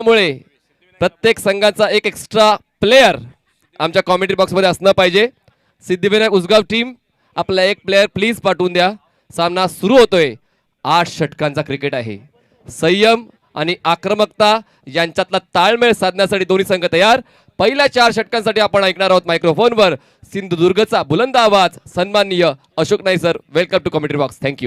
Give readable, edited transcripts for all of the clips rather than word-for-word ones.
त्यामुळे प्रत्येक संघाचा एक एक्स्ट्रा प्लेयर आमच्या कॉमेंट्री बॉक्स मध्ये असणं पाहिजे. सिद्धिविनायक उसगाव टीम आपला एक प्लेयर प्लीज पाठवून द्या. सामना सुरू होतोय. 8 षटकांचा क्रिकेट आहे. संयम आणि आक्रमकता यांच्यातला ताळमेळ साधण्यासाठी दोन्ही संघ तयार. पहिल्या 4 षटकांसाठी आपण ऐकणार आहोत मायक्रोफोनवर सिंधुदुर्गचा बुलंद आवाज सन्माननीय Ashok Naik sir. Welcome to commentary box. Thank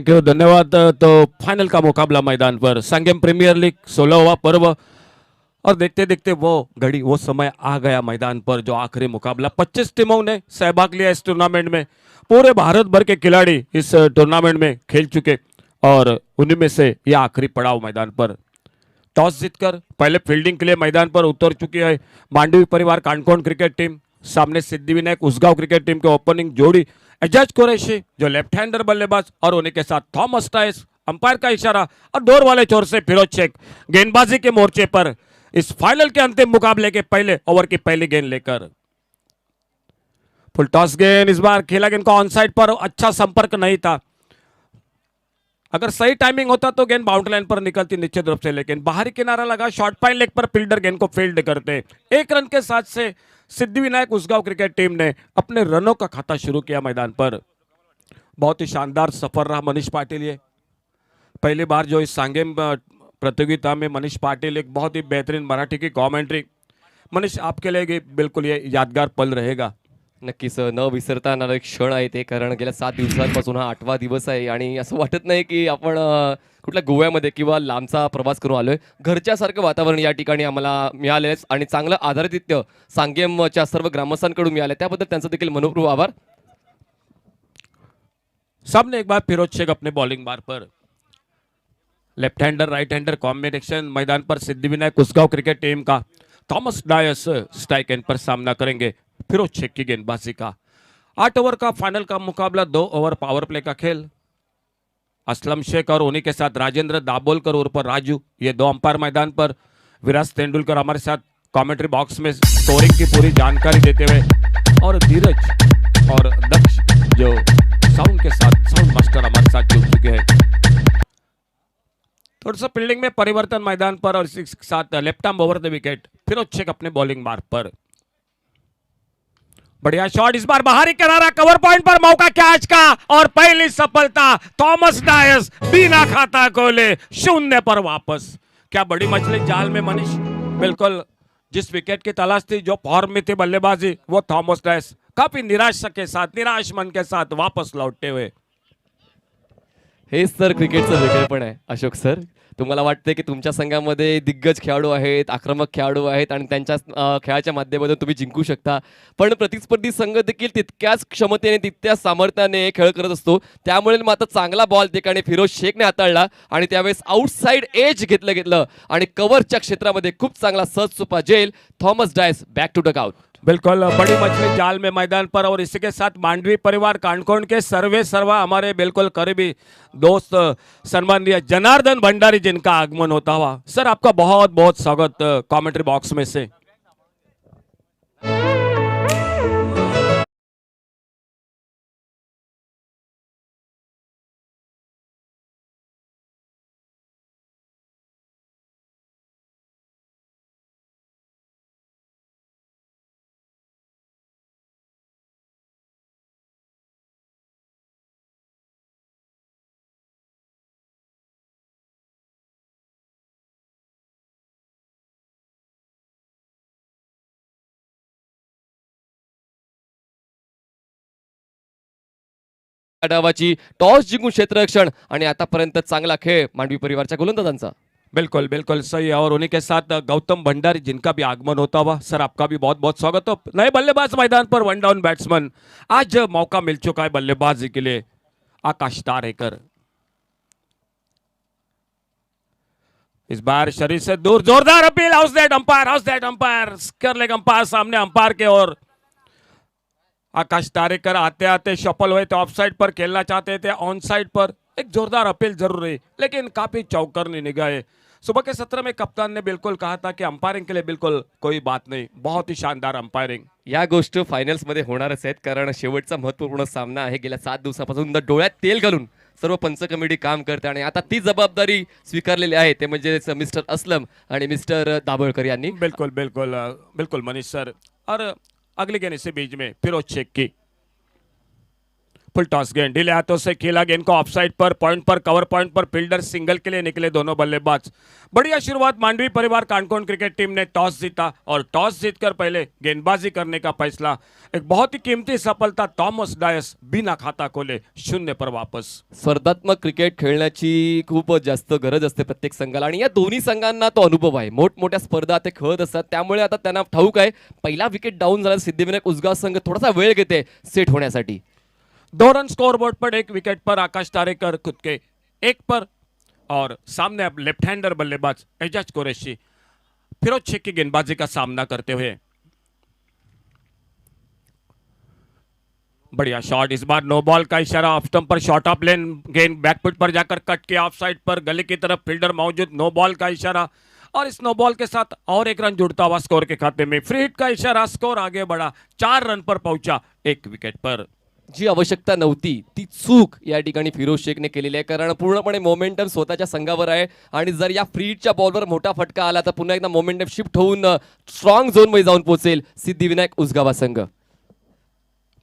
you धन्यवाद। तो फाइनल का मुकाबला मैदान पर संगम प्रीमियर लीग 16वां पर्व और देखते देखते वो घड़ी वो समय आ गया मैदान पर जो आखिरी मुकाबला 25 टीमों ने सहभाग लिया इस टूर्नामेंट में। पूरे भारत भर के खिलाड़ी इस टूर्नामेंट में खेल चुके और उन्हीं में से ये आखिरी पड़ाव मैदान पर टॉस जीतकर पहले फील्डिंग के लिए मैदान पर उतर चुकी है मांडवी परिवार कांडकोण क्रिकेट टीम। सामने सिद्धिविनायक उसगांव क्रिकेट टीम के ओपनिंग जोड़ी एजाज कुरैशी जो लेफ्ट हैंडर बल्लेबाज और उन्हीं के साथ थॉमस टाइस। अंपायर का इशारा और दौर वाले छोर से फिरोज शेख गेंदबाजी के मोर्चे पर इस फाइनल के अंतिम मुकाबले के पहले ओवर की पहली गेंद लेकर फुल टॉस गेंद इस बार खेला गेंद को ऑन साइड पर अच्छा संपर्क नहीं था। अगर सही टाइमिंग होता तो गेंद बाउंड्री लाइन पर निकलती नीचे तरफ से, लेकिन बाहरी किनारा लगा शॉर्ट पाइन लेग पर फील्डर गेंद को फील्ड करते। 1 रन के साथ से सिद्धिविनायक उसगांव क्रिकेट टीम ने अपने रनों का खाता शुरू किया मैदान पर। बहुत ही शानदार सफर रहा मनीष पाटिल। ये पहली बार जो इस सांगेम प्रतियोगिता में मनीष पाटिल एक बहुत ही बेहतरीन मराठी की कॉमेंट्री। मनीष आपके लिए बिल्कुल ये यादगार पल रहेगा। नक्कीच न विसरता येणारा एक क्षण आहे ते, कारण गेल्या 7 दिवसांपासून हा 8वा दिवस आहे आणि असं वाटत नाही की आपण कुठल्या गोव्यामध्ये किंवा लांबचा प्रवास करून आलोय. घरच्यासारखं वातावरण या ठिकाणी आम्हाला मिळालेच आणि चांगलं आदरातिथ्य सांगेमच्या सर्व ग्रामस्थांकडून मिळाले, त्याबद्दल त्यांचा देखील मनपूर्वक आभार. सामने एक बार फिरोज शेख अपने बॉलिंग बार पर left hander right hander combination मैदान पर सिद्धिविनायक उसगांव क्रिकेट टीम का थॉमस डायस स्ट्राइक एंड पर सामना करेंगे फिरोज शेख की गेंदबाजी का। 8 ओवर का फाइनल का मुकाबला 2 ओवर पावर प्ले का खेल। असलम शेख और उन्हीं के साथ राजेंद्र दाबोलकर उर्फ राजू ये 2 अंपायर मैदान पर। विराज तेंदुलकर हमारे साथ कमेंट्री बॉक्स में स्कोरिंग की पूरी जानकारी देते हुए, और धीरज और दक्ष जो साउंड के साथ साउंड मास्टर हमारे साथ जुड़ चुके हैं। थोड़ा सा फील्डिंग में परिवर्तन मैदान पर और इसी के साथ left arm over the wicket Firoz Shaikh अपने बॉलिंग मार्ग पर। बढ़िया शॉट इस बार बाहरी किनारा कवर पॉइंट पर मौका कैच का और पहली सफलता थॉमस डायस बिना खाता खोले 0 पर वापस। क्या बड़ी मछली जाल में मनीष। बिल्कुल जिस विकेट की तलाश थी, जो फॉर्म में थी बल्लेबाजी, वो थॉमस डायस काफी निराशा के साथ निराश मन के साथ वापस लौटते हुए। हेच तर क्रिकेटचं वेगळेपण आहे अशोक सर. तुम्हाला वाटते की तुमच्या संघामध्ये दिग्गज खेळाडू आहेत, आक्रमक खेळाडू आहेत आणि त्यांच्या खेळाच्या माध्यमातून तुम्ही जिंकू शकता, पण प्रतिस्पर्धी संघ देखील तितक्याच क्षमतेने तितक्याच सामर्थ्याने खेळ करत असतो. त्यामुळे मात्र चांगला बॉल ठिकाणी फिरोज शेखने हाताळला आणि त्यावेळेस आउटसाइड एज घेतलं आणि कव्हरच्या क्षेत्रामध्ये खूप चांगला सहज सुपा जेल. Thomas Dias back to dugout. बिल्कुल बड़ी मछली जाल में मैदान पर, और इसी के साथ मांडवी परिवार कांडकोण के सर्वे सर्वा हमारे बिल्कुल करीबी दोस्त सम्माननीय जनार्दन भंडारी जिनका आगमन होता हुआ। सर आपका बहुत बहुत स्वागत कमेंट्री बॉक्स में से। डावाची टॉस जिंकून क्षेत्ररक्षण आणि आतापर्यंत चांगला खेळ मांडवी परिवारच्या गोलंदाजांचा. बिल्कुल बिल्कुल सही है, और उन्हीं के साथ गौतम भंडारी जिनका भी आगमन होता हुआ। सर आपका भी बहुत बहुत स्वागत हो। नए बल्लेबाज मैदान पर, 1 डाउन बैट्समैन। आज मौका मिल चुका है बल्लेबाजी के लिए आकाश तारेकर। इस बार शरीर से दूर जोरदार अपील। हाउस दैट अंपायर कर लेगा अंपायर सामने अंपायर के, और आकाश तारेकर आते आते शफल हुए थे, ऑफ साइड पर खेलना चाहते थे, ऑन साइड पर एक जोरदार अपील जरूर रही, लेकिन काफी चौकन्नी निगाहें। सुबह के सत्र में कप्तान ने बिल्कुल कहा था कि अंपायरिंग के लिए बिल्कुल कोई बात नहीं, बहुत ही शानदार अंपायरिंग। या गोष्ट फायनल्स मध्ये होणारच आहेत, कारण शेवटचा महत्त्वपूर्ण सामना आहे. गेल्या 7 दिवसापासून डोळ्यात तेल घालून सर्व पंच कमिटी काम करते आणि आता ती जबाबदारी स्वीकारलेली आहे ते म्हणजे मिस्टर असलम आणि मिस्टर दाभोळकर यांनी. बिल्कुल बिल्कुल बिल्कुल मनीष सर। और अगली गेंद इसी बीच में फिरोज शेख की फुल टॉस गेंद ढीले हाथों से खेला गेंद को ऑफसाइड पर पॉइंट पर कवर पॉइंट पर फील्डर सिंगल के लिए निकले दोनों बल्लेबाज। बढ़िया शुरुआत मांडवी परिवार कानकोन क्रिकेट टीम ने टॉस जीता और टॉस जीतकर पहले गेंदबाजी करने का फैसला। एक बहुत ही कीमती सफलता। थॉमस डायस बिना खाता खोले 0 पर वापस। स्पर्धात्मक क्रिकेट खेळण्याची खूप जास्त गरज असते प्रत्येक संघाला आणि या दोन्ही संघांना तो अनुभव आहे. मोठमोठ्या स्पर्धा ते खेळत असतात त्यामुळे आता त्यांना ठाऊक आहे पहिला विकेट डाऊन झाला सिद्धिविनायक उसगाव संघ थोडासा वेळ घेते सेट होण्यासाठी. 2 रन स्कोरबोर्ड पर 1 विकेट पर आकाश तारेकर खुद के 1 पर और सामने अब लेफ्ट हैंडर बल्लेबाज एजाज कुरैशी फिरोज शेख की गेंदबाजी का सामना करते हुए। बढ़िया शॉट, इस बार नो बॉल का इशारा। ऑफ स्टंप पर शॉर्ट ऑफ लेन गेंद बैकफुट पर जाकर कट के ऑफ साइड पर गले की तरफ फील्डर मौजूद। नो बॉल का इशारा और इस नो बॉल के साथ और 1 रन जुड़ता हुआ स्कोर के खाते में। फ्री हिट का इशारा, स्कोर आगे बढ़ा, 4 रन पर पहुंचा 1 विकेट पर। जी आवश्यकता नव्हती ती चूक या ठिकाणी फिरोज शेखने केलेली आहे कारण पूर्णपणे मोमेंटम स्वतःच्या संघावर आहे आणि जर या फ्रीडच्या बॉलवर मोठा फटका आला तर पुन्हा एकदा मोमेंटम शिफ्ट होऊन स्ट्रॉंग झोनमध्ये जाऊन पोहोचेल सिद्धिविनायक उसगावा संघ.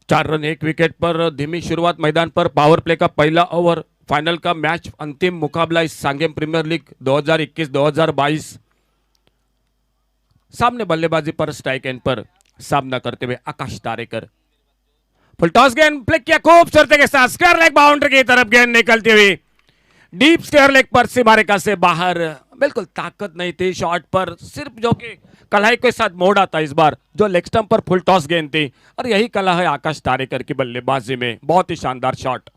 4 रन 1 विकेट पर धीमी शुरुआत मैदान पर। पावर प्ले का पहला ओवर फाइनल का मैच अंतिम मुकाबला इस सांगेम प्रीमियर लीग 2021-2022। सामने बल्लेबाजी पर स्ट्राइक एंड पर सामना करते हुए आकाश तारेकर। फुल टॉस गेंद फ्लिक किया खूबसूरती के साथ स्क्वायर लेग बाउंड्री की तरफ गेंद निकलती हुई डीप स्क्वायर लेग पर सीमारेखा से बाहर। बिल्कुल ताकत नहीं थी शॉट पर, सिर्फ जो कि कलाई के साथ मोड़ा था इस बार जो लेग स्टंप पर फुल टॉस गेंद थी और यही कला है आकाश तारेकर की बल्लेबाजी में। बहुत ही शानदार shot.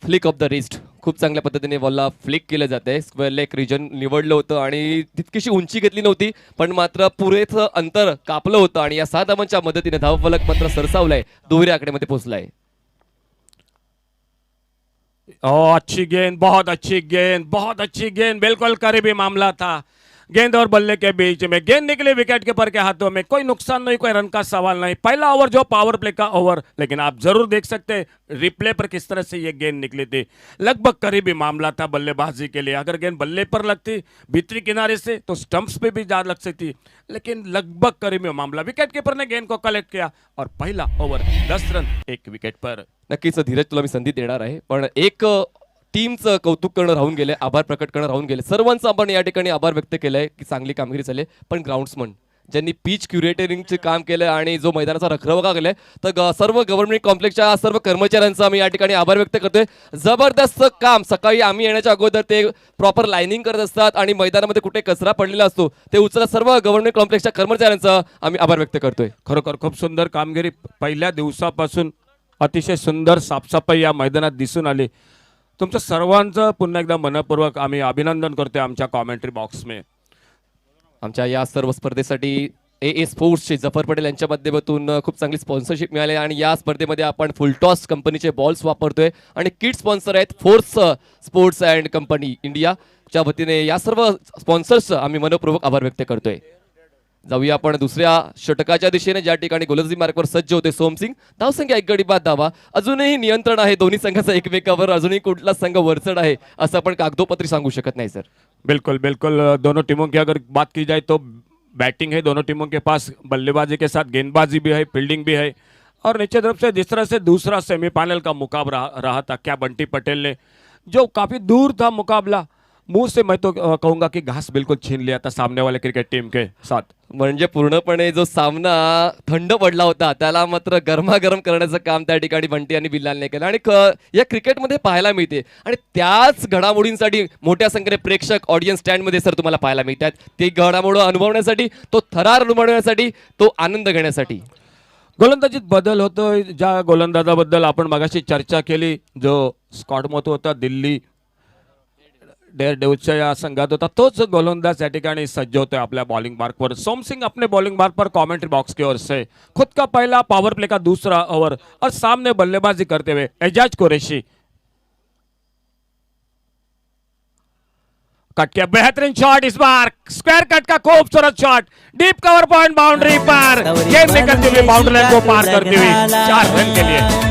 Flick of the wrist खूप चांगल्या पद्धतीने बॉलला फ्लिक केलं जाते. स्क्वेअर लेग रिजन निवडलं होतं आणि तितकीशी उंची घेतली नव्हती पण मात्र पुरेसं अंतर कापलं होतं आणि या 7 धावांच्या मदतीने धावफलक मात्र सरसावलाय, दुहेरी आकड्यामध्ये पोहोचलाय. अच्छी गेंद, बहुत अच्छी गेंद, बहुत अच्छी गेंद, बिल्कुल करीबी मामला था। गेंद और बल्ले के बीच में गेंद निकली विकेट कीपर के हाथों में। कोई नुकसान नहीं, कोई रन का सवाल नहीं। पहला ओवर जो पावर प्ले का ओवर, लेकिन आप जरूर देख सकते हैं रिप्ले पर किस तरह से ये गेंद निकली थी। लगभग करीबी मामला था बल्लेबाजी के लिए। अगर गेंद बल्ले पर लगती भीतरी किनारे से तो स्टंप्स पे भी जा लग सकती, लेकिन लगभग करीबी मामला। विकेट कीपर ने गेंद को कलेक्ट किया और पहला ओवर 10 रन 1 विकेट पर। नक्कीच धीरज तुला मी संधी देणार आहे पण एक टीमचं कौतुक करणं राहून गेले, आभार प्रकट करणं राहून गेले. सर्वांचं आपण या ठिकाणी आभार व्यक्त केलंय की चांगली कामगिरी झाली पण ग्राउंड्समन ज्यांनी पिच क्युरेटरिंगचे काम केलं आणि जो मैदानाचा रखरखा केलाय तर सर्व गव्हर्नमेंट कॉम्प्लेक्सच्या सर्व कर्मचाऱ्यांचा आम्ही या ठिकाणी आभार व्यक्त करतोय. जबरदस्त काम. सकाळी आम्ही येण्याच्या अगोदर ते प्रॉपर लाइनिंग करत असतात आणि मैदानामध्ये कुठे कचरा पडलेला असतो ते उचलत सर्व गव्हर्नमेंट कॉम्प्लेक्सच्या कर्मचाऱ्यांचा आम्ही आभार व्यक्त करतोय. खरोखर खूप सुंदर कामगिरी. पहिल्या दिवसापासून अतिशय सुंदर साफसफाई या मैदानात दिसून आली. तुमचं सर्वांचं पुन्हा एकदा मनपूर्वक आम्ही अभिनंदन करतोय आमच्या कॉमेंट्री बॉक्स में. आमच्या या सर्व स्पर्धेसाठी ए स्पोर्ट्सचे जफर पटेल यांच्या माध्यमातून खूप चांगली स्पॉन्सरशिप मिळाली आणि या स्पर्धेमध्ये आपण फुलटॉस कंपनीचे बॉल्स वापरतोय आणि किट स्पॉन्सर आहेत फोर्स स्पोर्ट्स अँड कंपनी इंडियाच्या वतीने. या सर्व स्पॉन्सर्सचं आम्ही मनपूर्वक आभार व्यक्त करतोय. जाऊया आपण दुसऱ्या षटकाच्या दिशेने ज्या ठिकाणी गोलंदाजी मार्कवर सज्ज होते सोमसिंग. धावसंख्या 1 गडी बाद धावा. अजूनही नियंत्रण आहे दोन्ही संघाचं एकमेकावर. अजूनही कुठला संघ वरचढ आहे असं आपण कागदोपत्री सांगू शकत नाही सर. बिल्कुल बिल्कुल. दोनों टीमों की अगर बात की जाए तो बैटिंग है दोनों टीमों के पास, बल्लेबाजी के साथ गेंदबाजी भी है, फील्डिंग भी है। और नीचे तरफ से जिस तरह से दूसरा सेमीफाइनल का मुकाबला रहा था, क्या बंटी पटेल ने जो काफी दूर था मुकाबला, मुंह से मैं तो कहूंगा कि घास बिल्कुल छीन लिया था सामने वाले क्रिकेट टीम के साथ. म्हणजे पूर्णपणे जो सामना थंड पडला होता त्याला मात्र गरमागरम करण्याचं काम त्या ठिकाणी बंटी आणि बिल्लालने केलं आणि या क्रिकेटमध्ये पाहायला मिळते आणि त्याच घडामोडींसाठी मोठ्या संख्येने प्रेक्षक ऑडियन्स स्टँडमध्ये सर तुम्हाला पाहायला मिळतात. ते घडामोड अनुभवण्यासाठी, तो थरार अनुभवण्यासाठी, तो आनंद घेण्यासाठी. गोलंदाजीत बदल होतोय. ज्या गोलंदाजाबद्दल आपण मगाशी चर्चा केली, जो स्कॉट मोतो होता दिल्ली डेअरडेव्हिल्सच्या या संघात होता, तोच गोलंदाज या ठिकाणी सज्ज होतोय आपल्या बॉलिंग मार्क पर. सोमसिंग अपने बॉलिंग मार्क पर कमेंट्री बॉक्स की ओर से खुद का पहला पावर प्ले का दूसरा ओवर और सामने बल्लेबाजी करते हुए एजाज कुरैशी. कट किया, बेहतरीन शॉट इस बार, स्क्वायर कट का खूबसूरत shot, deep cover point boundary पर गेंद निकलती हुई बाउंड्री लाइन को पार करती हुई 4 रन के लिए.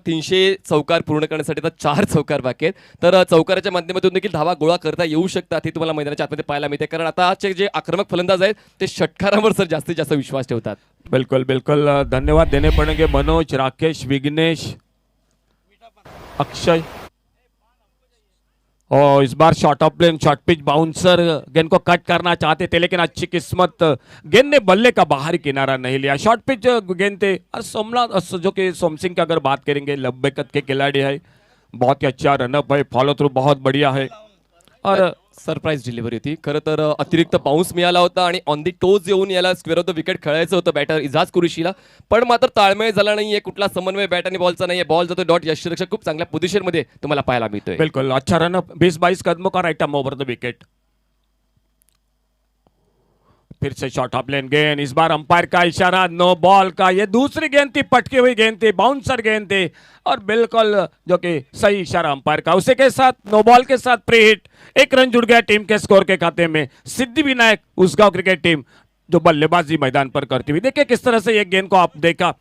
300 चौकार पूर्ण करण्यासाठी आता 4 चौकार बाकी आहेत. तर चौकाराच्या माध्यमातून देखील धावा गोळा करता येऊ शकतात हे तुम्हाला मैदानाच्या आतमध्ये पाहायला मिळते. कारण आताचे जे आक्रमक फलंदाज आहेत ते षटकारांवर सर जास्तीत जास्त विश्वास ठेवतात. बिल्कुल बिल्कुल धन्यवाद देने पड़ेंगे मनोज, राकेश, विघ्नेश, अक्षय। और इस बार शॉर्ट ऑफ प्लेन शॉर्ट पिच बाउंसर गेंद को कट करना चाहते थे, लेकिन अच्छी किस्मत गेंद ने बल्ले का बाहरी किनारा नहीं लिया। शॉर्ट पिच गेंद थे और सोमनाथ जो कि सोम सिंह की अगर बात करेंगे, लंबे कद के खिलाड़ी है, बहुत ही अच्छा रनअप है, फॉलो थ्रू बहुत बढ़िया है और सरप्राईज डिलिव्हरी होती. खरं तर अतिरिक्त पाऊस मिळाला होता आणि ऑन दी टोज येऊन याला स्क्वेअर ऑफ द विकेट खेळायचं होतं बॅटर इजाज कुरेशीला, पण मात्र ताळमेळ झाला नाहीये, कुठला समन्वय बॅट आणि बॉलचा नाहीये. बॉल जातो डॉट, यष्टिरक्षक खूप चांगल्या पोझिशन मध्ये तुम्हाला पाहायला मिळतोय. बिल्कुल अच्छा रनअप 20-22 कदमों का right arm over the wicket. फिर से शॉर्ट ऑफ लेन गेंद, इस बार अंपायर का इशारा नो बॉल का। ये दूसरी गेंद थी, पटकी हुई गेंद थी, बाउंसर गेंद थी और बिल्कुल जो कि सही इशारा अंपायर का। उसी के साथ नो बॉल के साथ प्री हिट, 1 रन जुड़ गया टीम के स्कोर के खाते में। सिद्धिविनायक उसगांव क्रिकेट टीम जो बल्लेबाजी मैदान पर करती हुई, देखिए किस तरह से ये गेंद को आप देखा,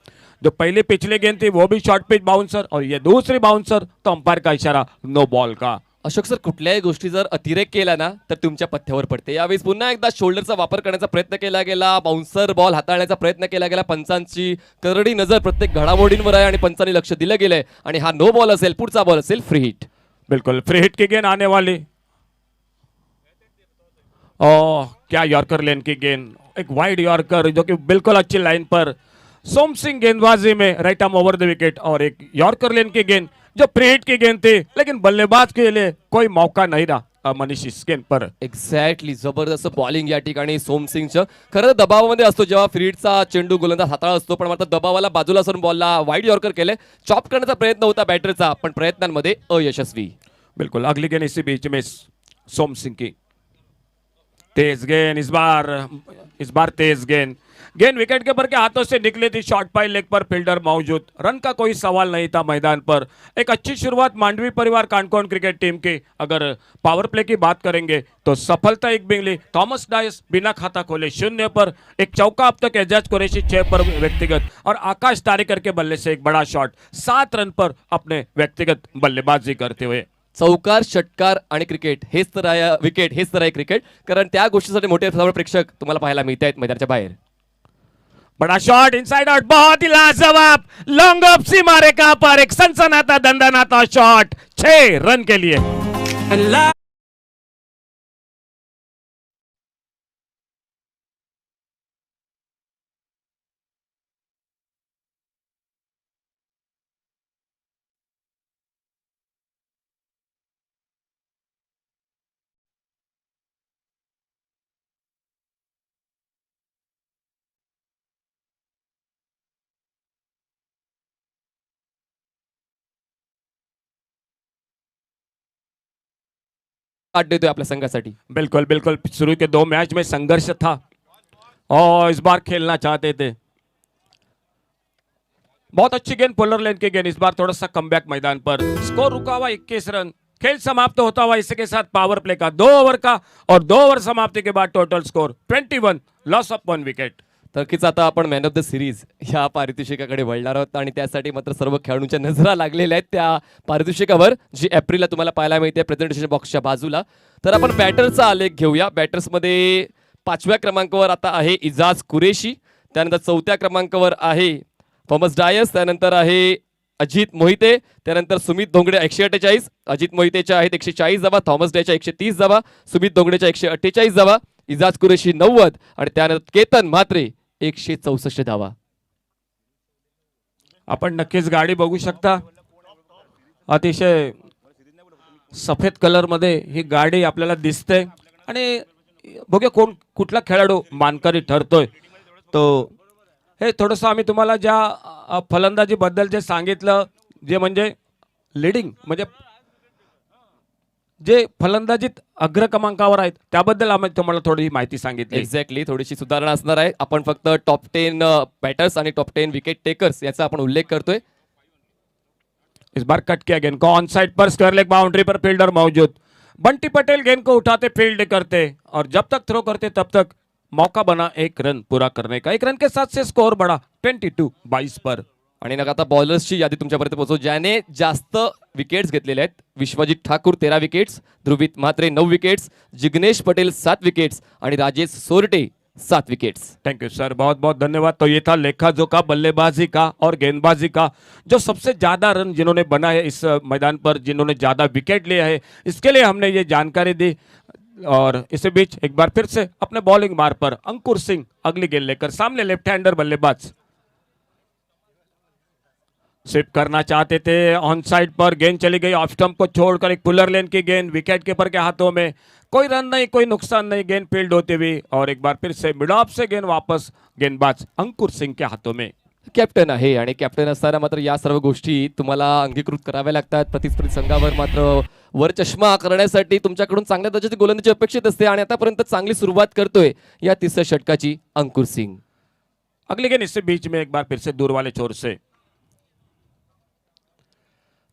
जो पहले पिछले गेंद थी वो भी शॉर्ट पिच बाउंसर और ये दूसरी बाउंसर, तो अंपायर का इशारा नो बॉल का। अशोक सर, कुठल्याही गोष्टी जर अतिरेक केला ना तर तुमच्या पथ्यावर पडते. यावेळी पुन्हा एकदा शोल्डरचा वापर करण्याचा प्रयत्न केला गेला, बाउन्सर बॉल हाताळण्याचा प्रयत्न केला गेला. पंचांची करडी नजर प्रत्येक घडामोडींवर आहे आणि पंचांनी लक्ष दिलं गेलंय आणि हा नो बॉल असेल, पुढचा बॉल असेल फ्री हिट. बिल्कुल फ्री हिट की गेंद आने वाली। ओह क्या यॉर्कर लेन की गेंद, एक वाइड यॉर्कर जो कि बिल्कुल अच्छी लाइन पर। सोम सिंह गेंदबाजी में right arm over the wicket और एक यॉर्कर लेन की गेंद जो प्री हिट की गेंद थी, लेकिन बल्लेबाज के लिए कोई मौका नहीं रहा मनीष इस गेंद पर। एक्झॅक्टली जबरदस्त बॉलिंग या ठिकाणी सोम सिंगचं. खरं दबावामध्ये असतो जेव्हा फ्रीडचा चेंडू गोलंदाज हाताळा असतो, पण मात्र दबावाला बाजूला सरून बॉलला वाईड यॉर्कर केले. चॉप करण्याचा प्रयत्न होता बॅटरचा, पण प्रयत्नांमध्ये अयशस्वी. बिल्कुल अगली गेंद इसी बीच में सोम सिंह की तेज गेंद, इस बार तेज गेंद, गेंद विकेट कीपर के हाथों से निकली थी, शॉर्ट पाई लेग पर फील्डर मौजूद, रन का कोई सवाल नहीं था मैदान पर। एक अच्छी शुरुआत मांडवी परिवार कानकोन क्रिकेट टीम की। अगर पावर प्ले की बात करेंगे तो सफलता एक मिली, थॉमस डायस बिना खाता खोले 0 पर, एक चौका अब तक एजाज कुरैशी 6 पर व्यक्तिगत और आकाश तारेकर के बल्ले से एक बड़ा शॉट 7 रन पर अपने व्यक्तिगत बल्लेबाजी करते हुए। चौकार, षटकार आणि क्रिकेट हेच तर आहे विकेट, हेच तर आहे क्रिकेट. कारण त्या गोष्टीसाठी मोठे प्रेक्षक तुम्हाला पाहायला मिळत आहेत मैदानाच्या बाहेर. बड़ा शॉट इनसाइड आउट, बहुत ही लाजवाब लॉन्ग ऑफ सीमा रेखा पर एक सनसनाता दंदनाता शॉट 6 रन के लिए। आठ देतोय आपल्या संघासाठी. बिल्कुल बिल्कुल शुरू के 2 मैच में संघर्ष था और इस बार खेलना चाहते थे। बहुत अच्छी गेंद पोलर लेन की गेंद, इस बार थोड़ा सा कमबैक मैदान पर। स्कोर रुका हुआ 21 रन, खेल समाप्त होता हुआ इसी के साथ पावर प्ले का 2 ओवर का और 2 ओवर समाप्ति के बाद total score 21, loss of 1 wicket. नक्कीच आता आपण मॅन ऑफ द सिरीज ह्या पारितोषिकाकडे वळणार आहोत आणि त्यासाठी मात्र सर्व खेळाडूंच्या नजरा लागलेल्या आहेत त्या पारितोषिकावर, जी एप्रिलला तुम्हाला पाहायला मिळते प्रेझेंटेशन बॉक्सच्या बाजूला. तर आपण बॅटरचा आलेख घेऊया. बॅटर्समध्ये 5व्या क्रमांकावर आता आहे इजाज कुरेशी, त्यानंतर 4थ्या क्रमांकावर आहे थॉमस डायस, त्यानंतर आहे अजित मोहिते, त्यानंतर सुमित धोंगडे 148, अजित मोहितेच्या आहेत 140 धावा, थॉमस डायच्या 130 धावा, सुमित धोंगडेच्या 148 धावा, इजाज कुरेशी 90 आणि त्यानंतर केतन म्हात्रे 164 धावा. आपण नक्कीच गाडी बघू शकता, अतिशय सफेद कलर मध्ये ही गाडी आपल्याला दिसते आणि बघूया कोण कुठला खेळाडू मानकरी ठरतोय. तो हे थोडंसं आम्ही तुम्हाला ज्या फलंदाजी बद्दल जे सांगितलं, जे म्हणजे लीडिंग म्हणजे जे फलंदाजीत अग्र क्रमांकावर आहेत त्याबद्दल आम्ही तुम्हाला थोडी माहिती सांगितली. एक्झॅक्टली, थोडीशी सुधारणा असणार आहे. आपण फक्त टॉप 10 बॅटर्स आणि टॉप 10 विकेट टेकर्स याचा आपण उल्लेख करतोय. इस बार कट किया गेंद को on side per, square leg boundary per fielder मौजूद। बंटी पटेल गेंद को उठाते फील्ड करते और जब तक थ्रो करते तब तक मौका बना 1 रन पूरा करने का। 1 रन के साथ से स्कोर बढ़ा 22-22 पर। आणि नका आता बॉलर्सची यादी तुमच्यापर्यंत पोहोचव, ज्याने जास्त विकेट्स घेतलेले आहेत. Vishwajit Thakur 13 wickets, Dhruvit Mhatre 9 wickets, Jignesh Patel 7 wickets आणि Rajesh Sorte 7 wickets. Thank you sir, बहुत बहुत धन्यवाद. तो ये था लेखा जोखा बल्लेबाजी का और गेंदबाजी का. जो सबसे ज्यादा रन जिन्होंने बना है इस मैदान पर, जिन्होंने ज्यादा विकेट लिया है, इसके लिए हमने ये जानकारी दी. और इसी बीच एक बार फिर से अपने बॉलिंग मार पर अंकुर सिंह अगली गेंद लेकर सामने, लेफ्ट हैंडर बल्लेबाज स्विप करना चाहते थे. ऑन साइड पर गेंद चली गई ऑफ स्टंप को छोड़कर, एक पुलर लेन की गेंद विकेट कीपर के हाथों में. कोई रन नहीं, कोई नुकसान नहीं, गेंद फील्ड होती हुई. और एक बार फिर से मिड ऑफ से गेंद वापस गेंदबाज अंकुर सिंह के हाथों में. कॅप्टन आहे आणि कॅप्टन असताना मात्र या सर्व गोष्टी तुम्हाला अंगीकृत कराव्या लागतात. प्रतिस्पर्धी संघावर मात्र वर चष्मा करण्यासाठी तुमच्याकडून चांगल्या दर्जाची गोलंदाजी अपेक्षित असते आणि आतापर्यंत चांगली सुरुवात करतोय या तिसऱ्या षटकाची अंकुर सिंग. अगली गेंद इससे बीच में एक बार फिर से दूर वाले छोर से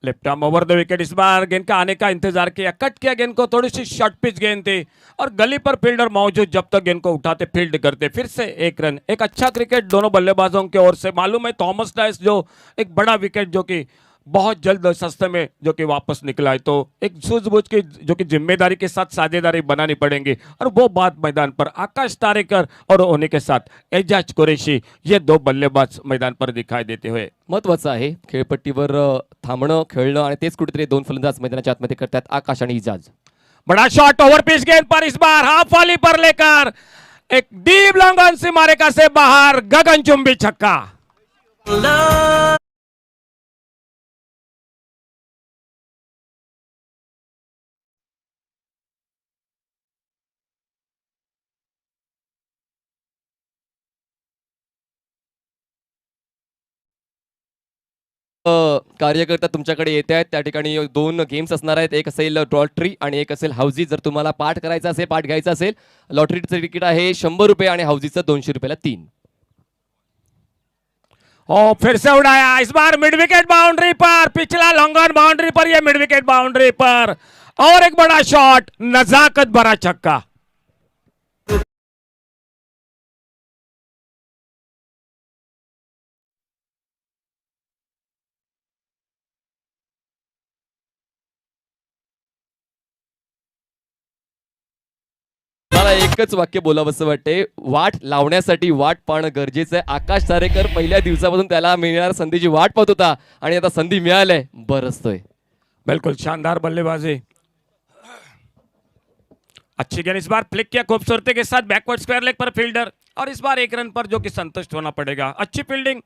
left arm over the wicket. इस बार गेंद का आने का इंतजार किया, कट किया गेंद को, थोड़ी सी शॉर्ट पिच गेंद थी और गली पर फील्डर मौजूद, जब तक गेंद को उठाते फील्ड करते. फिर से एक रन. एक अच्छा क्रिकेट दोनों बल्लेबाजों की ओर से. मालूम है थॉमस डाइस जो एक बड़ा विकेट जो कि बहुत जल्द सस्ते में जो कि वापस निकला है, तो एक सूझबूझ की जो कि जिम्मेदारी के साथ साझेदारी बनानी पड़ेंगी. और वो बात मैदान पर आकाश तारेकर और उन्हीं के साथ एजाज कुरैशी, ये दो बल्लेबाज मैदान पर दिखाई देते हुए. महत्वाचं आहे खेळपट्टीवर थांबणं, खेळणं आणि तेच कुठेतरी दोन फलंदाज मैदानाच्या आतमध्ये करतात, आकाश आणि इजाज. बड़ा शॉट ओवर पिच गेंद पर, इस बार हाफ वाली पर लेकर एक डीप लॉन्ग ऑन सी मारेगा से बाहर, गगनचुंबी छक्का. कार्यकर्ता तुमच्याकडे येत आहेत. त्या ठिकाणी दोन गेम्स असणार आहेत, एक असेल लॉटरी आणि एक असेल हाऊजी. जर तुम्हाला पाठ करायचा असेल, पाठ घ्यायचा असेल, लॉटरीचं तिकीट आहे 100 रुपये आणि हाऊजीचं 200 रुपयाला 3. ओ फिर से उड़ाया, इस बार मिड विकेट बाउंड्री पर, पिछला लॉन्ग ऑन बाउंड्री पर, ये मिड विकेट बाउंड्री पर. और एक बड़ा शॉट, नजाकत भरा छक्का. मला एकच वाक्य बोलावंसं वाटते, वाट लावण्यासाठी वाट पाहणं गरजेचं आहे. आकाश तारेकर पहिल्या दिवसापासून त्याला मिळणाऱ्या संधीची वाट पाहत होता आणि आता संधी मिळाली, बरसतोय. बिल्कुल शानदार बल्लेबाजी. अच्छी गेंद, इस बार फ्लिक किया खूबसूरती के साथ बैकवर्ड स्क्वायर लेग पर फील्डर. और इस बार एक रन पर जो कि संतुष्ट होना पड़ेगा. अच्छी फील्डिंग,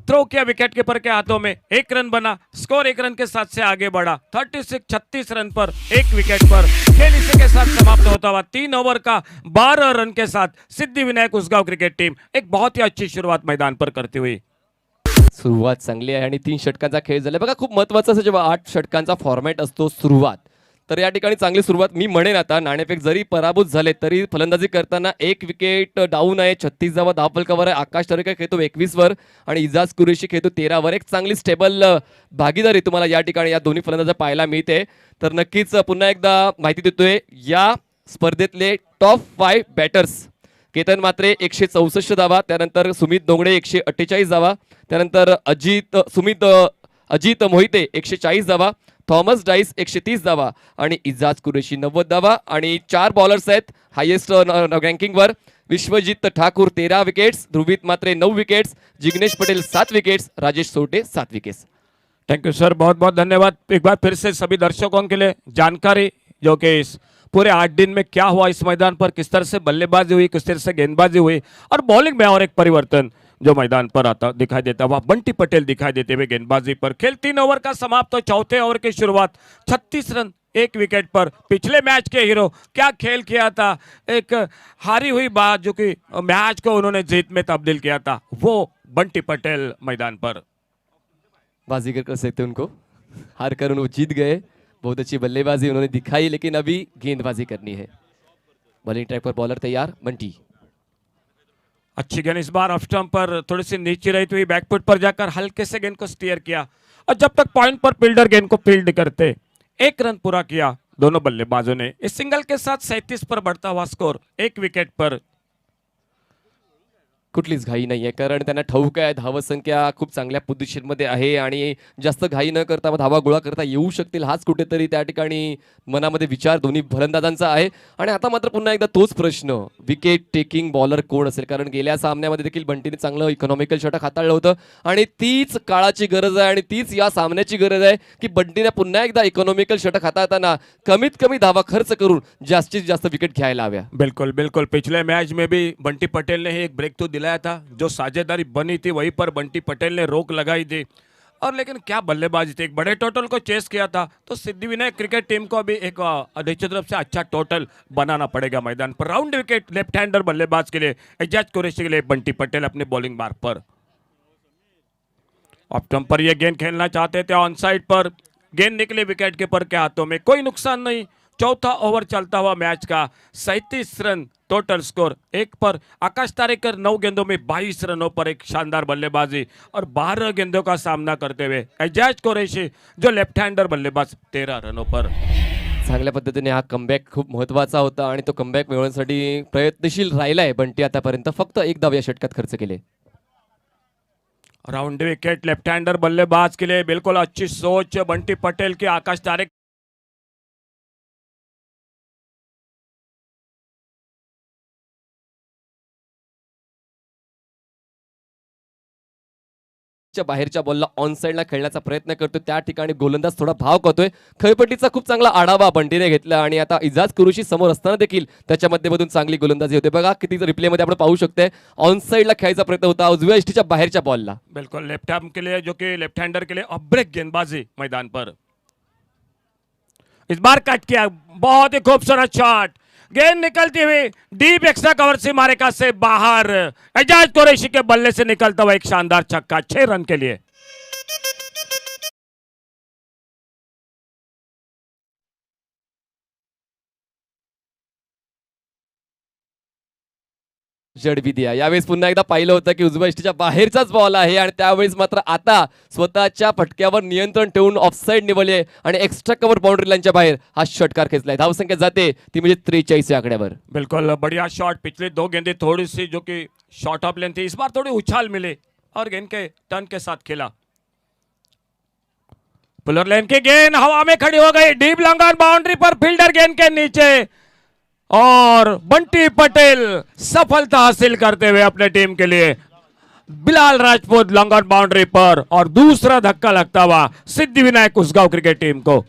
थ्रो किया विकेट कीपर के हाथों में, एक रन बना, स्कोर एक रन के साथ से आगे बढ़ा. 36 रन पर एक विकेट पर खेल इसी के साथ समाप्त होता हुआ. 3 ओवर का 12 रन के साथ सिद्धिविनायक उसगांव क्रिकेट टीम एक बहुत ही अच्छी शुरुआत मैदान पर करती हुई. सुरुवात चांगली आहे आणि 3 षटकांचा खेळ झाला. बघा खूप महत्त्वाचं असं जेव्हा 8 षटकांचा फॉर्मॅट असतो सुरुवात, तर या ठिकाणी चांगली सुरुवात मी म्हणेन. आता नाणेफेक जरी पराभूत झाले तरी फलंदाजी करताना एक विकेट डाऊन आहे, 36 धावा धावफलकावर आहे. आकाश तारेकर खेळतो 21 वर आणि इजाज कुरेशी खेळतो 13 वर. एक चांगली स्टेबल भागीदारी तुम्हाला या ठिकाणी या दोन्ही फलंदाजा पाहायला मिळते. तर नक्कीच पुन्हा एकदा माहिती देतोय या स्पर्धेतले टॉप 5 बॅटर्स. केतन म्हात्रे 164 धावा, त्यानंतर सुमित डोंगडे 148 धावा, त्यानंतर अजित मोहिते 140 धावा, थॉमस डाईस 130 धावा आणि इजाज कुरेशी 90 धावा. आणि 4 बॉलर्स आहेत हायेस्ट रँकिंगवर. Vishwajit Thakur 13 wickets, Dhruvit Mhatre 9 wickets, Jignesh Patel 7 wickets, Rajesh Sorte 7 wickets. Thank you sir, बहुत बहुत धन्यवाद. एक बार फिर से सभी दर्शकों के लिए जानकारी जो कि इस पूरे 8 दिन में क्या हुआ इस मैदान पर, किस तरह से बल्लेबाजी हुई, किस तरह से गेंदबाजी हुई और बॉलिंग में और एक परिवर्तन जो मैदान पर आता दिखाई देता हुआ. बंटी पटेल दिखाई देते हुए गेंदबाजी पर. खेल 3 ओवर का समाप्त, तो चौथे ओवर की शुरुआत. 36 रन एक विकेट पर. पिछले मैच के हीरो क्या खेल किया था, एक हारी हुई बात जो कि मैच को उन्होंने जीत में तब्दील किया था, वो बंटी पटेल मैदान पर. बाजीगर कर सकते उनको, हार कर वो जीत गए. बहुत अच्छी बल्लेबाजी उन्होंने दिखाई, लेकिन अभी गेंदबाजी करनी है. बॉलिंग ट्रैक पर बॉलर तैयार, बंटी. अच्छी गेंद, इस बार ऑफ स्टंप पर थोड़ी सी नीचे रही हुई बैकफुट पर जाकर हल्के से गेंद को स्टीयर किया और जब तक पॉइंट पर फील्डर गेंद को फील्ड करते. 1 रन पूरा किया दोनों बल्लेबाजों ने. इस सिंगल के साथ 37 पर बढ़ता हुआ स्कोर 1 विकेट पर. कुठलीच घाई नाही आहे, कारण त्यांना ठाऊक आहे धावसंख्या खूप चांगल्या पोझिशनमध्ये आहे आणि जास्त घाई न करता धावा गोळा करता येऊ शकतील, हाच कुठेतरी त्या ठिकाणी मनामध्ये विचार दोन्ही फलंदाजांचा आहे. आणि आता मात्र पुन्हा एकदा तोच प्रश्न, विकेट टेकिंग बॉलर कोण असेल, कारण गेल्या सामन्यामध्ये देखील बंटीने चांगलं इकॉनॉमिकल षटक हाताळलं होतं आणि तीच काळाची गरज आहे आणि तीच या सामन्याची गरज आहे की बंटीने पुन्हा एकदा इकॉनॉमिकल षटक हाताळताना कमीत कमी धावा खर्च करून जास्तीत जास्त विकेट घ्यायला हव्या. बिल्कुल बिल्कुल, पिछले मैच में भी बंटी पटेल ने ही एक ब्रेक तो दिलाया था, जो साझेदारी बनी थी वहीं पर बंटी पटेल ने रोक लगाई थी। और लेकिन क्या बल्लेबाजी थी, एक बड़े टोटल को चेस किया था, तो सिद्धिविनायक क्रिकेट टीम को भी एक निश्चित तरफ से अच्छा टोटल बनाना पड़ेगा मैदान पर। राउंड विकेट लेफ्ट हैंडर बल्लेबाज के लिए, एजाज कुरैशी के लिए बंटी पटेल अपने bowling mark per. Of stump पर ये गेंद खेलना चाहते थे, ऑन साइड पर गेंद निकली विकेट कीपर के हाथों में, कोई नुकसान नहीं। चौथा ओवर चलता हुआ मैच का 37 रन टोटल स्कोर 1 पर। आकाश तारेकर 9 गेंदों में 22 रनों पर एक शानदार बल्लेबाजी और 12 गेंदों का सामना करते हुए एजाज कुरैशी जो लेफ्ट हैंडर बल्लेबाज 13 रनों पर। चांगल्या पद्धतीने हा कमबॅक खूप महत्त्वाचा होता आणि तो कमबॅक मिळवण्यासाठी प्रयत्नशील राहिलाय बंटी आतापर्यंत. फक्त एक धाव या षटकात खर्च केले. राउंड विकेट लेफ्ट हैंडर बल्लेबाज के लिए, बिल्कुल अच्छी सोच बंटी पटेल की। आकाश तारेकर बाहेरच्या बॉलला ऑन साइडला खेळण्याचा प्रयत्न करतो, त्या ठिकाणी गोलंदाज थोडा भाव करतोय. खळपट्टीचा खूप चांगला आढावा बंटीने घेतला आणि आता इजाज कुरैशी समोर असताना देखील त्याच्या मध्यमधून चांगली गोलंदाजी होते. बघा किती रिप्ले मध्ये आपण पाहू शकतोय, ऑन साइडला खेळायचा प्रयत्न होता उजव्या इष्टीच्या बाहेरच्या बॉलला. बिल्कुल लेफ्ट आर्म के लिए, जो कि लेफ्ट हैंडर के लिए ऑफ ब्रेक गेंदबाजी मैदान पर। इस बार कट किया, बहुत ही खूबसूरत शॉट, गेंद निकलती हुई डीप एक्स्ट्रा कवर से मारेगा से बाहर। एजाज कुरैशी के बल्ले से निकलता हुआ एक शानदार छक्का 6 रन के लिए। जडबी दिया. यावेळेस पुन्हा एकदा पाहिलं होतं की उजव्या इष्टीच्या बाहेरचाच बॉल आहे आणि त्यावेळेस मात्र आता स्वतःच्या फटक्यावर नियंत्रण ठेवून ऑफसाईड निवडले आणि एक्स्ट्रा कव्हर बाउंड्री लाईनच्या बाहेर हा षटकार खेचलाय. धावसंख्या जाते ती म्हणजे 43 या आकड्यावर. बिल्कुल बढ़िया शॉट, पिछले 2 गेंदें थोड़ी सी जो कि शॉर्ट ऑफ लेंथ थी, इस बार थोड़ी उछाल मिले और गेंद के टर्न के साथ खेला। पुलर लेन की गेंद हवा में खड़ी हो गई, deep long on boundary per, fielder गेंद के नीचे और बंटी पटेल सफलता हासिल करते हुए अपने टीम के लिए। Bilal Rajput long on boundary पर और दूसरा धक्का लगता हुआ सिद्धिविनायक उसगांव क्रिकेट टीम को।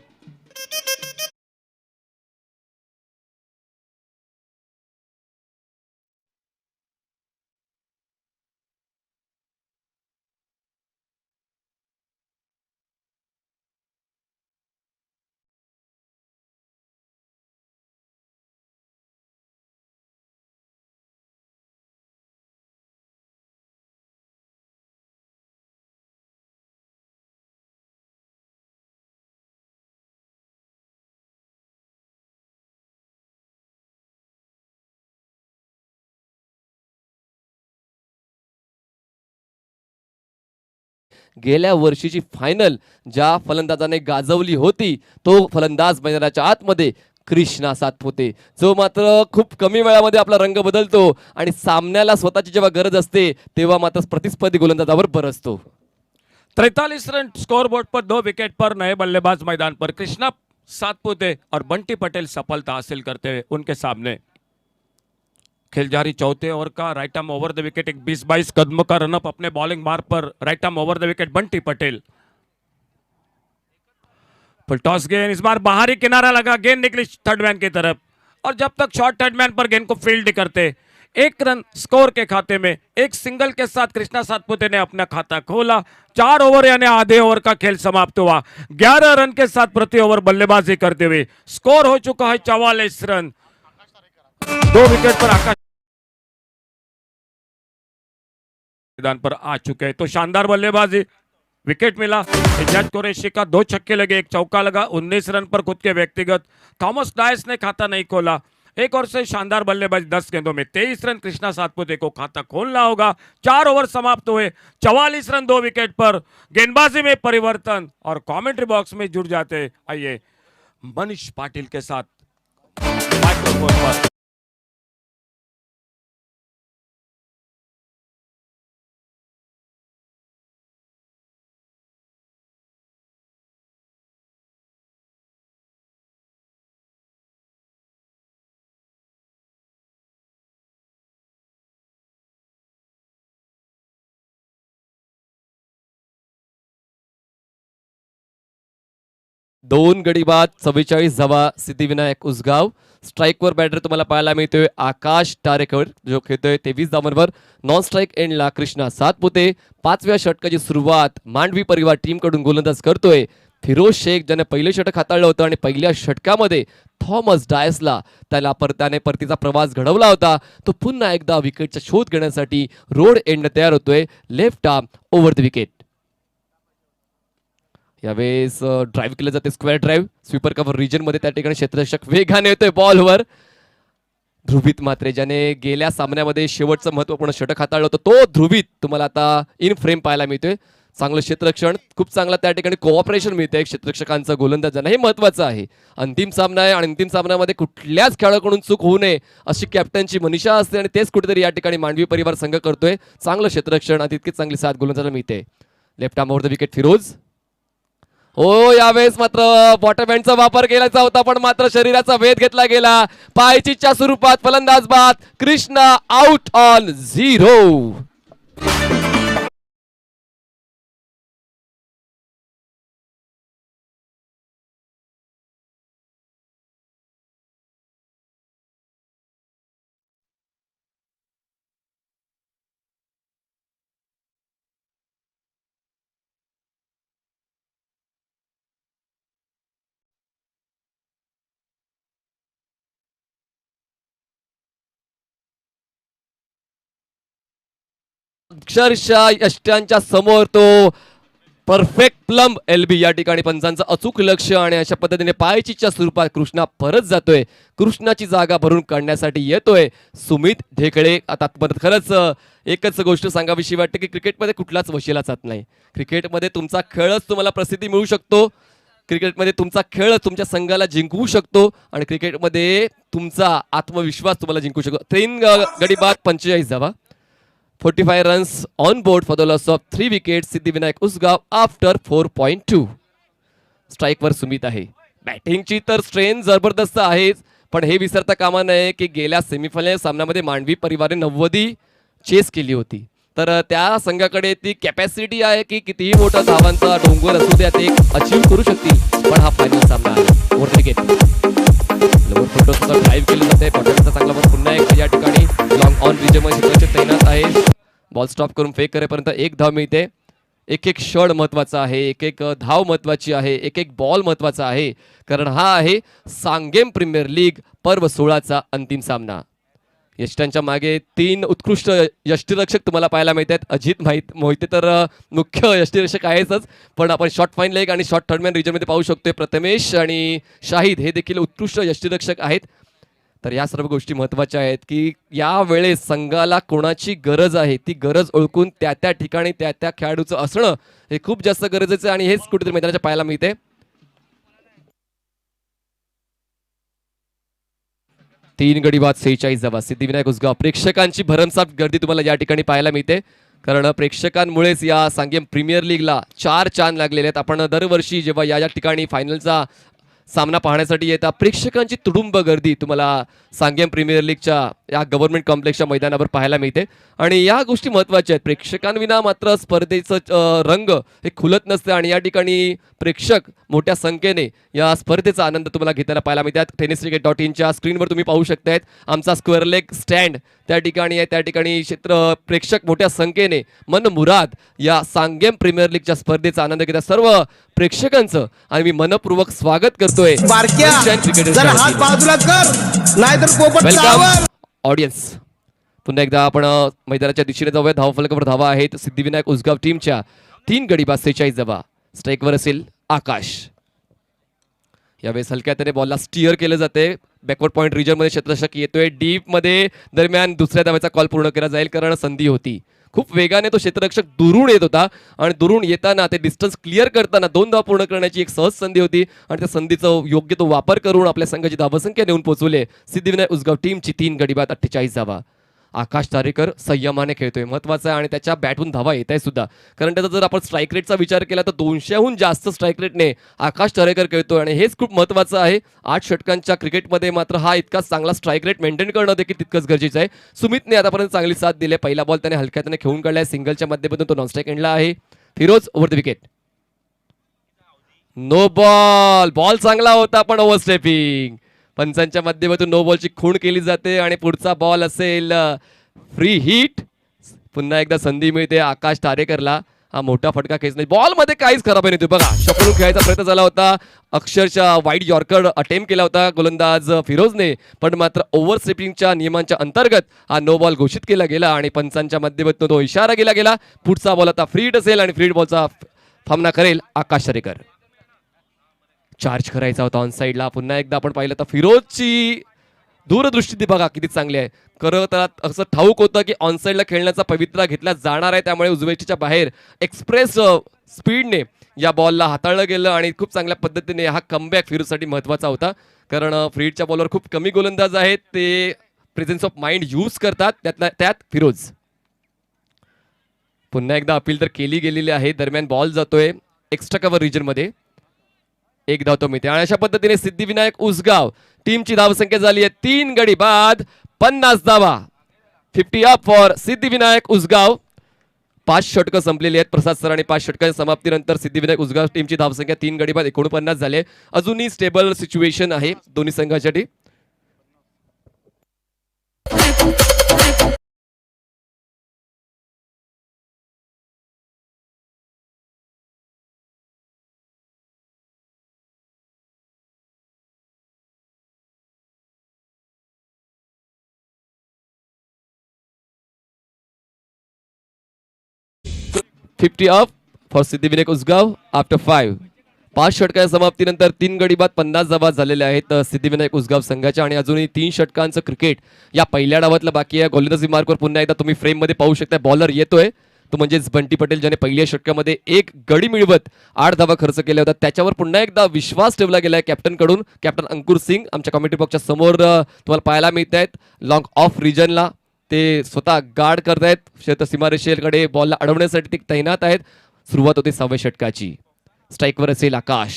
गेल्या वर्षीची फायनल ज्या फलंदाजाने गाजवली होती तो फलंदाज मैदानाच्या आतमध्ये कृष्णा सातपुते, जो मात्र खूप कमी वेळामध्ये आपला रंग बदलतो आणि सामन्याला स्वतःची जेव्हा गरज असते तेव्हा मात्र प्रतिस्पर्धी गोलंदाजावर बरसतो. 43 रन स्कोर बोर्ड पर, 2 विकेट पर नए बल्लेबाज मैदान पर। कृष्णा सातपुते और बंटी पटेल सफलता हासिल करते हुए उनके सामने। खेल जारी चौथे ओवर का, right arm over the wicket, एक 20-22 कदमों का रनअप अपने bowling mark per. Right arm over the wicket Bunty Patel. Full toss गेंद, इस बार बाहरी किनारा लगा, गेंद निकली थर्ड मैन की तरफ और जब तक शॉर्ट थर्ड मैन पर गेंद को फील्ड करते, 1 रन स्कोर के खाते में। एक सिंगल के साथ कृष्णा सातपुते ने अपना खाता खोला। 4 ओवर यानी आधे ओवर का खेल समाप्त हुआ। 11 रन के साथ प्रति ओवर बल्लेबाजी करते हुए स्कोर हो चुका है 44 रन। 2 विकेट पर आकाश मैदान पर आ चुके हैं। तो शानदार बल्लेबाजी, विकेट मिला। एजाज कुरैशी का 2 छक्के लगे, 1 चौका लगा। 19 रन पर खुद के व्यक्तिगत। थॉमस डायस ने खाता नहीं खोला। एक और से शानदार बल्लेबाजी, 10 गेंदों में 23 रन। कृष्णा सातपुते को खाता खोलना होगा। 4 ओवर समाप्त हुए, 44 रन 2 विकेट पर। गेंदबाजी में परिवर्तन और कमेंट्री बॉक्स में जुड़ जाते आइए मनीष पाटिल के साथ माइक्रोफोन पर। 2 गडी बाद 44 धावा सिद्धिविनायक उसगाव. स्ट्राईकवर बॅटर तुम्हाला पाहायला मिळतोय आकाश टारेकर जो खेळतोय 23 धावांवर. नॉन स्ट्राईक एंडला कृष्णा सातपुते. 5व्या षटकाची सुरुवात मांडवी परिवार टीम कडून गोलंदाज करतोय फिरोज शेख, ज्याने पहिलं षटक हाताळलं होतं आणि पहिल्या षटकामध्ये थॉमस डायसला त्याने परतीचा प्रवास घडवला होता. तो पुन्हा एकदा विकेटचा शोध घेण्यासाठी रोड एंड तयार होतोय. Left arm over the wicket. यावेळेस ड्राईव्ह केलं जाते square drive sweeper cover region मध्ये. त्या ठिकाणी क्षेत्ररक्षक वेगाने येतोय बॉलवर. ध्रुवित मात्रे ज्याने गेल्या सामन्यामध्ये शेवटचं महत्वपूर्ण षटक हाताळलं होतं तो ध्रुवित तुम्हाला आता इन फ्रेम पाहायला मिळतोय. चांगलं क्षेत्ररक्षण, खूप चांगला त्या ठिकाणी कोऑपरेशन मिळतंय क्षेत्ररक्षकांचं गोलंदाजांना, हे महत्वाचं आहे. अंतिम सामना आहे आणि अंतिम सामन्यामध्ये कुठल्याच खेळाडूकडून चूक होऊ नये अशी कॅप्टनची मनीषा असते आणि तेच कुठेतरी या ठिकाणी मांडवी परिवार संघ करतोय. चांगलं क्षेत्ररक्षण आणि तितकीच चांगली साथ गोलंदाजाला मिळते. Left arm over the wicket Firoz. हो, यावेळेस मात्र बॉटम हँडचा वापर केल्याचा होता पण मात्र शरीराचा वेध घेतला गेला. पायचीच्या स्वरूपात फलंदाज बाद. Krishna out on 0. अक्षरशः यष्ट्यांच्या समोर तो परफेक्ट प्लम एलबी या ठिकाणी पंचांचं अचूक लक्ष आणि अशा पद्धतीने पायचीच्या स्वरूपात कृष्णा परत जातोय. कृष्णाची जागा भरून काढण्यासाठी येतोय सुमित ढेकळे. आता परत खरंच एकच गोष्ट सांगावीशी वाटते की क्रिकेटमध्ये कुठलाच वशिला जात नाही. क्रिकेटमध्ये तुमचा खेळच तुम्हाला प्रसिद्धी मिळू शकतो. क्रिकेटमध्ये तुमचा खेळ तुमच्या संघाला जिंकवू शकतो आणि क्रिकेटमध्ये तुमचा आत्मविश्वास तुम्हाला जिंकू शकतो. 3 गडी बाद 45 धावा. 45 runs on board for the loss of 3 wickets. Siddhivinayak Usgao after 4.2. स्ट्राईकवर सुमित आहे. बॅटिंगची तर स्ट्रेन जबरदस्त आहेच पण हे विसरता कामा नये की गेल्या सेमीफायनल सामन्यामध्ये मांडवी परिवाराने 90 चेस केली होती. तर त्या संघाकडे ती कॅपॅसिटी आहे की कितीही मोठा धावांचा डोंगर असू द्या ते अचीव करू शकतील. पण हा फायनल सामना आहे. ओव्हर विकेट लोअर फुटोसचा ड्राईव्ह केलं जाते. बॉटमचा चांगला बॉल पुन्हा एक या ठिकाणी लॉंग ऑन रिजनमध्ये तैनात आहे. बॉल स्टॉप करून फेक करेपर्यंत 1 धाव मिळते. एक एक षड महत्वाचा आहे, एक एक धाव महत्वाची आहे, एक एक बॉल महत्वाचा आहे कारण हा आहे सांगेम प्रीमियर लीग पर्व 16चा अंतिम सामना. यष्टांच्या मागे 3 उत्कृष्ट यष्टीरक्षक तुम्हाला पाहायला मिळतात. अजित मोहिते तर मुख्य यष्टीरक्षक आहेतच पण आपण शॉर्ट फाईन लेग आणि शॉर्ट थर्डमॅन रिजनमध्ये पाहू शकतोय प्रथमेश आणि शाहिद हे देखील उत्कृष्ट यष्टीरक्षक आहेत. तर या सर्व गोष्टी महत्त्वाच्या आहेत की या वेळेस संघाला कोणाची गरज आहे ती गरज ओळखून त्या त्या ठिकाणी त्या त्या खेळाडूचं असणं हे खूप जास्त गरजेचं आहे आणि हेच कुठेतरी मैदानाच्या पाहायला मिळते. 3 गडी बाद 46 धावा. सिद्धिविनायक उसगाव. प्रेक्षकांची भरमसाठ गर्दी तुम्हाला या ठिकाणी पाहायला मिळते कारण प्रेक्षकांमुळेच या सांगेम प्रीमियर लीगला 4 चांद लागलेले आहेत. आपण दरवर्षी जेव्हा या ठिकाणी फायनलचा सामना पाहण्यासाठी येतात प्रेक्षकांची तुडुंब गर्दी तुम्हाला सांगेम प्रीमियर लीगच्या या गव्हर्नमेंट कॉम्प्लेक्सच्या मैदानावर पाहायला मिळते आणि या गोष्टी महत्त्वाच्या आहेत. प्रेक्षकांविना मात्र स्पर्धेचं रंग हे खुलत नसते आणि या ठिकाणी प्रेक्षक मोठ्या संख्येने या स्पर्धेचा आनंद तुम्हाला घेताना पाहायला मिळतात. tenniscricket.in स्क्रीनवर तुम्ही पाहू शकतायत आमचा स्क्वेअर लेग स्टँड त्या ठिकाणी आहे. त्या ठिकाणी प्रेक्षक मोठ्या संख्येने मनमुराद या सांगेम प्रीमियर लीगच्या स्पर्धेचा आनंद घेतात. सर्व प्रेक्षकांचं आणि मी मनपूर्वक स्वागत करतोय. Welcome audience. पुन्हा एकदा आपण मैदानाच्या दिशेने जाऊया. धावफलकावर धावा आहेत सिद्धिविनायक उसगाव टीमच्या. 3 गडी बाद 46 धावा. स्ट्राईकवर असेल आकाश. यावेळेस हलक्या त्याने बॉलला स्टिअर केलं जाते. बॅकवर्ड पॉईंट रिजनमध्ये क्षेत्ररक्षक येतोय डीप मध्ये. दरम्यान दुसऱ्या धावेचा कॉल पूर्ण केला जाईल कारण संधी होती. खूप वेगाने तो क्षेत्ररक्षक दुरून येत होता आणि दुरून येताना ते डिस्टन्स क्लिअर करताना 2 धावा पूर्ण करण्याची एक सहज संधी होती आणि त्या संधीचा योग्य तो वापर करून आपल्या संघाची धावसंख्या नेऊन पोहोचवले सिद्धिविनायक उसगाव टीमची. 3 गडी बाद 48 धावा. आकाश तारेकर संयमाने खेळतोय महत्वाचं आहे आणि त्याच्या बॅटहून धावा येत आहे सुद्धा कारण त्याचा जर आपण स्ट्राईक रेटचा विचार केला तर 200हून जास्त स्ट्राईक रेटने आकाश तारेकर खेळतोय आणि हेच खूप महत्वाचं आहे. 8 षटकांच्या क्रिकेटमध्ये मात्र हा इतका चांगला स्ट्राईक रेट मेंटेन करणं देखील तितकंच गरजेचं आहे. सुमितने आतापर्यंत चांगली साथ दिली. पहिला बॉल त्याने हलक्याने खेळून काढलाय. सिंगलच्या माध्यमातून तो नॉन स्ट्राईक एंडला आहे. Firoz over the wicket. No ball. Ball चांगला होता पण ओव्हरस्टेपिंग. पंचांच्या माध्यमातून नो बॉलची खूण केली जाते आणि पुढचा बॉल असेल फ्री हिट. पुन्हा एकदा संधी मिळते आकाश तारेकरला. हा मोठा फटका खेचणे. बॉल मध्ये काहीच खराब नाही. बघा शकलून खेळायचा प्रयत्न झाला होता. अक्षरशः वाईड यॉर्कर अटेम्प्ट केला होता गोलंदाज फिरोजने, पण मात्र ओव्हर स्टेपिंगच्या नियमांच्या अंतर्गत हा नो बॉल घोषित केला गेला आणि पंचांच्या माध्यमातून तो इशारा केला गेला. पुढचा बॉल आता फ्री हिट असेल आणि फ्री हिट बॉलचा सामना करेल आकाश तारेकर. चार्ज करायचा होता ऑन साईडला. पुन्हा एकदा आपण पाहिलं तर फिरोजची दूरदृष्टी ती बघा किती चांगली आहे. खरं तर असं ठाऊक होतं की ऑन साईडला खेळण्याचा पवित्रा घेतला जाणार आहे, त्यामुळे उजवेच्या बाहेर एक्सप्रेस स्पीडने या बॉलला हाताळलं गेलं आणि खूप चांगल्या पद्धतीने हा कमबॅक फिरोजसाठी महत्त्वाचा होता. कारण फ्री हिटच्या बॉलवर खूप कमी गोलंदाज आहेत, ते प्रेझेन्स ऑफ माइंड यूज करतात, त्यात फिरोज. पुन्हा एकदा अपील तर केली गेलेली आहे. दरम्यान बॉल जातोय एक्स्ट्रा कव्हर रिजन मध्ये. एक धाव तो मिळते आणि अशा पद्धतीने सिद्धिविनायक उसगाव टीमची धावसंख्या झाली आहे 3 गडी बाद 50 धावा. 50 अप फॉर सिद्धिविनायक उसगाव. 5 षटकं संपलेली आहेत प्रसाद सर आणि 5 षटकांच्या समाप्तीनंतर सिद्धिविनायक उसगाव टीमची धावसंख्या 3 गडी बाद 49 झाले. अजूनही स्टेबल सिच्युएशन आहे दोन्ही संघांसाठी. Fifty up for Siddhivinayak Usgao after 5 षटकांच्या समाप्तीनंतर 3 गडी बाद 50 धावा झालेल्या आहेत सिद्धिविनायक उसगाव संघाच्या. आणि अजूनही 3 षटकांचं क्रिकेट या पहिल्या डावातलं बाकी आहे. गोलंदाजी मार्कवर पुन्हा एकदा तुम्ही फ्रेम मध्ये पाहू शकता. बॉलर येतोय तो म्हणजेच बंटी पटेल, ज्याने पहिल्या षटकामध्ये 1 गडी मिळवत 8 धावा खर्च केल्या होत्या. त्याच्यावर पुन्हा एकदा विश्वास ठेवला गेलाय कॅप्टन कडून. कॅप्टन अंकुर सिंग आमच्या कॉमेंट्री बॉक्सच्या समोर तुम्हाला पाहायला मिळत आहेत. लॉंग ऑफ रिजनला ते स्वतः गार्ड करतायत. शेत सीमारेषेकडे बॉलला अडवण्यासाठी ते तैनात आहेत. सुरुवात होते 6व्या षटकाची. स्ट्राईकवर असेल आकाश.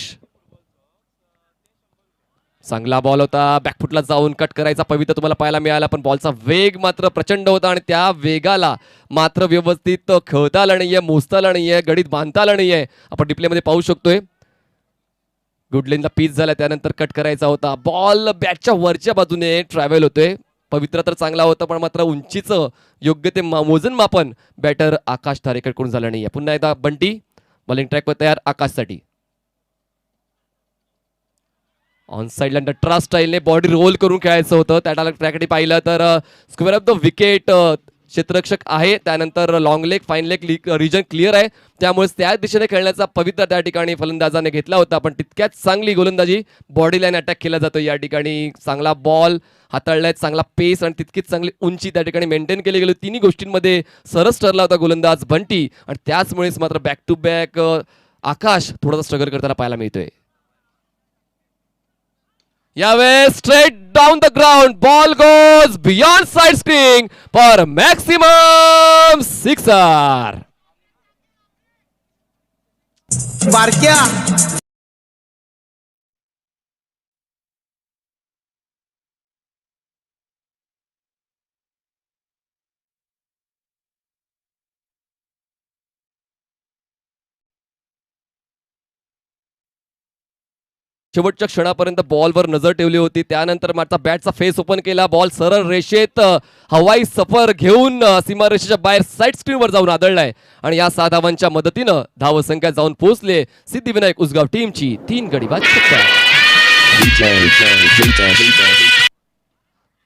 चांगला बॉल होता. बॅकफुटला जाऊन कट करायचा पवित्र तुम्हाला पाहायला मिळाला, पण बॉलचा वेग मात्र प्रचंड होता आणि त्या वेगाला मात्र व्यवस्थित खेळता आला नाहीये, मोजता आला नाहीये, गडीत बांधता आला नाहीये. आपण डिप्लेमध्ये पाहू शकतोय. गुडलेनला पीच झाला, त्यानंतर कट करायचा होता. बॉल बॅटच्या वरच्या बाजूने ट्रॅव्हल होतोय. पवित्र तर चांगला होता, पण मात्र उंचीचं योग्य ते मोजन मापन बॅटर आकाश तारेकरकडून झालं नाहीये. पुन्हा एकदा बंटी बॉलिंग ट्रॅकवर तयार आकाशसाठी. ऑन साईडला नटरा स्टाईलने बॉडी रोल करून खेळायचं होतं. त्याकडे पाहिलं तर स्क्वेअर ऑफ द विकेट क्षेत्ररक्षक आहे. त्यानंतर long leg fine leg region clear आहे, त्यामुळे त्या दिशेने खेळण्याचा पवित्र त्या ठिकाणी फलंदाजाने घेतला होता. पण तितक्याच चांगली गोलंदाजी बॉडी लाईन अटॅक केला जातो या ठिकाणी. चांगला बॉल हाताळलाय, चांगला पेस आणि तितकीच चांगली उंची त्या ठिकाणी मेंटेन केली गेली. तिन्ही गोष्टींमध्ये सरस ठरला होता गोलंदाज बंटी आणि त्याचमुळेच मात्र बॅक टू बॅक आकाश थोडासा स्ट्रगल करताना पाहायला मिळतोय. यावेळेस straight down the ground ball goes beyond side screen for maximum sixer. बारक्या शेवटच्या क्षणापर्यंत बॉलवर नजर ठेवली होती. त्यानंतर मात्र बॅटचा फेस ओपन केला. बॉल सरळ रेषेत हवाई सफर घेऊन सीमारेषेच्या बाहेर साईड स्क्रीनवर जाऊन आदळलाय आणि या 6 धावांच्या मदतीनं धावसंख्या जाऊन पोहोचले सिद्धिविनायक उसगाव टीमची 3 गडी बाद.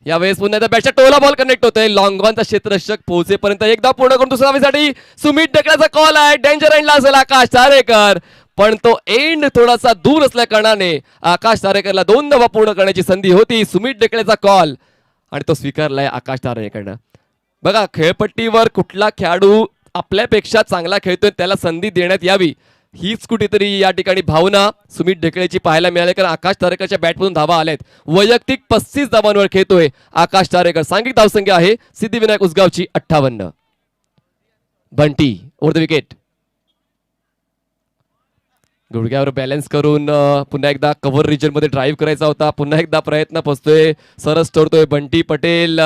यावेळेस पुन्हा एकदा बॅटच्या टोला बॉल कनेक्ट होतोय. लॉंगॉनचा क्षेत्ररक्षक पोहोचेपर्यंत एकदा पूर्ण करून दुसऱ्या धावेसाठी सुमित ढेकळ्याचा कॉल आहे. डेंजर एंडला असेल आकाश तारेकर, पण तो एंड थोडासा दूर असल्या कारणाने आकाश तारेकरला 2 धावा पूर्ण करण्याची संधी होती. सुमित ढेकळेचा कॉल आणि तो स्वीकारलाय आकाश तारेकरनं. बघा, खेळपट्टीवर कुठला खेळाडू आपल्यापेक्षा चांगला खेळतोय त्याला संधी देण्यात यावी, हीच कुठेतरी या ठिकाणी भावना सुमित ढेकळेची पाहायला मिळाली. कारण आकाश तारेकरच्या बॅटमधून धावा आल्यात. वैयक्तिक 35 धावांवर खेळतोय आकाश तारेकर. सांघिक धावसंख्या आहे सिद्धिविनायक उसगावची 58. Bunty over the wicket. गुडघ्यावर बॅलन्स करून पुन्हा एकदा कव्हर रिजन मध्ये ड्राईव्ह करायचा होता. पुन्हा एकदा प्रयत्न फसतोय, सरस तोडतोय बंटी पटेल.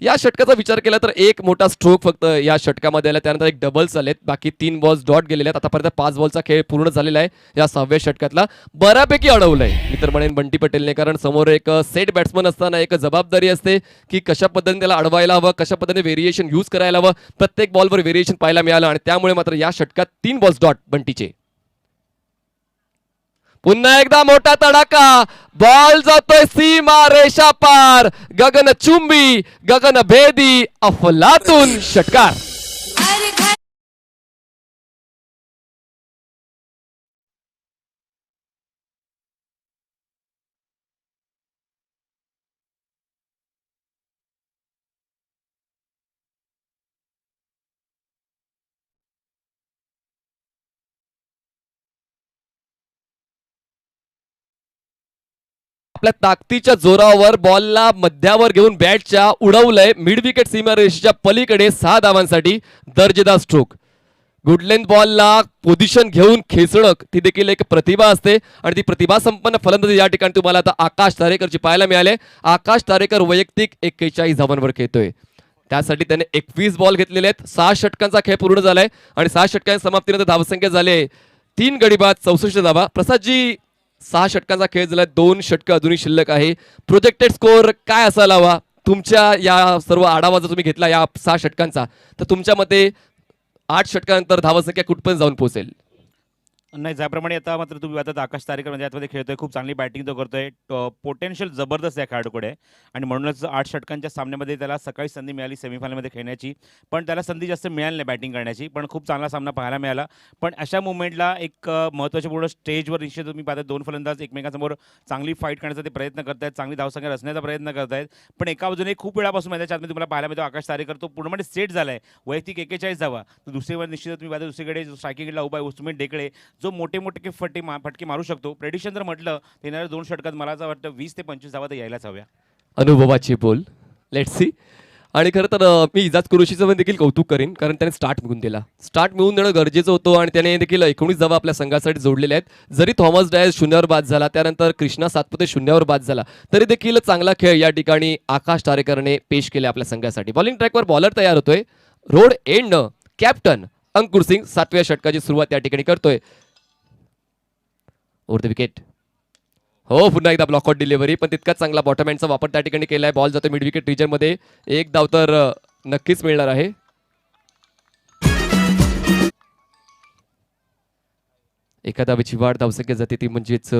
या षटकाचा विचार केला तर एक मोठा स्ट्रोक फक्त या षटकामध्ये आला, त्यानंतर एक डबल्स आलेत, बाकी 3 बॉल्स डॉट गेलेले आहेत. आतापर्यंत 5 बॉलचा खेळ पूर्ण झालेला आहे या 6व्या षटकातला. बऱ्यापैकी अडवलंय मी तर म्हणेन बंटी पटेलने, कारण समोर एक सेट बॅट्समन असताना एक जबाबदारी असते की कशा पद्धतीने त्याला अडवायला हवं, कशा पद्धतीने व्हेरिएशन यूज करायला हवं. प्रत्येक बॉलवर व्हेरिएशन पाहायला मिळालं आणि त्यामुळे मात्र या षटकात 3 बॉल्स डॉट बंटीचे. पुन्हा एकदा मोठा तडाखा, बॉल जातोय सीमा रेषा पार, गगनचुंबी गगनभेदी अफलातून षटकार. आपल्या ताकदीच्या जोरावर बॉलला मध्यावर घेऊन बॅटच्या उडवलंय मिड विकेट सीमारेषेच्या पलीकडे 6 धावांसाठी दर्जेदार स्ट्रोक. गुड लेंथ बॉलला पोझिशन घेऊन खेचणं ती देखील एक प्रतिभा असते आणि ती प्रतिभा संपन्न फलंदाजी या ठिकाणी तुम्हाला आता आकाश तारेकरची पाहायला मिळाले. आकाश तारेकर वैयक्तिक 41 धावांवर खेळतोय. त्यासाठी त्याने 21 बॉल घेतलेले आहेत. 6 षटकांचा खेळ पूर्ण झालाय आणि 6 षटकांच्या समाप्तीनंतर धावसंख्या झाले 3 गडी बाद 64 धावा. प्रसादजी, 6 षटकांचा खेळ झाला, 2 षटकं अजूनही शिल्लक आहे. प्रोजेक्टेड स्कोअर काय असायला हवा तुमच्या या सर्व आढावा जर तुम्ही घेतला या 6 षटकांचा, तर तुमच्या मते 8 षटकानंतर धावसंख्या कुठपर्यंत जाऊन पोहोचेल? नाही, ज्याप्रमाणे आता मात्र तुम्ही आता आकाश तारेकर म्हणजे यामध्ये खेळतोय, खूप चांगली बॅटिंग तो करतोय, पोटेन्शियल जबरदस्त आहे खेळाडूकडे आणि म्हणूनच 8 षटकांच्या सामन्यामध्ये त्याला सकाळी संधी मिळाली सेमीफायनलमध्ये खेळण्याची, पण त्याला संधी जास्त मिळाली नाही बॅटिंग करण्याची, पण खूप चांगला सामना पाहायला मिळाला. पण अशा मुवमेंटला एक महत्त्वाच्या पूर्ण स्टेजवर निश्चित तुम्ही पाहता 2 फलंदाज एकमेकांसमोर चांगली फाईट करण्याचा ते प्रयत्न करतायत, चांगली धावसंख्या रचण्याचा प्रयत्न करतायत. पण एका बाजूने खूप वेळापासून मैदानाच्या आतमध्ये तुम्हाला पाहायला मिळतो आकाश तारेकर तो पूर्णपणे सेट झाला आहे, वैयक्तिक 41 धावा. तर दुसरीवर निश्चित तुम्ही पाहता दुसरीकडे स्ट्रायकिंगला उभा आहे उस्मित डेकळे, जो मोठे मोठे फटके मारू शकतो. प्रेडिक्शन जर म्हटलं तर येणाऱ्या 2 षटकात मला असं वाटतं 20 ते 25 धावा तर यायलाच हव्या. अनुभवाची बोल, लेट्स सी. आणि खरं तर मी इजाज कुरुशीचं पण देखील कौतुक करेन, कारण त्याने स्टार्ट मिळून दिला. स्टार्ट मिळून देणं गरजेचं होतं आणि त्याने देखील 19 धावा आपल्या संघासाठी जोडलेल्या आहेत. जरी थॉमस डायस 0वर बाद झाला, त्यानंतर कृष्णा सातपुते 0वर बाद झाला, तरी देखील चांगला खेळ या ठिकाणी आकाश तारेकरने पेश केला आपल्या संघासाठी. बॉलिंग ट्रॅकवर बॉलर तयार होतोय. रोड एंड कॅप्टन अंकुर सिंग 7व्या षटकाची सुरुवात या ठिकाणी करतोय. ओव्हर द विकेट, हो पुन्हा एकदा ब्लॉकआउट डिलिव्हरी, पण तितकाच चांगला बॉटम एंडचा वापर त्या ठिकाणी केलाय. बॉल जातो मिड विकेट रिजन मध्ये, 1 धाव तर नक्कीच मिळणार आहे. एका धावेची वाढ धावसंख्या जाते ती म्हणजेच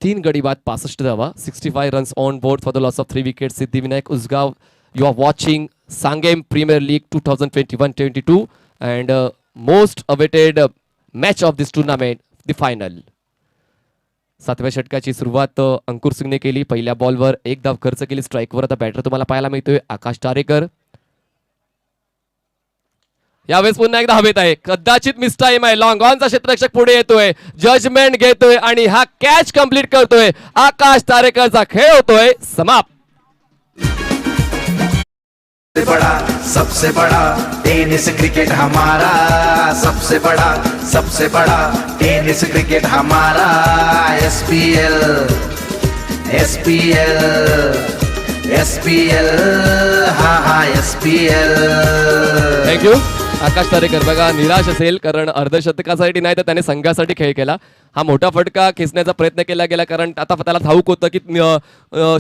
3 गडी बाद 65 धावा. 65 runs on board for the loss of 3 wicket. Siddhivinayak Usgao, you are watching Sanguem Premier League 2021-22 and most awaited match of this tournament, the final. 7व्या षटकाची सुरुवात अंकुर सिंगने केली. पहिल्या बॉलवर 1 धाव खर्च केली. स्ट्राईकवर आता बॅटर तुम्हाला पाहायला मिळतोय आकाश तारेकर. यावेळेस पुन्हा एकदा हवेत आहे, कदाचित मिस टाइम आहे. लॉंग ऑनचा क्षेत्ररक्षक पुढे येतोय, जजमेंट घेतोय आणि हा कॅच कंप्लीट करतोय. आकाश तारेकरचा खेळ होतोय समाप्त. सबसे बड़ा टेनिस क्रिकेट हमारा, सबसे बड़ा टेनिस क्रिकेट हमारा. SPL हा SPL. थँक्यू आकाश तारेकर. बघा निराश असेल कारण अर्धशतकासाठी नाही तर त्याने संघासाठी खेळ केला. हा मोठा फटका खेचण्याचा प्रयत्न केला गेला, कारण आता त्याला ठाऊक होतं की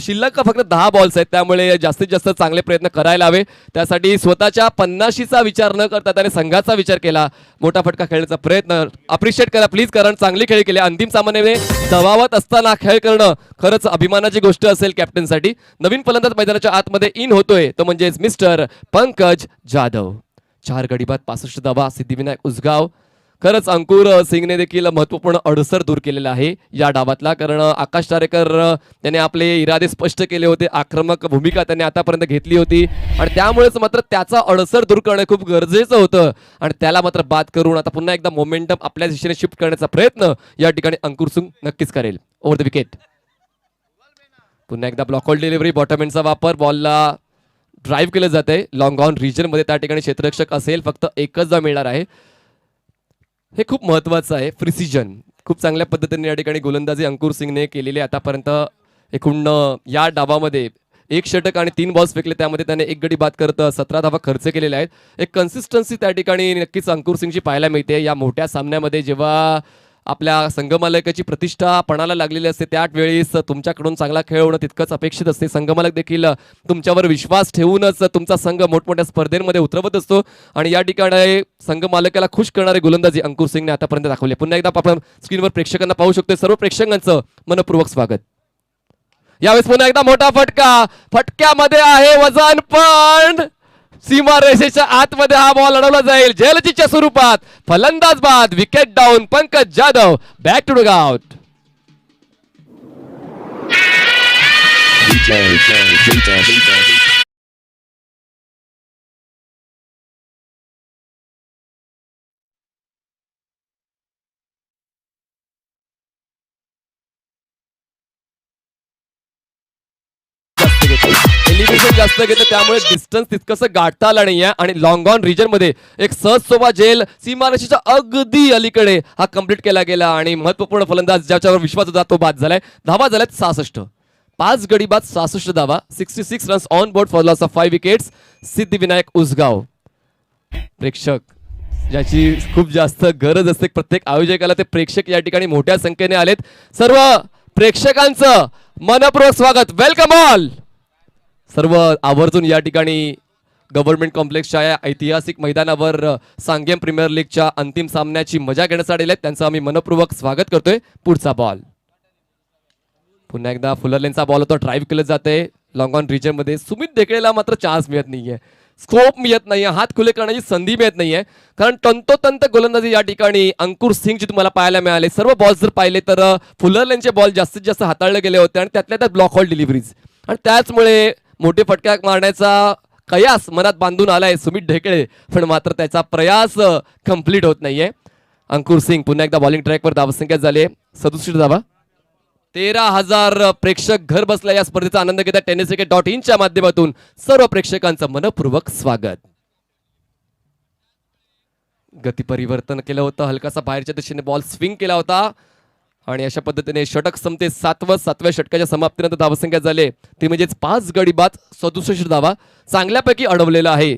शिल्लक फक्त 10 बॉल्स आहेत, त्यामुळे जास्तीत जास्त चांगले प्रयत्न करायला हवे. त्यासाठी स्वतःच्या 50शीचा विचार न करता त्याने संघाचा विचार केला. मोठा फटका खेळण्याचा प्रयत्न अप्रिशिएट करा प्लीज, कारण चांगली खेळ केली. अंतिम सामन्याने दबावात असताना खेळ करणं खरंच अभिमानाची गोष्ट असेल कॅप्टनसाठी. नवीन फलंदाज मैदानाच्या आतमध्ये इन होतोय तो म्हणजेच मिस्टर पंकज जाधव. 4 गडी बाद 65 धावा. सिद्धिविनायक उसगाव. खरंच अंकुर सिंगने देखील महत्त्वपूर्ण अडसर दूर केलेला आहे या डावातला, कारण आकाश तारेकर त्याने आपले इरादे स्पष्ट केले होते, आक्रमक भूमिका त्याने आतापर्यंत घेतली होती आणि त्यामुळेच मात्र त्याचा अडसर दूर करणं खूप गरजेचं होतं आणि त्याला मात्र बाद करून आता पुन्हा एकदा मोमेंटम आपल्या दिशेने शिफ्ट करण्याचा प्रयत्न या ठिकाणी अंकुर सिंग नक्कीच करेल. ओव्हर द विकेट, पुन्हा एकदा ब्लॉकआउट डिलिव्हरी, बॉटम एंडचा वापर, बॉलला ड्राईव्ह केलं जाते लॉंग ऑन रिजन मध्ये. त्या ठिकाणी क्षेत्ररक्षक असेल, फक्त एकच धाव मिळणार आहे. हे खूप महत्त्वाचं आहे. प्रिसिजन खूप चांगल्या पद्धतीने या ठिकाणी गोलंदाजी अंकुर सिंगने केलेली आतापर्यंत. एकूण या डावामध्ये एक षटक आणि 3 बॉल्स फेकले, त्यामध्ये त्याने 1 गडी बाद करत 17 धावा खर्च केलेल्या आहेत. एक कन्सिस्टन्सी त्या ठिकाणी नक्कीच अंकुर सिंगची पाहायला मिळते. या मोठ्या सामन्यामध्ये जेव्हा आपल्या संघमालकाची प्रतिष्ठा पणाला लागलेली असते त्यावेळेस तुमच्याकडून चांगला खेळ होणं तितकंच अपेक्षित असते. संघमालक देखील तुमच्यावर विश्वास ठेवूनच तुमचा संघ मोठमोठ्या स्पर्धेमध्ये उतरवत असतो आणि या ठिकाणी संघमालकाला खुश करणारी गोलंदाजी अंकुर सिंगने आतापर्यंत दाखवली. पुन्हा एकदा आपण स्क्रीनवर प्रेक्षकांना पाहू शकतो. सर्व प्रेक्षकांचं मनपूर्वक स्वागत. यावेळेस पुन्हा एकदा मोठा फटका, फटक्यामध्ये आहे वजन, पण सीमा रेषेच्या आतमध्ये हा बॉल अडवला जाईल जयललितच्या स्वरूपात. फलंदाज बाद, wicket down. Pankaj Jadhav back to dugout. Elevation जास्त घेतं त्यामुळे डिस्टन्स तितकंसं गाठता आलं नाहीये आणि लॉंग ऑन रिजन मध्ये एक सहज सोबा झेल सीमारेषेच्या अगदी अलीकडे हा कंप्लीट केला गेला आणि महत्वपूर्ण फलंदाज ज्याच्यावर विश्वास होता तो बाद झालाय. धावा झाल्यात 66, 5 गडी बाद 66 धावा, 66 runs on board for loss of 5 wickets. Siddhivinayak Usgaon प्रेक्षक ज्याची खूप जास्त गरज असते प्रत्येक आयोजकाला, ते प्रेक्षक या ठिकाणी मोठ्या संख्येने आलेत. सर्व प्रेक्षकांचं मनपूर्वक स्वागत. Welcome all. सर्व आवर्जून या ठिकाणी गव्हर्नमेंट कॉम्प्लेक्सच्या या ऐतिहासिक मैदानावर सांगेम प्रीमियर लीगच्या अंतिम सामन्याची मजा घेण्यासाठी आलेत. त्यांचं आम्ही मनपूर्वक स्वागत करतोय. पुढचा बॉल पुन्हा एकदा फुलरलेनचा बॉल होता, ड्राईव्ह केलं जाते लॉंग ऑन रिजन मध्ये. सुमित ढेकळेला मात्र चान्स मिळत नाहीये, स्कोप मिळत नाहीये, हात खुले करण्याची संधी मिळत नाहीये, कारण तंतोतंत गोलंदाजी या ठिकाणी अंकुर सिंगची तुम्हाला पाहायला मिळाले. सर्व बॉल्स जर पाहिले तर फुलरलेनचे बॉल जास्तीत जास्त हाताळले गेले होते आणि त्यातल्या त्यात ब्लॉक हॉल डिलिव्हरीज, आणि त्याचमुळे मोठे फटका मारण्याचा कयास मनात बांधून आलाय सुमित ढेकळे, पण मात्र त्याचा प्रयास कंप्लीट होत नाहीये. अंकुर सिंग पुन्हा एकदा बॉलिंग ट्रॅकवर धावसंख्या झाली 67 धावा. 13,000 प्रेक्षक घर बसल्या या स्पर्धेचा आनंद घेतात. tenniscricket.in च्या माध्यमातून सर्व प्रेक्षकांचं मनपूर्वक स्वागत. गती परिवर्तन केलं होतं, हलकासा बाहेरच्या दिशेने बॉल स्विंग केला होता आणि अशा पद्धतीने षटक संपते. 7व्या षटकाच्या समाप्तीनंतर धावसंख्या झाले ती म्हणजेच 5 गडी बाद 67 धावा. चांगल्यापैकी अडवलेलं आहे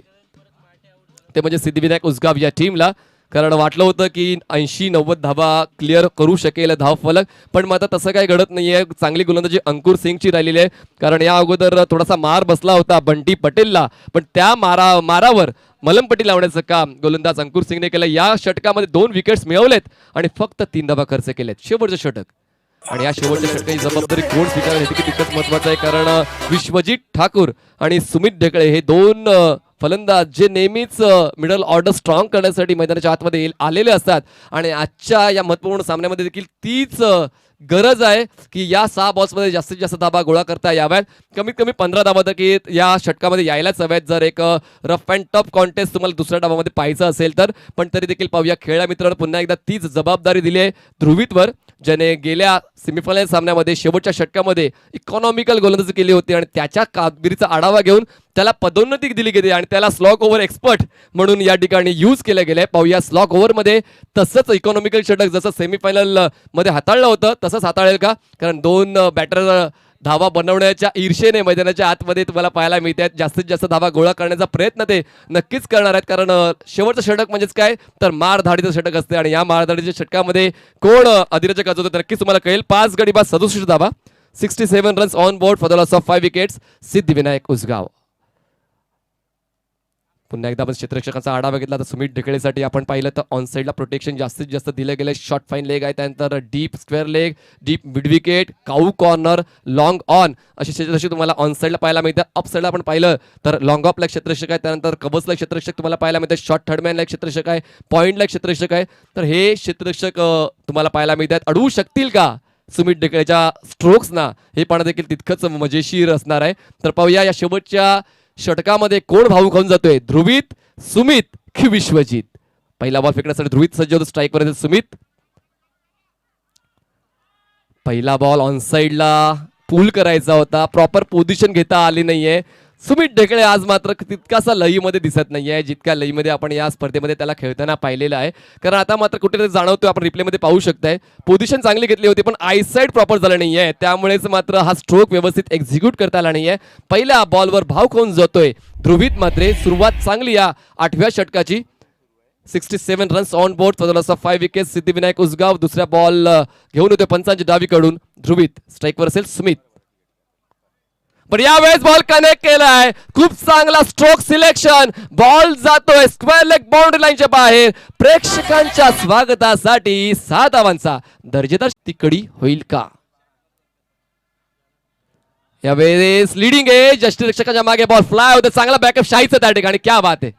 ते म्हणजे सिद्धिविनायक उसगाव या टीमला, कारण वाटलं होतं की 80-90 धावा क्लिअर करू शकेल धाव फलक, पण मात्र तसं काही घडत नाहीये. चांगली गोलंदाजी अंकुर सिंगची राहिलेली आहे, कारण या अगोदर थोडासा मार बसला होता बंटी पटेलला, पण त्या मारावर मलमपट्टी लावण्याचं काम गोलंदाज अंकुर सिंगने केलं. या षटकामध्ये 2 विकेट्स मिळवलेत आणि फक्त 3 धावा खर्च केलेत. शेवटचं षटक आणि या शेवटच्या षटकाची जबाबदारी कोण स्वीकारेल हे तितकंच महत्वाचं आहे, कारण विश्वजित ठाकूर आणि सुमित ढेकळे हे 2 फलंदाज जे नेहमीच मिडल ऑर्डर स्ट्रॉंग करण्यासाठी मैदानाच्या आतमध्ये आलेले असतात आणि आजच्या या महत्त्वपूर्ण सामन्यामध्ये देखील तीच गरज आहे की या 6 बॉल्समध्ये जास्तीत जास्त धावा गोळा करता याव्यात. कमीत कमी 15 धावा तर या षटकामध्ये यायलाच हव्यात जर एक रफ अँड टफ कॉन्टेस्ट तुम्हाला दुसऱ्या डावामध्ये पाहायचं असेल तर. पण तरी देखील पाहूया खेळा मित्रांनो, पुन्हा एकदा तीच जबाबदारी दिली आहे ध्रुवीतवर, ज्याने गेल्या सेमीफायनल सामन्यामध्ये शेवटच्या षटकामध्ये इकॉनॉमिकल गोलंदाजी केली होती आणि त्याच्या कामगिरीचा आढावा घेऊन त्याला पदोन्नती दिली गेली आणि त्याला स्लॉग ओव्हर एक्सपर्ट म्हणून या ठिकाणी यूज केलं गेलंय. पाहूया स्लॉग ओव्हरमध्ये तसंच इकॉनॉमिकल षटक जसं सेमीफायनल मध्ये हाताळलं होतं तसंच हाताळेल का, कारण 2 बॅटर धावा बनवण्याच्या ईर्षेने मैदानाच्या आतमध्ये तुम्हाला पाहायला मिळतात. जास्तीत जास्त धावा गोळा करण्याचा प्रयत्न ते नक्कीच करणार आहेत, कारण शेवटचं षटक म्हणजेच काय तर मारधाडीचं षटक असते आणि या मारधाडीच्या षटकामध्ये कोण अधिरचक गाजवतो नक्कीच तुम्हाला कळेल. 5 गडी बाद 67 धावा, 67 runs on board for the loss of 5 wickets. Siddhivinayak Usgaon. पुन्हा एकदा आपण क्षेत्ररक्षकांचा आढावा घेतला तर सुमित ढेकळेसाठी आपण पाहिलं तर ऑन साईडला प्रोटेक्शन जास्तीत जास्त दिलं गेलं. शॉर्ट फाईन लेग आहे, त्यानंतर deep square leg, deep mid wicket, cow corner, long on अशी क्षेत्ररक्षक तुम्हाला ऑन साईडला पाहायला मिळतं. अप साईडला आपण पाहिलं तर लॉंग ऑफला क्षेत्ररक्षक आहे, त्यानंतर कव्हर्सला क्षेत्ररक्षक तुम्हाला पाहायला मिळतं. शॉर्ट थर्डमॅनला क्षेत्ररक्षक आहे, पॉईंटला क्षेत्ररक्षक आहे. तर हे क्षेत्ररक्षक तुम्हाला पाहायला मिळतात. अडवू शकतील का सुमित ढेकळेच्या स्ट्रोक्सना हे पाहणं देखील तितकंच मजेशीर असणार आहे. तर पाहूया या शेवटच्या षटकामध्ये कोण भाऊ खाऊन जातोय, ध्रुवीत, सुमित की विश्वजित. पहिला बॉल फेकण्यासाठी ध्रुवीत सज्ज होतो, स्ट्राईक वर सुमित. पहिला बॉल ऑन साईडला पूल करायचा होता, प्रॉपर पोझिशन घेता आली नाहीये. सुमित ढेकळे आज मात्र तितकासा लईमध्ये दिसत नाहीये जितक्या लईमध्ये आपण या स्पर्धेमध्ये त्याला खेळताना पाहिलेलं आहे. कारण आता मात्र कुठेतरी जाणवतोय, आपण रिप्लेमध्ये पाहू शकताय, पोझिशन चांगली घेतली होती पण आयसाईट प्रॉपर झालं नाहीये, त्यामुळेच मात्र हा स्ट्रोक व्यवस्थित एक्झिक्यूट करता आला नाहीये. पहिल्या बॉलवर भाव खाऊन जातोय ध्रुवीत. मात्र सुरुवात चांगली या 8व्या षटकाची. 67 runs on board for the loss of 5 wickets. Siddhivinayak Usgaon दुसऱ्या बॉल घेऊन होते पंचांच्या डावीकडून. ध्रुवीत स्ट्राईकवर असेल सुमित, पण यावेळेस बॉल कनेक्ट केलाय. खूप चांगला स्ट्रोक सिलेक्शन. बॉल जातोय स्क्वेअर लेग बाउंड्री लाईनच्या बाहेर. प्रेक्षकांच्या स्वागतासाठी 6 धावांचा दर्जेदार तिकडी होईल का? यावेळेस लिडिंग एज यष्टीरक्षकाच्या मागे बॉल फ्लाय होते. चांगला बॅकअप शाहीचं त्या ठिकाणी. क्या बात आहे.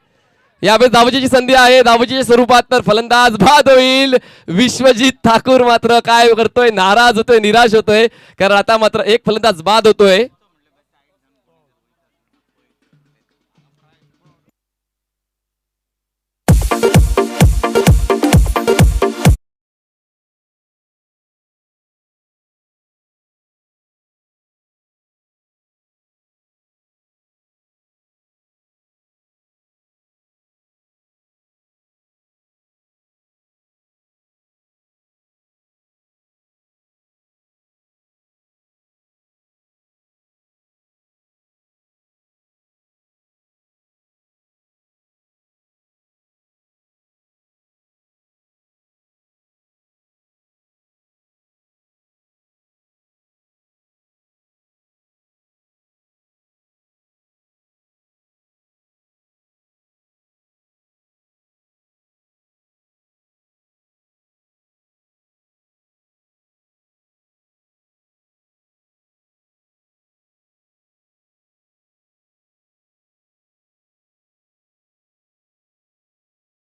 यावेळेस धावचीची संधी आहे. धावचीच्या स्वरूपात तर फलंदाज बाद होईल. विश्वजित ठाकूर मात्र काय करतोय, नाराज होतोय, निराश होतोय, कारण आता मात्र एक फलंदाज बाद होतोय.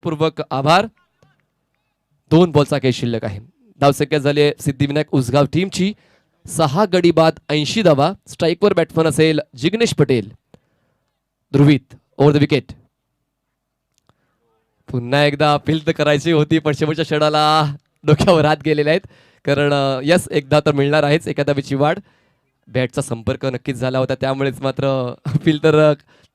पूर्वक आभार. 2 बॉलचा काही शिल्लक आहे. धावसंख्या झाली सिद्धिविनायक उसगाव टीमची 6 गडी बाद 80 धावा. स्ट्राईकवर बॅट्समन असेल Jignesh Patel. Dhruvit over the wicket. पुन्हा एकदा अपील तर करायची होती पण शेवटच्या षणाला डोक्यावर हात गेलेले आहेत, कारण यस एकदा तर मिळणार आहेच. एका धावेची वाढ. बॅटचा संपर्क नक्कीच झाला होता, त्यामुळेच मात्र अपील तर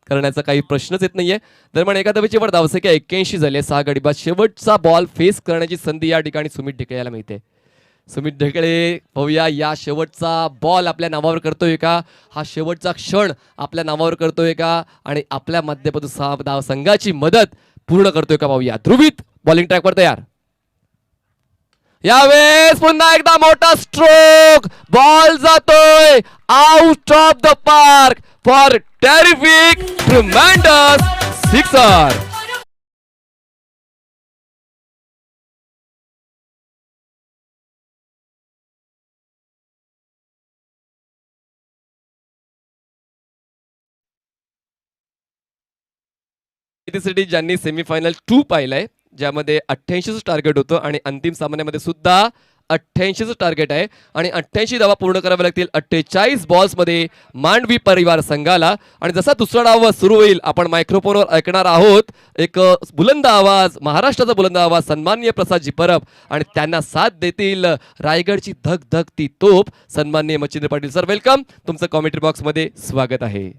करण्याचा काही प्रश्नच येत नाहीये. दरम्यान एका धावेची वाढ. धावसंख्या 81 झाली. 6 गडी बाद. शेवटचा बॉल फेस करण्याची संधी या ठिकाणी सुमित ढेकळेला मिळते. सुमित ढेकळे पाहूया या शेवटचा बॉल आपल्या नावावर करतोय का, हा शेवटचा क्षण आपल्या नावावर करतोय का आणि आपल्या माध्यमातून धाव संघाची मदत पूर्ण करतोय का पाहूया. ध्रुवीत बॉलिंग ट्रॅकवर तयार. यावेळेस पुन्हा एकदा मोठा स्ट्रोक. बॉल जातोय out of the park for terrific tremendous sixer. City ज्यांनी सेमीफायनल 2 पाहिलाय, ज्यामध्ये 88चं टार्गेट होतं आणि अंतिम सामन्यामध्ये सुद्धा 88चं टार्गेट आहे आणि 88 धावा पूर्ण कराव्या लागतील 48 बॉल्स मध्ये मांडवी परिवार संघाला. आणि जसा दुसरा डाव सुरू होईल आपण मायक्रोफोनवर ऐकणार आहोत एक बुलंद आवाज, महाराष्ट्राचा बुलंद आवाज सन्माननीय प्रसादजी परब, आणि त्यांना साथ देतील रायगडची धगधगती तोप सन्माननीय मच्छिंद्र पाटील. सर वेलकम, तुमचं कॉमेंट्री बॉक्स मध्ये स्वागत आहे.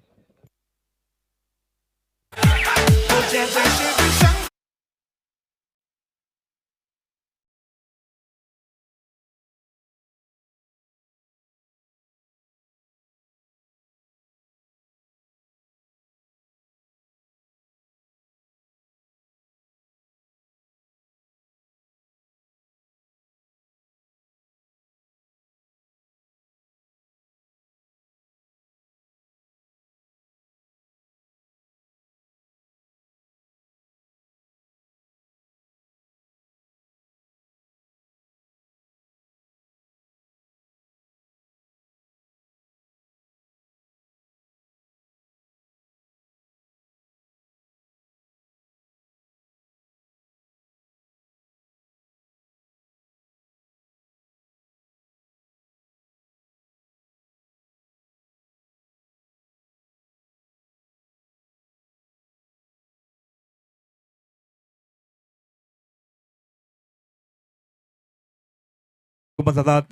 जातात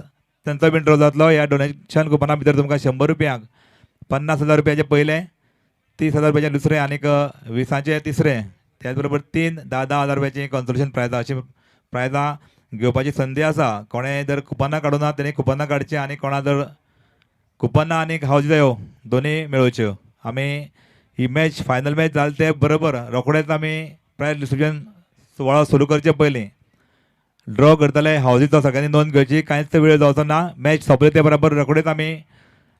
त्यांचा बीन ड्रॉ जातलो. या डोनेशन कुपना भितर तुमकां 100 रुपयांक 50,000 रुपयाचे पयले 30,000 रुपयाचे दुसरे आणि 20चे तिसरे त्याचबरोबर 10,000 रुपयाची कॉन्सोलेशन प्रायजा अशी प्रायजां घेवपाची संधी आसा. कोणें जर कुपनां काडूना तेणी कुपनां काडची आणि कोणा जर कुपनां आनी हावजी जायो दोनी मेळोवच्यो. आमी ही मॅच फायनल मॅच जाले ते बरोबर रोखडेच आमी प्रायज डिस्ट्रिब्युशन सुवाळो सुरू करचे पयलीं ड्रॉ करतले. हावजीचो सगळ्यांनी नोंद घेवची, कांयच वेळ जावचो ना. मॅच सोंपले ते बरोबर रोखडेच आमी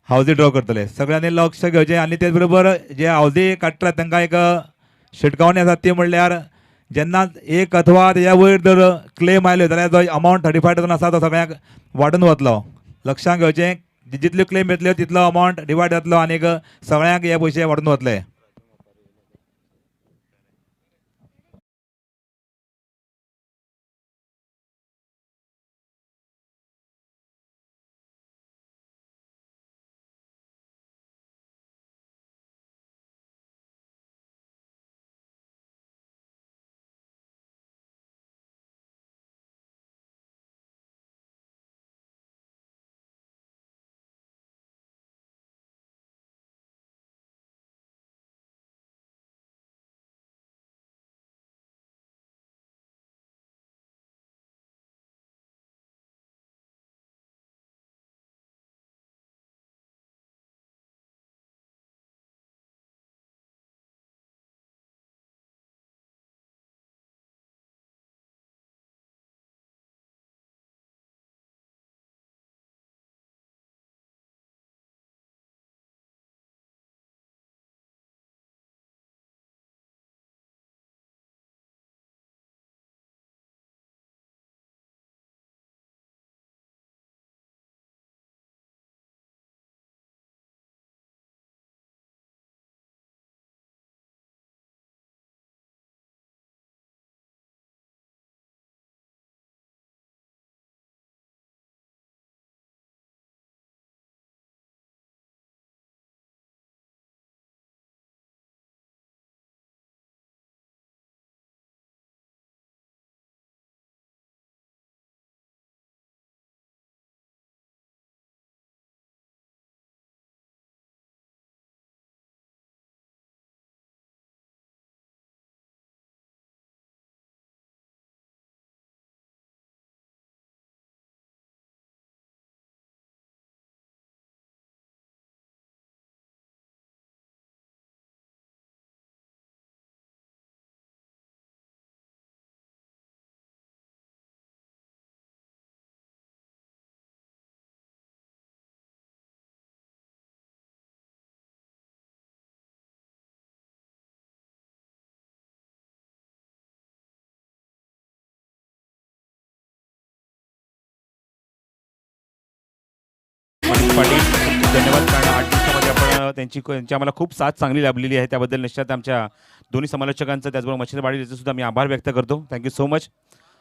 हावजी ड्रॉ करतले. सगळ्यांनी लक्ष घेवचें आणि तेच बरोबर जे हावजी काडटात तांकां एक शिटकावणी आसा ती म्हणल्यार जेन्ना एक अथवा तेच्या वयर जर क्लेम आयले जाल्यार जो अमावंट 35,000 आसा तो सगळ्यांक वांटून वतलो. लक्षांत घेवचें जितल्यो क्लेम येतल्यो तितलो अमावंट डिवायड जातलो आनी सगळ्यांक हे पयशे वांटून वतले. पाटील खूप धन्यवाद. कारण 8 दिवसामध्ये आपण त्यांची आम्हाला खूप साथ चांगली लाभलेली आहे. त्याबद्दल निश्चित आमच्या दोन्ही समालोचकांचं त्याचबरोबर मच्छिंद्र पाटील याचे सुद्धा मी आभार व्यक्त करतो. Thank you so much.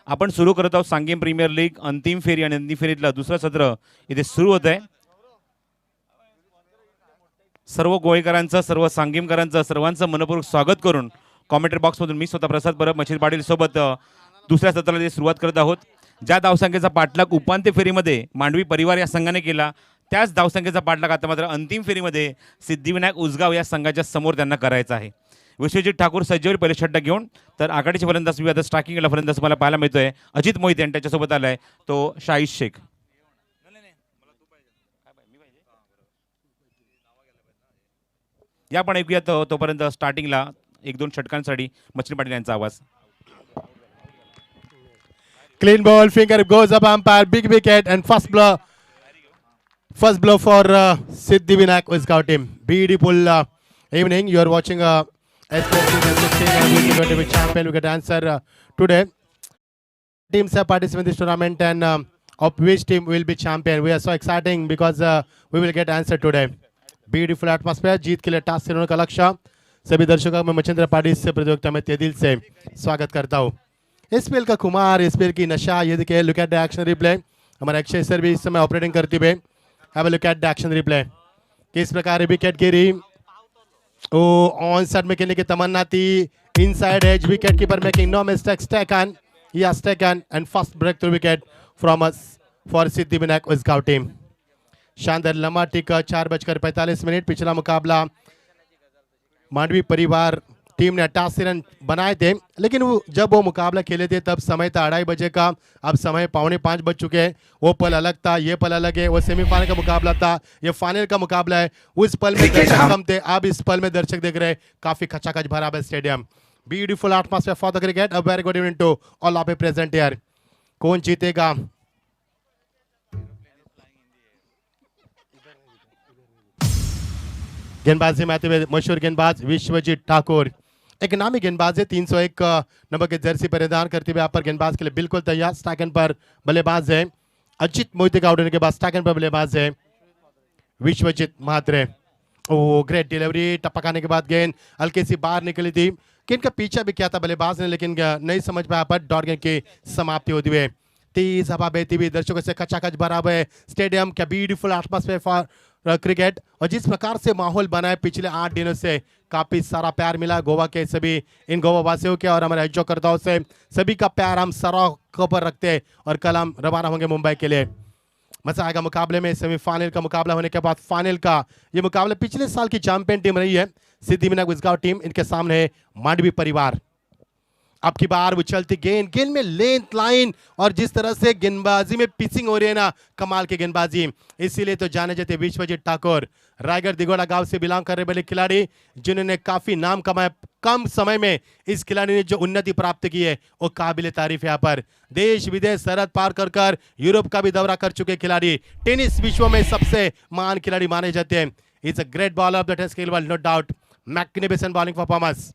आपण सुरू करत आहोत सांगेम प्रीमियर लीग अंतिम फेरी आणि अंतिम फेरीतलं दुसरं सत्र इथे सुरू होत आहे. सर्व गोळेकरांचं सर्व सांगेमकरांचं सर्वांचं मनपूर्वक स्वागत करून कॉमेंटरी बॉक्समधून मी स्वतः प्रसाद परब मच्छिंद्र पाटील सोबत दुसऱ्या सत्राला सुरुवात करत आहोत. ज्या धावसंख्येचा पाठलाग उपांत्य फेरीमध्ये मांडवी परिवार या संघाने केला त्याच धावसंख्येचा पाठलाग आता मात्र अंतिम फेरीमध्ये सिद्धिविनायक उसगाव या संघाच्या समोर त्यांना करायचा आहे. विश्वजित ठाकूर सज्जेवर पहिले षटक घेऊन तर आघाडीचे फलंदाज आता स्ट्रायकिंगला फलंदाज मला पाहायला मिळतोय अजित मोहिते आणि त्याच्यासोबत आलाय तो शाहीद शेख. या पण ऐकूयात तोपर्यंत स्टार्टिंगला 1-2 षटकांसाठी मच्छिंद्र पाटील यांचा आवाज. Clean ball, finger goes up umpire, big wicket and first blow for Siddhivinayak Uzgaon team. Beautiful evening. You are watching SPL Season 16 and we are going to be champion. We get answer today. Teams have participated in this tournament and of which team will be champion. We are so exciting because we will get answer today. Beautiful atmosphere. जीत के लिए task से का लक्ष्य. सभी दर्शकों में मच्छिंद्र पाटिल से प्रतियोगिता में तहे दिल से स्वागत करता हूँ. एसपीएल का कुमार, एसपीएल की नशा, ये देखिए look at the action replay. हमारा अक्षय सर भी इस समय ऑपरेटिंग करते हुए. Have a look at the action replay. किस प्रकार विकेट गिरी. ओ ऑन साइड में खेलने की तमन्ना थी. Inside edge wicket keeper making no mistakes taken. He has taken and first breakthrough wicket from us for Siddhivinayak Usgaon team. शानदार लम्हा टिक 4:45 पिछला मुकाबला मांडवी परिवार टीम ने 88 रन बनाए थे, लेकिन जब वो मुकाबला खेले थे तब समय था 2:30 बजे का। अब समय 4:45 बज चुके हैं। वो पल अलग था, ये पल अलग है। वो सेमीफाइनल का मुकाबला था, ये फाइनल का मुकाबला है। उस पल में दर्शक कम थे, अब इस पल में दर्शक देख रहे हैं। काफी खचाखच भरा है stadium. Beautiful atmosphere for the cricket. A very good evening to all of present here. कौन जीतेगा? गेंदबाजी में आते हुए मशहूर गेंदबाज विश्वजीत ठाकुर, एक नामी गेंदबाज है। 301 नंबर के जर्सी परिधान करते हुए यहाँ पर गेंदबाज के लिए बिल्कुल तैयार। स्टैकन पर बल्लेबाज है अजित मोहिते का आउट होने के बाद स्टैकन पर बल्लेबाज है विश्वजीत महात्रे। ओ ग्रेट डिलीवरी, टपकाने के बाद गेंद हल्की सी बाहर निकली थी। गेंद का पीछा भी किया था बल्लेबाज ने, लेकिन नहीं समझ पाया पर डॉट गेंद की समाप्ति होती हुई। तेज हवा बहती हुई, दर्शकों से खचाखच भरा हुआ है स्टेडियम। क्या ब्यूटीफुल एटमॉस्फेयर फॉर क्रिकेट। और जिस प्रकार से माहौल बना है पिछले 8 दिनों से, काफी सारा प्यार मिला गोवा के सभी इन गोवा वासियों के और हमारे आयोजकर्ताओं से। सभी का प्यार हम सराहों पर रखते हैं और कल हम रवाना होंगे मुंबई के लिए। मजा आएगा मुकाबले में। सेमीफाइनल का मुकाबला होने के बाद फाइनल का ये मुकाबला पिछले साल की चैंपियन टीम रही है सिद्धिविनायक उजगांव टीम। इनके सामने है मांडवी परिवार। अब की बार वो चलती गेंद में लेंथ लाइन और जिस तरह से गेंदबाजी में पिचिंग हो रही है ना, कमाल की गेंदबाजी। इसीलिए तो जाने जाते विश्वजीत ठाकुर, रायगढ़ दिगोड़ा गांव से बिलोंग करने वाले खिलाड़ी जिन्होंने काफी नाम कमाया। कम समय में इस खिलाड़ी ने जो उन्नति प्राप्त की है वो काबिल तारीफ है। यहाँ पर देश विदेश सरहद पार कर यूरोप का भी दौरा कर चुके खिलाड़ी, टेनिस विश्व में सबसे महान खिलाड़ी माने जाते हैं। Is a great bowler of the test cricket world, no doubt. Magnificent bowling performance.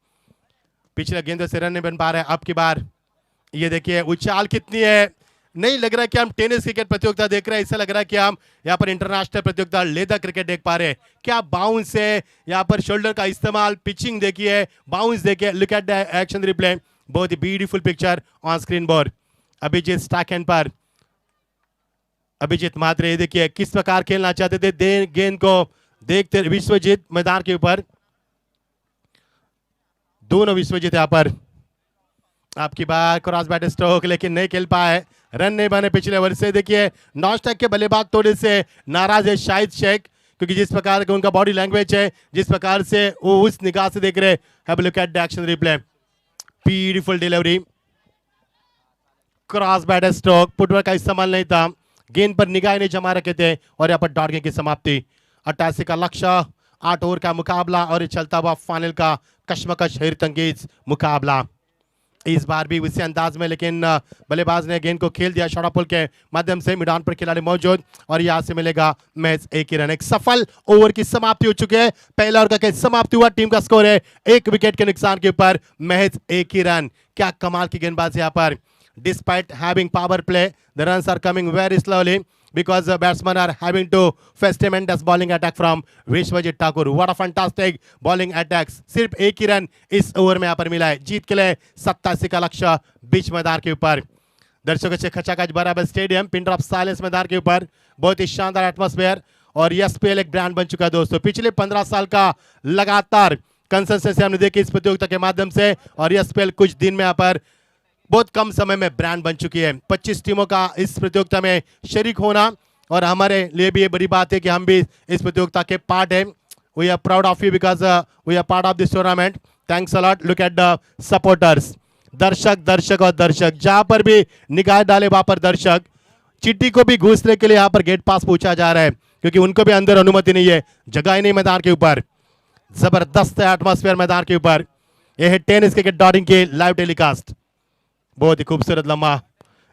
पिछले गेंदों से रन नहीं बन पा रहे। अब की बार ये देखिए उछाल कितनी है। नहीं लग रहा है कि हम टेनिस क्रिकेट प्रतियोगिता देख रहे हैं, ऐसा लग रहा है कि हम यहाँ पर इंटरनेशनल प्रतियोगिता लेदर क्रिकेट देख पा रहे हैं। क्या बाउंस है, यहाँ पर शोल्डर का इस्तेमाल, पिचिंग देखिए, बाउंस देखिए। Look at the action replay, बहुत ही beautiful picture on screen board. Abhijit स्टैकहैंड पर अभिजीत महात्रे देखिए किस प्रकार खेलना चाहते थे। गेंद को देखते विश्वजीत मैदान के ऊपर, दोनों विश्वजीत यहाँ पर। आपकी बात क्रॉस बैट स्ट्रोक, लेकिन नहीं खेल पाए, रन नहीं बने पिछले ओवर से। देखिए नॉस्टैक के बल्लेबाज थोड़े से नाराज है शाहिद शेख, क्योंकि जिस प्रकार का उनका बॉडी लैंग्वेज है, जिस प्रकार से वो उस निगाह से देख रहे। Have a look at the action replay, beautiful delivery, cross bat stroke, footwork का इस्तेमाल नहीं था, गेंद पर निगाह नहीं जमा रखे थे और यहाँ पर डॉट गेंद की समाप्ति। 88 का लक्ष्य, 8 ओवर का मुकाबला और ये चलता हुआ फाइनल का कश्मकश हैरतंगेज मुकाबला। इस बार भी उसी अंदाज में, लेकिन बल्लेबाज ने गेंद को खेल दिया शॉर्ट पुल के माध्यम से। मैदान पर खिलाड़ी मौजूद और यहाँ से मिलेगा मैच 1 ही रन। एक सफल ओवर की समाप्ति हो चुकी है। पहला ओवर का समाप्ति हुआ, टीम का स्कोर है 1 विकेट के नुकसान के ऊपर, महज 1 ही रन। क्या कमाल की गेंदबाजी यहाँ पर। Despite having power play, the runs are coming very slowly because the batsmen are having to face tremendous bowling attack from Vishwajit Thakur. What a fantastic bowling attacks. सिर्फ 1 ही रन इस ओवर में यहाँ पर मिला है। जीत के लिए 87 का लक्ष्य बीच मैदान के ऊपर। दर्शकों से खचाखच भरा स्टेडियम, पिन ड्रॉप साइलेंस मैदान के ऊपर, बहुत ही शानदार एटमॉस्फेयर। और एसपीएल एक ब्रांड बन चुका है दोस्तों। पिछले 15 साल का लगातार कंसिस्टेंसी हमने देखी इस प्रतियोगिता के माध्यम से, और एसपीएल कुछ दिन में यहाँ पर बहुत कम समय में ब्रांड बन चुकी है। 25 टीमों का इस प्रतियोगिता में शरीक होना और हमारे लिए भी ये बड़ी बात है कि हम भी इस प्रतियोगिता के पार्ट हैं। We are proud of you because we are part of this tournament. Thanks a lot. Look at the supporters, दर्शक दर्शक और दर्शक, जहां पर भी निगाह डाले वहां पर दर्शक। चिट्ठी को भी घुसने के लिए यहाँ पर गेट पास पूछा जा रहा है, क्योंकि उनको भी अंदर अनुमति नहीं है, जगह ही नहीं मैदान के ऊपर। जबरदस्त एटमॉस्फेयर मैदान के ऊपर। यह है टेनिस क्रिकेट डॉटिंग के लाइव टेलीकास्ट। बहुत ही खूबसूरत लम्हा,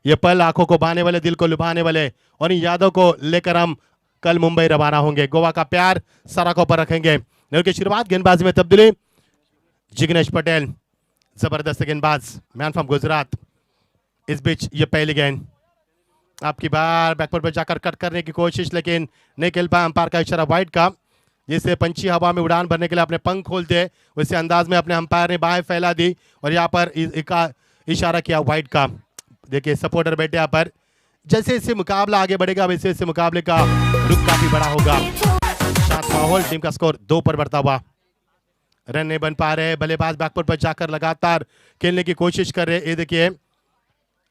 ये पल आंखों को भाने वाले, दिल को लुभाने वाले, और इन यादों को लेकर हम कल मुंबई रवाना होंगे। गोवा का प्यार सड़कों पर रखेंगे। की शुरुआत गेंदबाजी में तब्दीली, जिग्नेश पटेल जबरदस्त गेंदबाज, man from Gujarat. Is beach ये पहली गेंद, आपकी बार बैकवर्ड पर जाकर कट करने की कोशिश, लेकिन नहीं खेल पाया। अंपायर का इशारा वाइड का, जिससे पंछी हवा में उड़ान भरने के लिए अपने पंख खोलते, उसी अंदाज में अपने अंपायर ने बाहें फैला दी और यहाँ पर इशारा किया वाइड का। देखिए सपोर्टर बैठे यहाँ पर। जैसे जैसे मुकाबला आगे बढ़ेगा वैसे वैसे मुकाबले का रुख काफी बड़ा होगा। शांत माहौल, टीम का स्कोर 2 पर बढ़ता हुआ। रन नहीं बन पा रहे, बल्लेबाज बैकवर्ड पर जाकर लगातार खेलने की कोशिश कर रहे। ये देखिए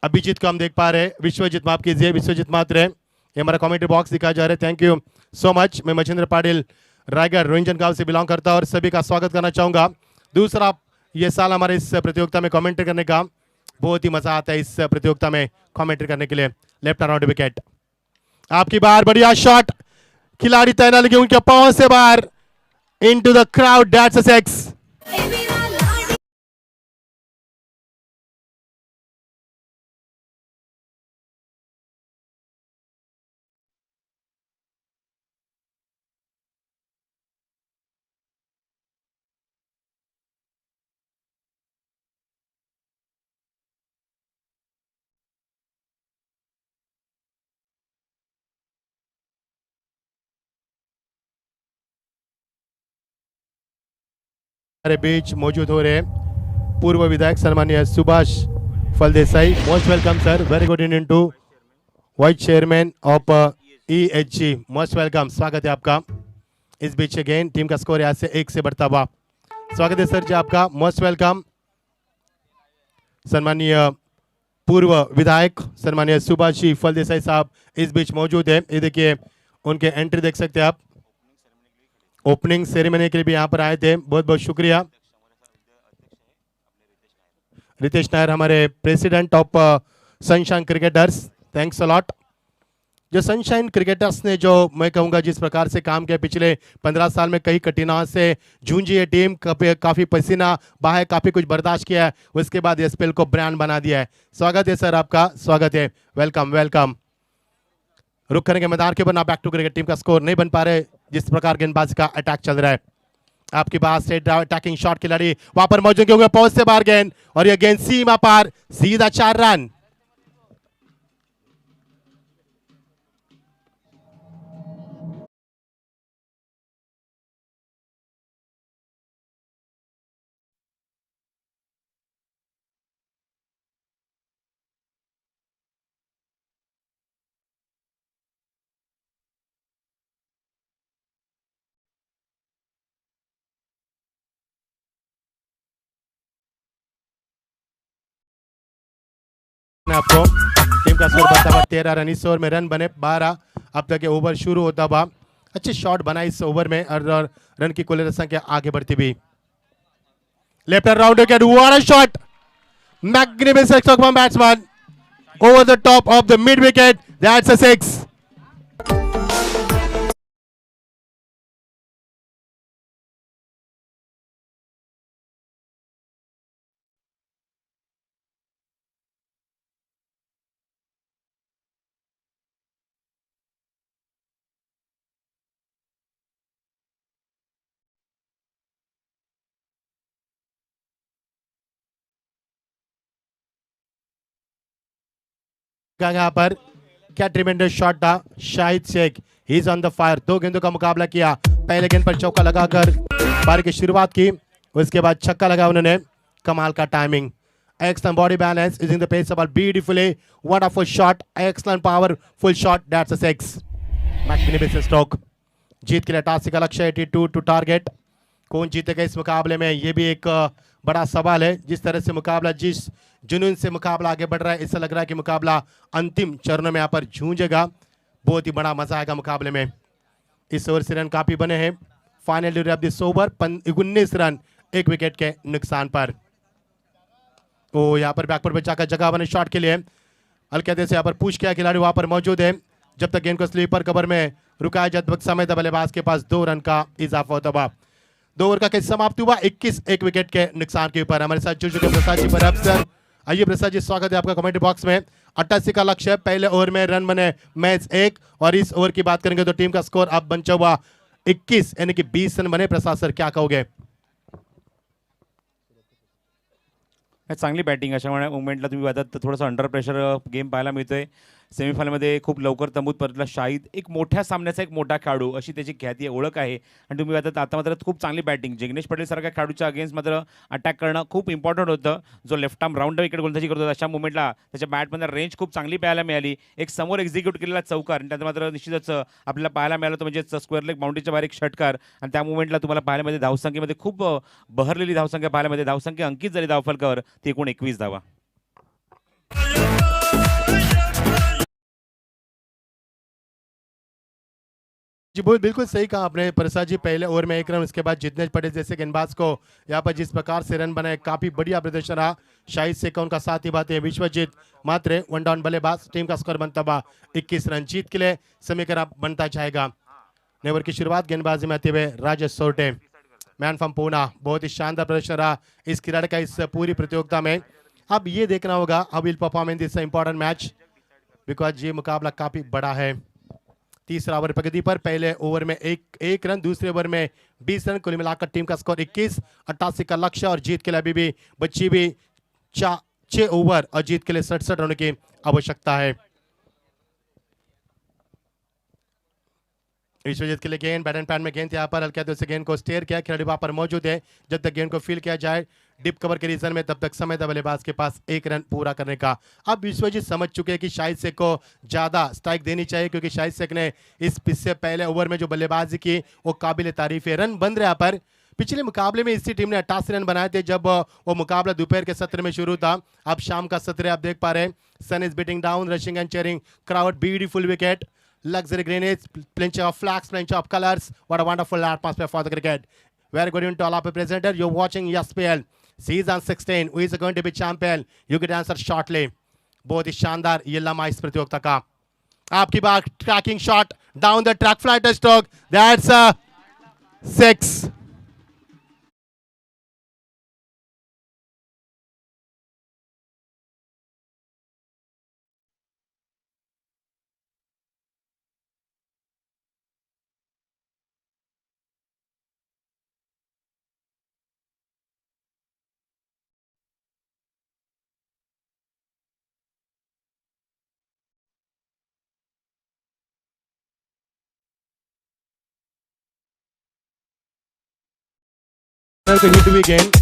अभिजीत को हम देख पा रहे, विश्वजीत माफ कीजिए, विश्वजीत मात्र है। ये हमारा कमेंट्री बॉक्स दिखाया जा रहा है। Thank you so much. मैं महेंद्र पाटिल रायगढ़ रोहिंजन गांव से बिलोंग करता है और सभी का स्वागत करना चाहूंगा। दूसरा ये साल हमारे इस प्रतियोगिता में कमेंट्री करने का बहुत ही मजा आता है। इस प्रतियोगिता में कमेंट्री करने के लिए लेफ्ट अराउंड विकेट आपकी बार, बढ़िया शॉट, खिलाड़ी तैनात लगे उनके पांव से बाहर into the crowd, that's a six. हमारे बीच मौजूद हो रहे पूर्व विधायक सम्मानीय Subhash Phaldesai, most welcome sir, very good in to vice chairman of EHG, most welcome, स्वागत है आपका। इस बीच अगेन टीम का स्कोर यहाँ से 1 से बढ़ता हुआ, स्वागत है सर जी आपका, मोस्ट वेलकम। सम्मानीय पूर्व विधायक सम्मानीय सुभाष जी फलदेसाई साहब इस बीच मौजूद है। ये देखिए उनके एंट्री देख सकते हैं आप, ओपनिंग सेरेमनी के लिए भी यहाँ पर आए थे, बहुत बहुत शुक्रिया। रितेश नायर हमारे president of sunshine cricketers, thanks a lot. जो सनशाइन क्रिकेटर्स ने जो मैं कहूँगा जिस प्रकार से काम किया पिछले 15 साल में, कई कठिनाइयों से जूझी है टीम, काफ़ी पसीना बहा है, काफ़ी कुछ बर्दाश्त किया है, उसके बाद SPL को ब्रांड बना दिया है। स्वागत है सर आपका, स्वागत है, वेलकम वेलकम। रुक करेंगे मैदान के ऊपर ना, बैक टू क्रिकेट टीम का स्कोर नहीं बन पा रहे जिस प्रकार गेंदबाजी का अटैक चल रहा है। आपके पास स्ट्रेट अटैकिंग शॉट खिलाड़ी वहां पर मौजूद होंगे, पहुंच से बाहर गेंद और यह गेंद सीमा पार, सीधा 4 रन। आपको टीम का स्कोर बनता हुआ 13 रन, इस ओवर में रन बने 12। अब तक ये ओवर शुरू होता हुआ अच्छे शॉट बना इस ओवर में और रन की कुल संख्या आगे बढ़ती हुई। Left round wicket, what a shot, magnificent stroke from batsman over the top of the mid wicket, that's a 6। यहाँ पर क्या ट्रिमेंडस शॉट था, Shahid Shaikh he is on the fire, 2 गेंदों का मुकाबला किया, पहले गेंद पर चौका लगाकर पारी की शुरुआत की, उसके बाद छक्का लगा उन्होंने, कमाल का timing, excellent body balance, using the pace of ball beautifully, wonderful shot, excellent powerful shot, that's a 6, magnificent stroke। जीत के लिए 88 का लक्ष्य, 82 टू टारगेट। कौन जीतेगा इस मुकाबले में, ये भी एक बड़ा सवाल है। जिस तरह से मुकाबला, जिस जुनून से मुकाबला आगे बढ़ रहा है, इससे लग रहा है कि मुकाबला अंतिम चरणों में यहाँ पर जूझेगा, बहुत ही बड़ा मजा आएगा मुकाबले में। इस ओवर से रन काफी बने हैं, final duration of this over 19 run 1 wicket के नुकसान पर। ओ यहाँ पर बैकवर्ड पे जाकर जगह बने शॉट के लिए, हल्के से यहाँ पर पुश किया, खिलाड़ी वहां पर मौजूद है। जब तक गेंद को स्लीपर कवर में रुकाया जब वक्त समय था, बल्लेबाज के पास 2 रन का इजाफा होता हुआ। 2 ओवर का कैसे समाप्त हुआ, 21 1 विकेट के नुकसान के ऊपर। हमारे साथ जुड़ चुके प्रसाद जी पर अफसर, आइए प्रसाद जी स्वागत है आपका कमेंट्री बॉक्स में। 88 का लक्ष्य है, पहले ओवर में रन बने मैच 1, और इस ओवर की बात करेंगे तो टीम का स्कोर अब बचा हुआ 21 यानी कि 20 रन बने। प्रसाद सर क्या कहोगे? चांगली बॅटिंग, अशा मुवमेंटला तुम्ही बघतात तर थोडंसं अंडर प्रेशर गेम पाहायला मिळतोय। सेमीफायनलमध्ये खूप लवकर तंबूत परतला शाहिद, एक मोठ्या सामन्याचा एक मोठा खेळाडू अशी त्याची ख्याती आहे, ओळख आहे। आणि तुम्ही बघतात आता मात्र खूप चांगली बॅटिंग, जिग्नेश पटेल सारख्या खेळाडूच्या अगेन्स्ट मात्र अटॅक करणं खूप इम्पॉर्टंट होतं। जो लेफ्ट आर्म राऊंड विकेट गोलंदाजी करतो अशा मुवमेंटला त्याच्या बॅटमध्ये रेंज खूप चांगली पाहायला मिळाली। एक समोर एक्झिक्यूट केलेला चौकार आणि त्यात मात्र निश्चितच आपल्याला पाहायला मिळालं, म्हणजे स्क्वेअर लेग बाउंड्रीच्या बाहेर एक षटकार, आणि त्या मुवमेंटला तुम्हाला पाहायला मिळते धावसंख्येमध्ये खूप बहरलेली धावसंख्या पाहायला मिळते। धावसंख्या अंकित झाली धावफलकावर, ती एकूण 21 धावा। जी बिल्कुल सही कहा आपने प्रसाद जी। पहले ओवर में 1 रन, उसके बाद जितने पटेल जैसे गेंदबाज को यहाँ पर जिस प्रकार से रन बनाए, काफी बढ़िया प्रदर्शन रहा। शाहिद शेख का उनका साथ ही बात है। विश्वजीत मात्रे 1 डाउन बल्लेबाज। टीम का स्कोर बनता हुआ 21 रन। जीत के लिए समीकरण बनता जाएगा। नेवर की शुरुआत गेंदबाजी में आते हुए राजेश सोरटे, मैन फ्रॉम पूना। बहुत ही शानदार प्रदर्शन रहा इस खिलाड़ी का इस पूरी प्रतियोगिता में। अब ये देखना होगा how will perform in this important match, because ये मुकाबला काफी बड़ा है। तीसरा ओवर प्रगति पर। पहले ओवर में एक रन, दूसरे ओवर में 20 रन। कुल मिलाकर टीम का स्कोर 21। 88 का लक्ष्य और जीत के लिए अभी भी बच्ची भी 6 ओवर और जीत के लिए 67 रनों की आवश्यकता है। विश्वजीत के लिए गेंद, बैट एंड पैड में गेंद यहाँ पर हल्के हाथों से गेंद को स्टेयर किया। खिलाड़ी वहां पर मौजूद है। जब तक गेंद को फील किया जाए डिप कवर के रीजन में, तब तक समय था बल्लेबाज के पास 1 रन पूरा करने का। अब विश्वजीत समझ चुके हैं कि शाहिद शेख को ज्यादा स्ट्राइक देनी चाहिए, क्योंकि शाहिद शेख ने इस पिछले पहले ओवर में जो बल्लेबाजी की वो काबिल तारीफ है। रन बन रहे यहाँ पर। पिछले मुकाबले में इसी टीम ने 88 रन बनाए थे जब वो मुकाबला दोपहर के सत्र में शुरू था। अब शाम का सत्र आप देख पा रहे हैं। Sun is beating down, rushing and cheering crowd, beautiful wicket, luxury greens, plenty of flags, plenty of colors. What a wonderful atmosphere for the cricket. Very good evening to all of our presenter. You're watching ESPL Season 16. Who is going to be champion? You get answer shortly. बहुत ही शानदार ये लम्हा इस प्रतियोगिता का। आपकी बात tracking shot down the track, flight stroke, that's 6. को hit हुई गेंद,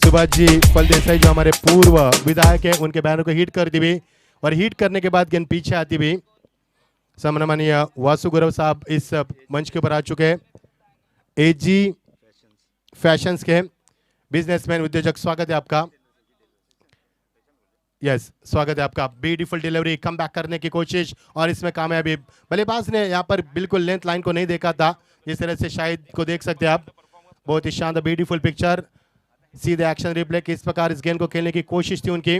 सुभाष जी फल देसाई जो हमारे पूर्व विधायक हैं उनके बैनर को हिट कर दी हुई, और हिट करने के बाद गेंद पीछे आती हुई। सम्माननीय वासु गौरव साहब इस मंच के ऊपर आ चुके हैं। एजी फैशंस के बिजनेसमैन उद्योजक, स्वागत है आपका। यस, स्वागत है आपका। ब्यूटीफुल डिलीवरी, कम बैक करने की कोशिश और इसमें कामयाबी। बल्लेबाज ने यहाँ पर बिल्कुल लेंथ लाइन को नहीं देखा था, जिस तरह से शायद को देख सकते हैं आप। बहुत ही शानदार ब्यूटीफुल पिक्चर, सीधे एक्शन रिप्ले। किस प्रकार इस गेंद को खेलने की कोशिश थी उनकी,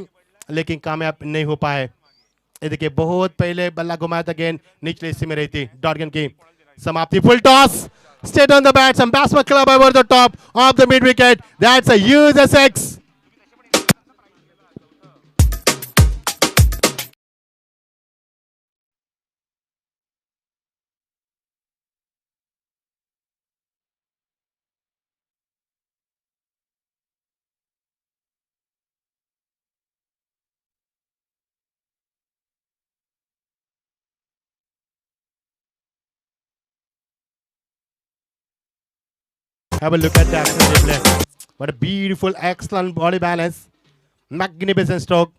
लेकिन कामयाब नहीं हो पाए। ये देखिए, बहुत पहले बल्ला घुमाया था, गेंद निचले हिस्से में रही थी। डॉट गेंद की समाप्ति, फुल toss, state on the bats end batsman club over the top of the mid wicket, that's a huge six. Have a look at the action replay. What a beautiful, excellent body balance. Magnificent stroke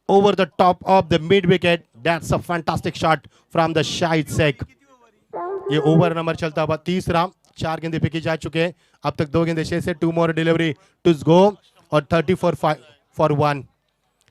over the top of the mid wicket. That's a fantastic shot from the Shahid Sheikh. ये over number चलता हुआ तीसरा। 4 गेंदे फेंकी जा चुके हैं अब तक, 2 गेंदे शेष है। 2 more डिलीवरी टू गो और 34 for 1।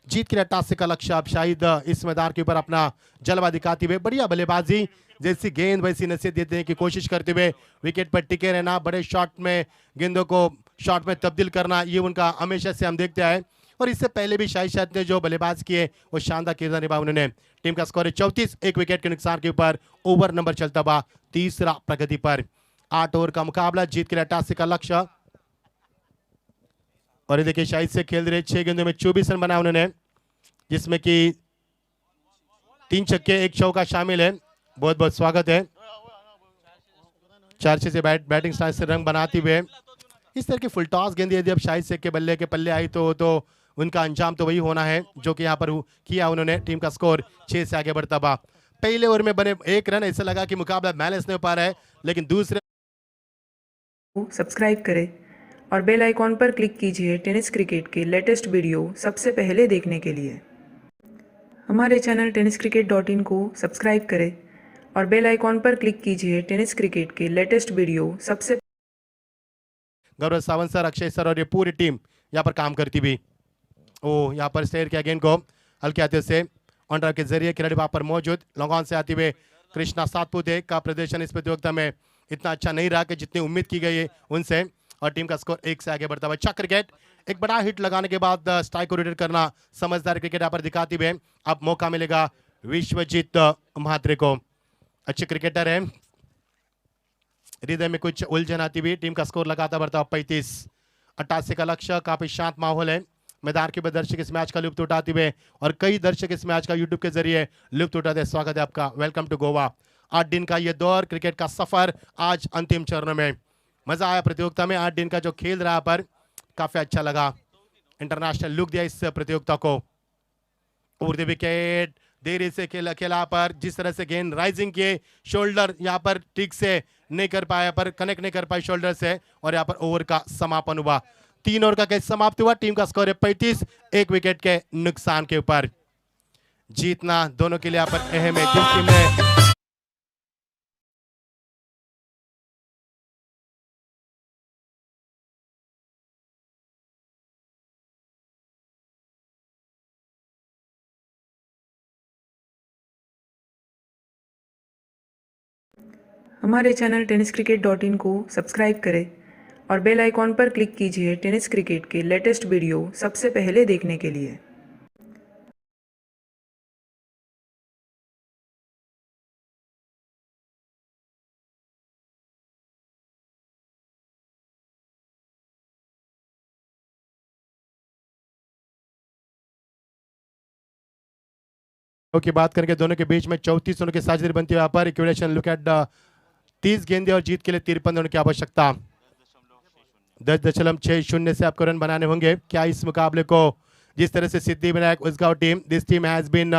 जीत के लिए 88 का लक्ष्य। अब शाहिद इस मैदान के ऊपर अपना जलवा दिखाते हुए, बढ़िया बल्लेबाजी, जैसी गेंद वैसी नसीहत देने की कोशिश करते हुए विकेट पर टिके रहना, बड़े शॉट में गेंदों को शॉट में तब्दील करना, ये उनका हमेशा से हम देखते आए। और इससे पहले भी शाहिद ने जो बल्लेबाज किए वो शानदार किरदार निभाया उन्होंने। टीम का स्कोर है 34, 1 विकेट के नुकसान के ऊपर। ओवर नंबर चलता हुआ तीसरा प्रगति पर। 8 ओवर का मुकाबला, जीत के लिए 88 का लक्ष्य। और ये देखिए, शाहिद से खेल रहे 6 गेंदों में 24 रन बनाए उन्होंने, जिसमें कि 3 छक्के 1 चौका शामिल है। बहुत बहुत स्वागत है। 4 से बैटिंग स्टाइल से रंग बनाते हुए इस तरह की फुल टॉस गेंद यदि अब शाहिद शेख के बल्ले के पल्ले आई तो उनका अंजाम तो वही होना है जो कि यहाँ पर किया उन्होंने। टीम का स्कोर 6 से आगे बढ़ता हुआ। पहले ओवर में बने 1 रन, ऐसा लगा कि मुकाबला बैलेंस नहीं हो पा रहा है, लेकिन दूसरे सब्सक्राइब करें और बेल आइकॉन पर क्लिक कीजिए टेनिस क्रिकेट के लेटेस्ट वीडियो सबसे पहले देखने के लिए। हमारे चैनल tenniscricket.in को सब्सक्राइब करें और बेल आइकॉन पर क्लिक कीजिए टेनिस क्रिकेट के लेटेस्ट वीडियो सबसे। गौरव सावंत सर, अक्षय सर और ये पूरी टीम यहाँ पर काम करती हुई। ओ, यहाँ पर स्टेयर किया गेंद को हल्के हाथों से ऑन ड्राइव के जरिए, खिलाड़ी वहां पर मौजूद। लॉन्ग ऑन से आते हुए कृष्णा सातपुते का प्रदर्शन इस प्रतियोगिता में इतना अच्छा नहीं रहा कि जितनी उम्मीद की गई है उनसे, और टीम का स्कोर 1 से आगे बढ़ता हुआ। अच्छा क्रिकेट, एक बड़ा हिट लगाने के बाद स्ट्राइक को रोटेट करना समझदार क्रिकेट यहाँ पर दिखाती हुए अब मौका मिलेगा विश्वजीत महात्रे को। अच्छे क्रिकेटर है, हृदय में कुछ उलझन आती हुई टीम का स्कोर लगातार बढ़ता हुआ 35-88 का लक्ष्य। काफी शांत माहौल है मैदान के दर्शक इस मैच का लुत्फ उठाते हुए, और कई दर्शक इस मैच का यूट्यूब के जरिए लुत्फ उठाते हैं। स्वागत है आपका, वेलकम टू गोवा। 8 दिन का ये दौर, क्रिकेट का सफर आज अंतिम चरण में। मजा आया प्रतियोगिता में, 8 दिन का जो खेल रहा पर काफी अच्छा लगा। इंटरनेशनल लुक दिया इस प्रतियोगिता को। उड़ती विकेट देरी से खेला पर जिस तरह से गेंद राइजिंग किए, शोल्डर यहाँ पर ठीक से नहीं कर पाया, पर कनेक्ट नहीं कर पाए शोल्डर से, और यहाँ पर ओवर का समापन हुआ। 3 ओवर का कैच समाप्त हुआ। टीम का स्कोर है 35, 1 विकेट के नुकसान के ऊपर। जीतना दोनों के लिए यहाँ पर अहम है। जिस टीम ने हमारे चैनल tenniscricket.in को सब्सक्राइब करें और बेल आइकॉन पर क्लिक कीजिए टेनिस क्रिकेट के लेटेस्ट वीडियो सबसे पहले देखने के लिए। की बात करेंगे, दोनों के बीच में 34 रनों की साझेदारी बनती है। यहाँ पर इक्वेशन लुक एट 30 गेंदे और जीत के लिए 53 रनों की आवश्यकता। 10.60 से आपको रन बनाने होंगे। क्या इस मुकाबले को जिस तरह से Siddhivinayak Usgaon team, this team has been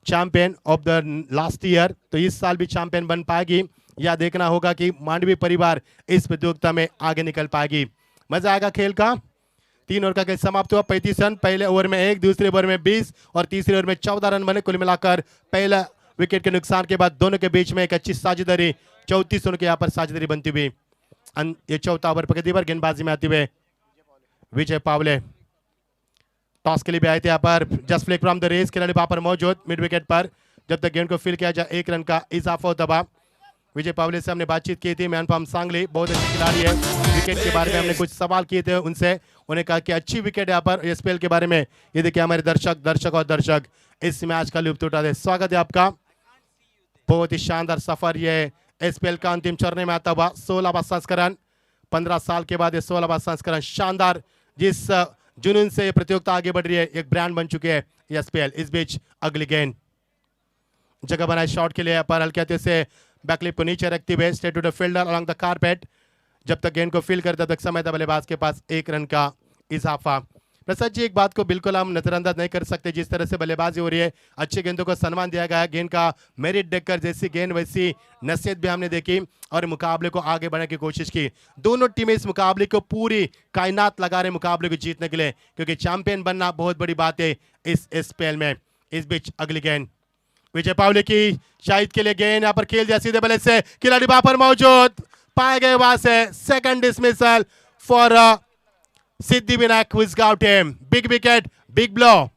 champion of the last year, तो इस साल भी चैंपियन बन पाएगी या देखना होगा कि मांडवी परिवार इस प्रतियोगिता में आगे निकल पाएगी। मजा आएगा खेल का। 3 ओवर का खेल समाप्त हुआ। 35 रन, पहले ओवर में 1, दूसरे ओवर में 20 और तीसरे ओवर में 14 रन बने। कुल मिलाकर पहला विकेट के नुकसान के बाद दोनों के बीच में एक अच्छी साझेदारी, 34 रनों की यहाँ पर साझेदारी बनती हुई। ये चौथा ओवर प्रगति पर गेंदबाजी में आते हुए विजय पावले टॉस के लिए भी आए थे। यहाँ पर just flick from the race, खिलाड़ी वहां पर मौजूद मिड विकेट पर। जब तक गेंद को फील किया जाए 1 रन का इजाफा होता हुआ। विजय पावले से हमने बातचीत की थी। मैन फ्रॉम सांगली, बहुत अच्छे खिलाड़ी है। विकेट के बारे में हमने कुछ सवाल किए थे उनसे, उन्हें कहा कि अच्छी विकेट यहाँ पर। एसपीएल के बारे में ये देखिए हमारे दर्शक इस मैच का लुत्फ उठा दे। स्वागत है आपका। बहुत ही शानदार सफर ये एसपीएल का अंतिम चरण में आता हुआ। 16वां संस्करण, 15 साल के बाद ये 16वां संस्करण। शानदार जिस जुनून से ये प्रतियोगिता आगे बढ़ रही है, एक ब्रांड बन चुकी है एसपीएल। इस बीच अगली गेंद जगह बनाए शॉट के लिए पर हल्के हाथों से बैकलिप को नीचे रखते हुए straight to the fielder along the carpet. जब तक गेंद को फील करता तक समय था बल्लेबाज के पास 1 रन का इजाफा। प्रसाद जी, एक बात को बिल्कुल हम नजरअंदाज नहीं कर सकते, जिस तरह से बल्लेबाजी हो रही है, अच्छे गेंदों को सम्मान दिया गया है। गेंद का मेरिट देखकर जैसी गेंद वैसी नसीहत भी हमने देखी और मुकाबले को आगे बढ़ाने की कोशिश की। दोनों टीमें इस मुकाबले को पूरी कायनात लगा रहे मुकाबले को जीतने के लिए, क्योंकि चैंपियन बनना बहुत बड़ी बात है इस एसपीएल में। इस बीच अगली गेंद विजय पावले की, शाहिद के लिए गेंद यहाँ पर खेल दिया सीधे बल्ले से, खिलाड़ी वहां पर मौजूद, पाए गए वहां से। Second dismissal for Siddhivinayak Usgaon team. Big wicket, big blow.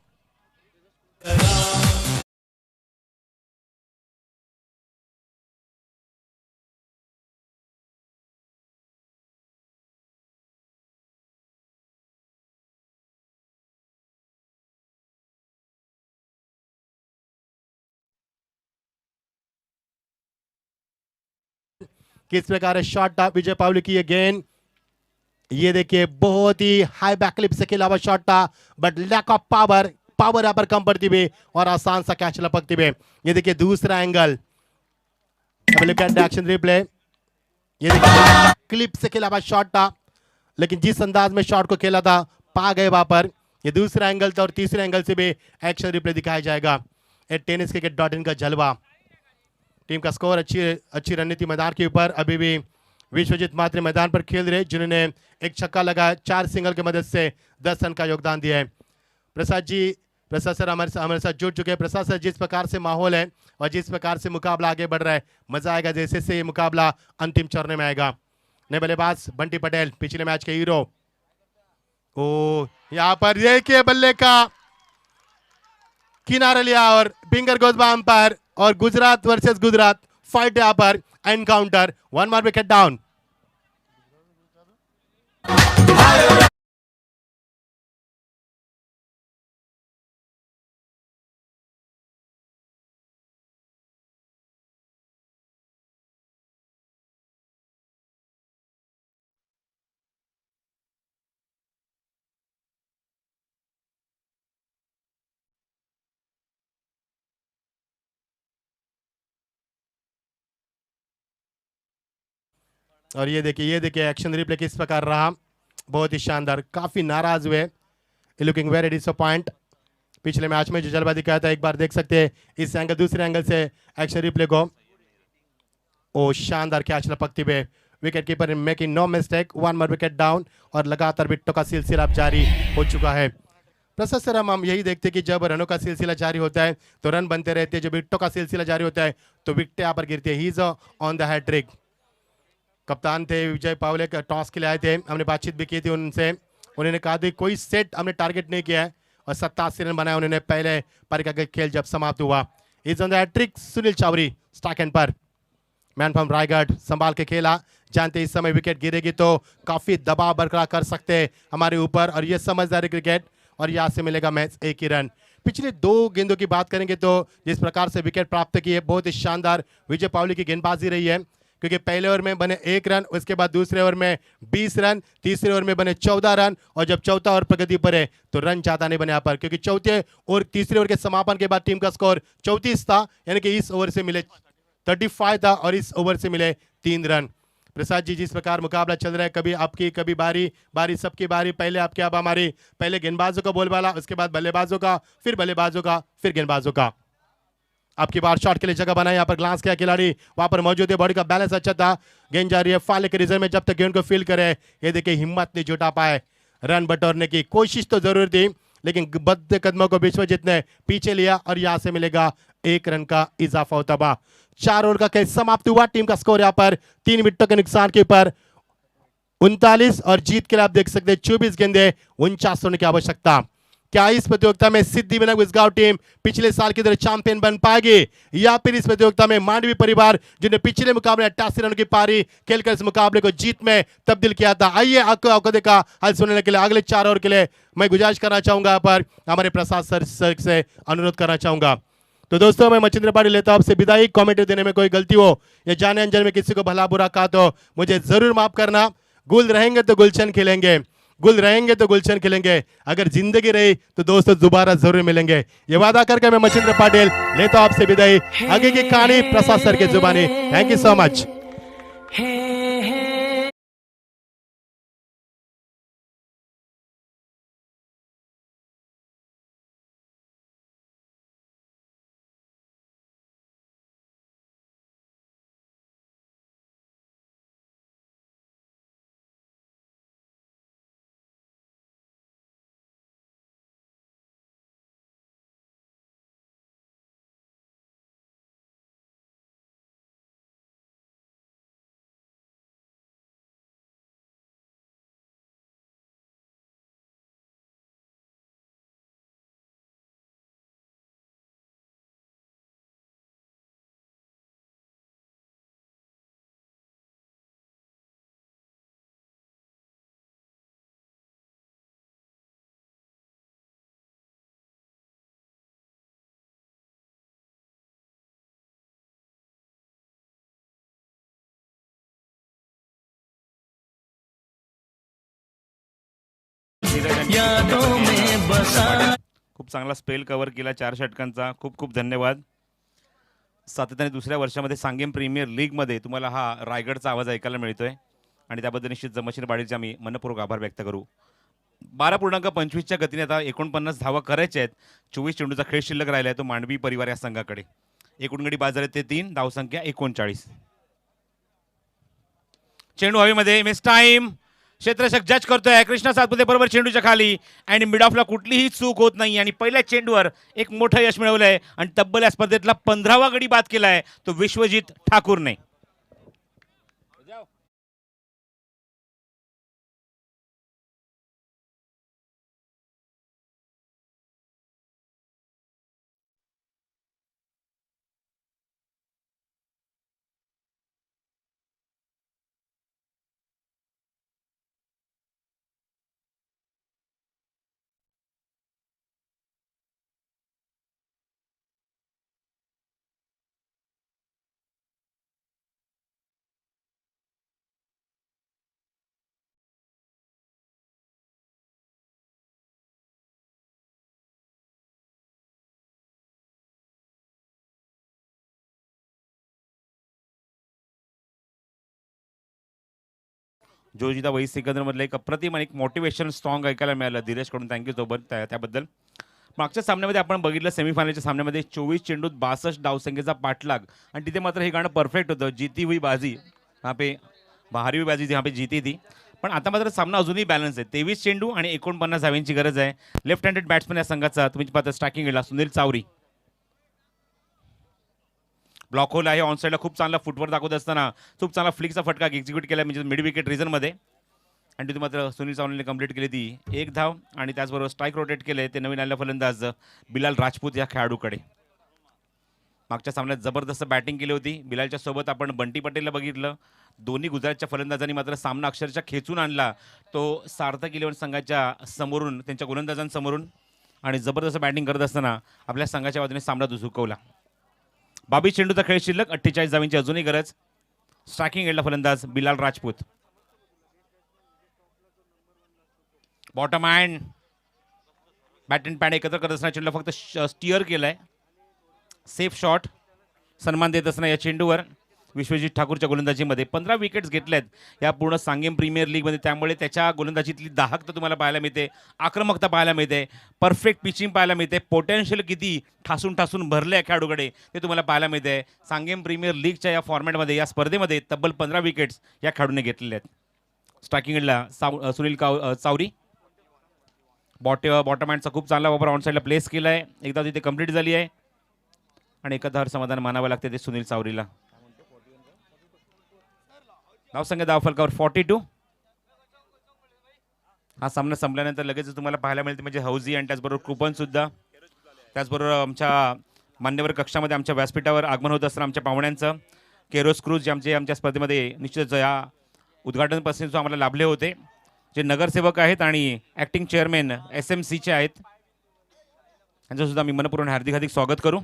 किस प्रकार शॉट था विजय पावले की ये गेंद, ये देखिए बहुत ही हाई बैकलिप से खेला हुआ शॉट था, बट लैक ऑफ पावर यहाँ पर कम पड़ती हुई और आसान सा कैच लपकते हुए। ये देखिए दूसरा एंगल, एक्शन रिप्ले, ये देखिए क्लिप से खेला हुआ शॉट था, लेकिन जिस अंदाज में शॉट को खेला था पा गए वहां पर। ये दूसरा एंगल था और तीसरे एंगल से भी एक्शन रिप्ले दिखाया जाएगा। tenniscricket.in का जलवा। टीम का स्कोर, अच्छी रणनीति मैदान के ऊपर। अभी भी विश्वजीत मात्रे मैदान पर खेल रहे, जिन्होंने एक छक्का लगाया, 4 सिंगल की मदद से 10 रन का योगदान दिया है। प्रसाद सर हमारे साथ जुड़ चुके हैं। प्रसाद सर, जिस प्रकार से माहौल है और जिस प्रकार से मुकाबला आगे बढ़ रहा है, मजा आएगा जैसे से ये मुकाबला अंतिम चरण में आएगा। नए बल्लेबाज बंटी पटेल, पिछले मैच के हीरो। ओ यहाँ पर देखिए बल्ले का किनारा लिया और फिंगर गोज बाम पर और गुजरात वर्सेस गुजरात फाइट यहाँ पर एनकाउंटर. 1 more wicket down. और ये देखिए एक्शन रिप्ले किस प्रकार रहा. बहुत ही शानदार. काफी नाराज हुए. Looking very disappoint. पिछले मैच में जो जलवा दिखाया था एक बार देख सकते हैं इस एंगल, दूसरे एंगल से एक्शन रिप्ले को. ओ शानदार कैच लपकती हुए. Wicket keeper making no mistake. 1 more wicket down और लगातार विकेटों का सिलसिला अब जारी हो चुका है. प्रसाद सर, हम यही देखते हैं कि जब रनों का सिलसिला जारी होता है तो रन बनते रहते हैं. जब विकेटों का सिलसिला जारी होता है तो विकेट यहाँ पर गिरती है. He is on the hat-trick. कप्तान थे विजय पावले, टॉस के लिए आए थे. हमने बातचीत भी की थी उनसे. उन्होंने कहा था कोई सेट हमने टारगेट नहीं किया है और 87 रन बनाए उन्होंने पहले पारी का खेल जब समाप्त हुआ. Is on the hat-trick. Sunil Chavri stock end पर. मैन फ्रॉम रायगढ़ संभाल के खेला. जानते इस समय विकेट गिरेगी तो काफी दबाव बरकरार कर सकते हैं हमारे ऊपर और ये समझदारी क्रिकेट. और यहाँ से मिलेगा मैच 1 ही रन. पिछले 2 गेंदों की बात करेंगे तो जिस प्रकार से विकेट प्राप्त की है बहुत ही शानदार विजय पावली की गेंदबाजी रही है. क्योंकि पहले ओवर में बने 1 रन, उसके बाद दूसरे ओवर में 20 रन, तीसरे ओवर में बने 14 रन और जब चौथा ओवर प्रगति पर है तो रन ज्यादा नहीं बने यहाँ पर. क्योंकि चौथे और तीसरे ओवर के समापन के बाद टीम का स्कोर 34 था. यानी कि इस ओवर से मिले 35 था और इस ओवर से मिले 3 रन. प्रसाद जी, जिस प्रकार मुकाबला चल रहा है, कभी आपकी कभी बारी सबकी बारी. पहले आपके अब हमारी, पहले गेंदबाजों का बोलबाला, उसके बाद बल्लेबाजों का, फिर बल्लेबाजों का, फिर गेंदबाजों का. आपकी बार शॉट के लिए जगह बनाई. यहाँ पर ग्लांस किया खिलाड़ी वहां पर मौजूद है. बॉडी का बैलेंस अच्छा था. गेंद जा रही है फाले के रिजर्व में. जब तक गेंद को फील करे ये देखिए हिम्मत नहीं जुटा पाए. रन बटोरने की कोशिश तो जरूर थी लेकिन बद्ध कदमों को विश्वजीत ने पीछे लिया और यहां से मिलेगा 1 रन का इजाफा होता हुआ. 4 ओवर का खेल समाप्त हुआ. टीम का स्कोर यहाँ पर 3 विकेटों के नुकसान के ऊपर 39 और जीत के लिए आप देख सकते हैं 24 गेंदे 49 रन की आवश्यकता. क्या इस प्रतियोगिता में सिद्धिविनायक उसगांव टीम पिछले साल की तरह चैंपियन बन पाएगी या फिर इस प्रतियोगिता में मांडवी परिवार जिन्हें पिछले मुकाबले 88 रन की पारी खेलकर इस मुकाबले को जीत में तब्दील किया था. आइए आपको देखा हल सुनने के लिए अगले 4 ओवर के लिए मैं गुजारिश करना चाहूंगा. यहाँ पर हमारे प्रसाद सर से अनुरोध करना चाहूंगा. तो दोस्तों, मैं मचिंद्र पाटिल लेता हूं आपसे विदाई. कमेंट्री देने में कोई गलती हो या जाने अनजाने में किसी को भला बुरा कहा तो मुझे जरूर माफ करना. गुल रहेंगे तो गुलशन खिलेंगे, गुल रहेंगे तो गुलशन खिलेंगे. अगर जिंदगी रही तो दोस्तों दोबारा जरूर मिलेंगे. ये वादा करके मैं मचिंद्र पाटिल लेता हूं आपसे विदाई. आगे की कहानी प्रसाद सर की जुबानी. Thank you so much. खूप चांगला स्पेल कव्हर केला 4 षटकांचा. खूप खूप धन्यवाद. सातत्याने दुसऱ्या वर्षामध्ये सांगेम प्रीमियर लीगमध्ये तुम्हाला हा रायगडचा आवाज ऐकायला मिळतोय आणि त्याबद्दल निश्चित जमशीर बाडीचे आम्ही मनपूर्वक आभार व्यक्त करू. 12.25च्या गतीने आता 49 धावा करायच्या आहेत. 24 चेंडूचा खेळ शिल्लक राहिला आहे तो मांडवी परिवार या संघाकडे. एकूण गडी बाजार आहेत ते 3, धावसंख्या 39. चेंडू हवेमध्ये. Miss time. क्षेत्ररक्षक जज करतोय. कृष्णा सातपुते बरोबर चेंडूच्या खाली आणि मिड ऑफला कुठलीही चूक होत नाही आणि पहिल्या चेंडूवर एक मोठं यश मिळवलंय आणि तब्बल या स्पर्धेतला 15वा गडी बाद केलाय तो विश्वजित ठाकूरने. जोजिता वही सिकंदरमधलं एक अप्रतिम आणि एक मोटिवेशन स्ट्रॉंग ऐकायला मिळालं धीरजकडून. थँक्यू सोबत त्याबद्दल. मागच्या सामन्यामध्ये आपण बघितलं सेमीफायनलच्या सामन्यामध्ये 24 चेंडूत 62 धावसंख्येचा पाठलाग आणि तिथे मात्र हे गाणं परफेक्ट होतं, जीती हुई बाजी यहाँ पे, बाहरी हुई बाजी यहाँ पे जीती थी. पण आता मात्र सामना अजूनही बॅलन्स आहे. 23 चेंडू आणि 49 धाव्यांची गरज आहे. लेफ्ट हँडेड बॅट्समन या संघाचा तुम्ही पाहता स्ट्रायकिंग गेला सुनील चावरी. ब्लॉक होल आहे ऑन साईडला, खूप चांगला फुटवर दाखवत असताना खूप चांगला फ्लिकचा फटका एक्झिक्यूट केला म्हणजे मिड विकेट रिझनमध्ये. आणि तिथे मात्र सुनील चावलीने कंप्लीट केली ती एक धाव आणि त्याचबरोबर स्ट्राईक रोटेट केले ते नवीन आलेला फलंदाज बिलाल राजपूत या खेळाडूकडे. मागच्या सामन्यात जबरदस्त बॅटिंग केली होती बिलालच्या सोबत. आपण बंटी पटेलला बघितलं, दोन्ही गुजरातच्या फलंदाजांनी मात्र सामना अक्षरशः खेचून आणला तो सार्थक इलेव्हन संघाच्या समोरून, त्यांच्या गोलंदाजांसमोरून. आणि जबरदस्त बॅटिंग करत असताना आपल्या संघाच्या बाजूने सामना झुकवला. 22 चेंडूचा खेळ शिल्लक, 48 धावांची अजूनही गरज. स्ट्रायकिंग एंडला फलंदाज Bilal Rajput. Bottom hand bat and pad एकत्र करत असताना चेंडूला फक्त स्टिअर केलाय. सेफ शॉट सन्मान देत असताना या चेंडूवर विश्वजित ठाकूरच्या गोलंदाजीमध्ये 15 विकेट्स घेतल्यात या पूर्ण सांगेम प्रीमियर लीगमध्ये. त्यामुळे त्याच्या गोलंदाजीतली दाहकता तुम्हाला पाहायला मिळते, आक्रमकता पाहायला मिळते, परफेक्ट पिचिंग पाहायला मिळते, पोटेन्शियल किती ठासून ठासून भरले खेळाडूकडे ते तुम्हाला पाहायला मिळते. सांगेम प्रीमियर लीगच्या या फॉर्मॅटमध्ये, या स्पर्धेमध्ये तब्बल 15 विकेट्स या खेळाडूने घेतलेले आहेत. स्ट्रायकिंगला सुनील चावरी. बॉटम हँडचा खूप चांगला वापर ऑन साईडला प्लेस केला आहे, एकदा तिथे कंप्लीट झाली आहे. आणि एकाधार समाधान मानावं लागते ते सुनील चावरीला. धावसंख्या धावफलकावर 42. हा सामना संपल्यानंतर लगेच तुम्हाला पाहायला मिळते म्हणजे हौजी आणि त्याचबरोबर कुपन सुद्धा. त्याचबरोबर आमच्या मान्यवर कक्षामध्ये आमच्या व्यासपीठावर आगमन होत असताना आमच्या पाहुण्यांचं केरोस क्रूज जे आमच्या स्पर्धेमध्ये निश्चितच या उद्घाटनपासून जो आम्हाला लाभले होते, जे नगरसेवक आहेत आणि ॲक्टिंग चेअरमॅन SMCचे आहेत, यांचं सुद्धा मी मनपूर्वक हार्दिक स्वागत करू.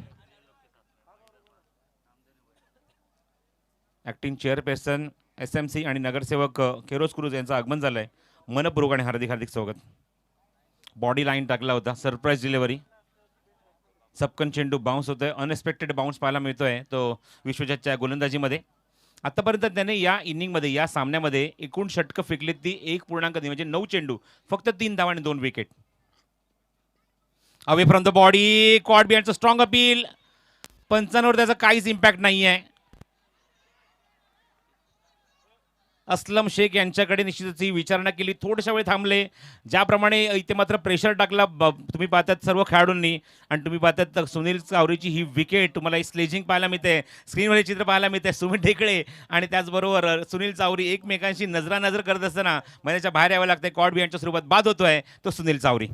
ॲक्टिंग चेअरपर्सन SMC आणि नगरसेवक केरोस क्रूज यांचं आगमन झालं आहे. मनपूर्वक आणि हार्दिक स्वागत. बॉडी लाईन टाकला होता, सरप्राईज डिलिव्हरी, सपकन चेंडू बाउन्स होतोय, अनएक्सपेक्टेड बाउन्स पाहायला मिळतोय तो विश्वजितच्या गोलंदाजीमध्ये. आतापर्यंत त्याने या इनिंगमध्ये, या सामन्यामध्ये एकूण षटकं फेकलीत ती 1.2 म्हणजे 9 चेंडू, फक्त 3 धावा आणि 2 wicket. Away from the body, caught बिहाइंडचं स्ट्रॉंग अपील. पंचांवर त्याचा काहीच इम्पॅक्ट नाही आहे. असलम शेख यांच्याकडे निश्चितच ही विचारणा केली, थोड्याशा वेळ थांबले. ज्याप्रमाणे इथे मात्र प्रेशर टाकला तुम्ही पाहतात सर्व खेळाडूंनी. आणि तुम्ही पाहतात सुनील चावरीची ही विकेट तुम्हाला स्लेजिंग पाहायला मिळते, स्क्रीनवरचे चित्र पाहायला मिळते. सुमित ढेकळे आणि त्याचबरोबर सुनील चावरी एकमेकांशी नजरानजर करत असताना मैदानाच्या बाहेर यावं लागतंय. कॉड बिहाइंडच्या स्वरूपात बाद होतोय तो सुनील चावरी.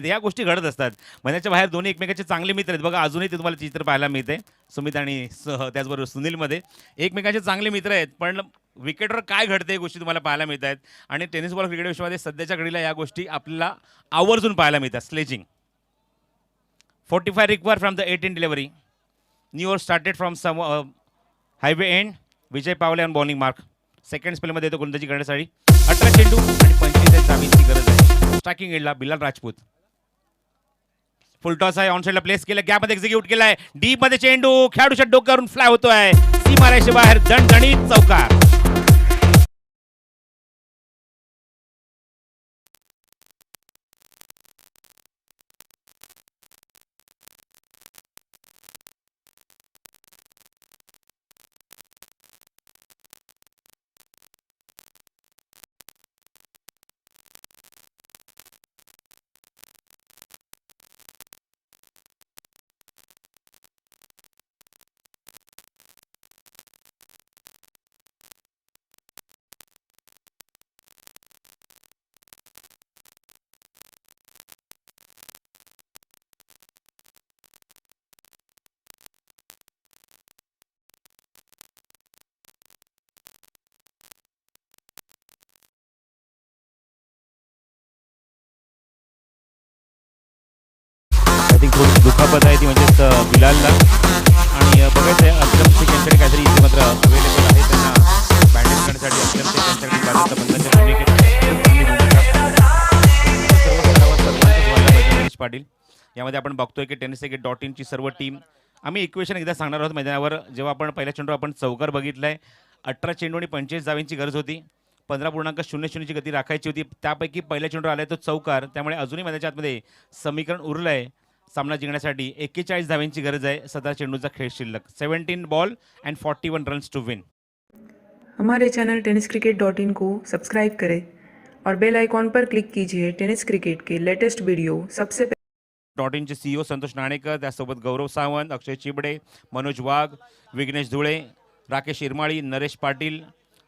या गोष्टी घडत असतात. मैदानाच्या बाहेर दोन्ही एकमेकांचे चांगले मित्र आहेत. बघा अजूनही ते तुम्हाला चित्र पाहायला मिळते, सुमित आणि त्याचबरोबर सुनीलमध्ये एकमेकांचे चांगले मित्र आहेत. पण विकेटवर काय घडते गोष्टी तुम्हाला पाहायला मिळत आहेत. आणि टेनिस बॉल क्रिकेट विश्वामध्ये सध्याच्या घडीला या गोष्टी आपल्याला आवर्जून पाहायला मिळतात. Sledging 45 require from the 8 delivery. New over started from some highway end. Vijay Pawale on bowling mark. Second स्पेलमध्ये येतो गोलंदाजी करण्यासाठी. 18 चेंडू आणि 45 धावांची गरज आहे. स्ट्रायकिंग एंडला बिलाल राजपूत. फुल टॉस आहे, ऑन साईडला प्लेस केलं, गॅपमध्ये एक्झिक्यूट केलाय. डीप मध्ये चेंडू खेळाडूच्या डोक्यावरून फ्लाय होतोय, सीमारेषे बाहेर दणदणीत चौकार. थोडी दुखापत आहे ती म्हणजेच बिलालला आणि बघायचं आहे अकरम शेख यांच्याकडे काहीतरी इथे मात्र अवेलेबल आहे त्यांना बँडेज करण्यासाठी अकरम शेख यांच्याकडे भारताच्या बंधाच्या भूमिकेत पाटील यामध्ये आपण बघतोय की टेनिस क्रिकेट .in ची सर्व टीम आम्ही इक्वेशन एकदा सांगणार आहोत मैदानावर. जेव्हा आपण पहिल्या चेंडू आपण चौकार बघितलाय 18 चेंडू आणि 45 धावांची गरज होती 15.00ची गती राखायची होती त्यापैकी पहिल्या चेंडू आलाय तो चौकार त्यामुळे अजूनही मैदानाच्या आतमध्ये समीकरण उरलंय सामना जिंकण्यासाठी 41 धावांची गरज आहे 17 चेंडूचा खेळ शिल्लक 17 ball and 41 runs to win. हमारे चैनल tenniscricket.in को सब्सक्राइब करें और बेल आइकॉन पर क्लिक कीजिए टेनिस क्रिकेट के लेटेस्ट वीडियो सबसे .inचे CEO संतोष नाणेकर त्यासोबत गौरव सावंत अक्षय चिबडे मनोज वाघ विघ्नेश धुळे राकेश इरमाळी नरेश पाटील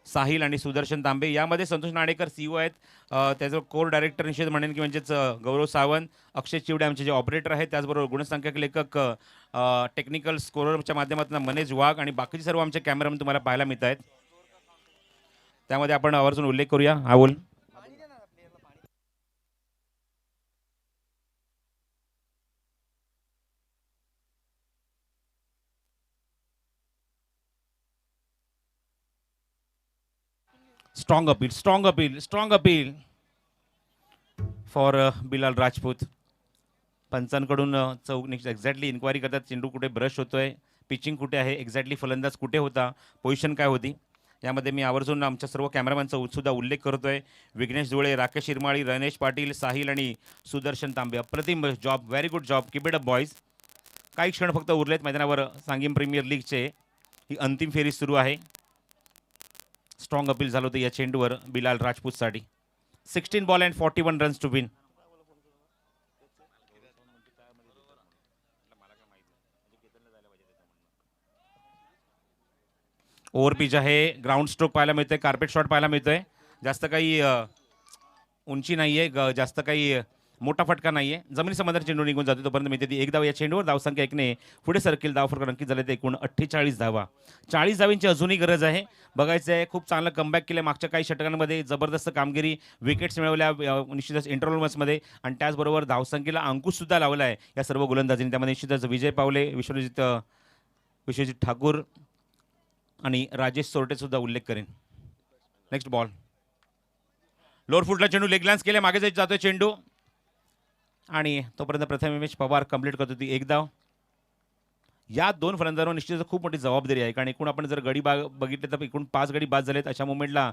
साहिल आणि सुदर्शन तांबे यामध्ये संतोष नाणेकर CEO आहेत त्याचं कोर डायरेक्टर निषेध म्हणेन की म्हणजेच गौरव सावंत अक्षय चिवडे आमचे जे ऑपरेटर आहेत त्याचबरोबर गुणसंख्यक लेखक टेक्निकल स्कोररच्या माध्यमातून मनेज वाघ आणि बाकीचे सर्व आमचे कॅमेरामन तुम्हाला पाहायला मिळत आहेत त्यामध्ये आपण आवर्जून उल्लेख करूया. हा बोल. Strong appeal for Bilal Rajput. पंचांकडून एक्झॅक्टली इन्क्वायरी करतात चेंडू कुठे ब्रश होतोय पिचिंग कुठे आहे एक्झॅक्टली फलंदाज कुठे होता पोझिशन काय होती यामध्ये मी आवर्जून आमच्या सर्व कॅमेरामॅनचा सुद्धा उल्लेख करतोय. विघ्नेश धुळे राकेश इरमाळी रणेश पाटील साहिल आणि सुदर्शन तांबे अप्रतिम job very good job keep it up boys. काही क्षण फक्त उरलेत मैदानावर सांगीम प्रीमियर लीगचे ही अंतिम फेरी सुरू आहे. स्ट्रॉंग अपील झालं होतं या चेंडूवर बिलाल राजपूतसाठी 16 ball and 41 runs to win. Over pitch आहे ग्राउंड स्ट्रोक पाहायला मिळतोय कार्पेट शॉट पाहायला मिळतोय जास्त काही उंची नाहीये जास्त काही मोठा फटका नाहीये जमिनी समांतर चेंडू निघून जातो तोपर्यंत मिळते ती एक धाव या चेंडूवर धावसंख्या 1ने पुढे सरकेल धाव फरक अंकित झाले ते एकूण 48 धावा 40 धावांची अजूनही गरज आहे. बघायचं आहे खूप चांगलं कमबॅक केलं मागच्या काही षटकांमध्ये जबरदस्त कामगिरी विकेट्स मिळवल्या निश्चितच इंटरव्हलमध्ये आणि त्याचबरोबर धावसंख्येला अंकुशसुद्धा लावला आहे या सर्व गोलंदाजींनी त्यामध्ये निश्चितच विजय पावले विश्वजित ठाकूर आणि राजेश सोरटे सुद्धा उल्लेख करेन. नेक्स्ट बॉल लोअर फुटला चेंडू लेग लँस केले मागे जातोय चेंडू आणि तोपर्यंत प्रथमेश पवार कंप्लीट करत होती एक धाव. या दोन फलंदाजांवर निश्चितच खूप मोठी जबाबदारी आहे कारण एकूण आपण जर गडी बघितले तर एकूण 5 गडी बाद झालेत. अशा मुवमेंटला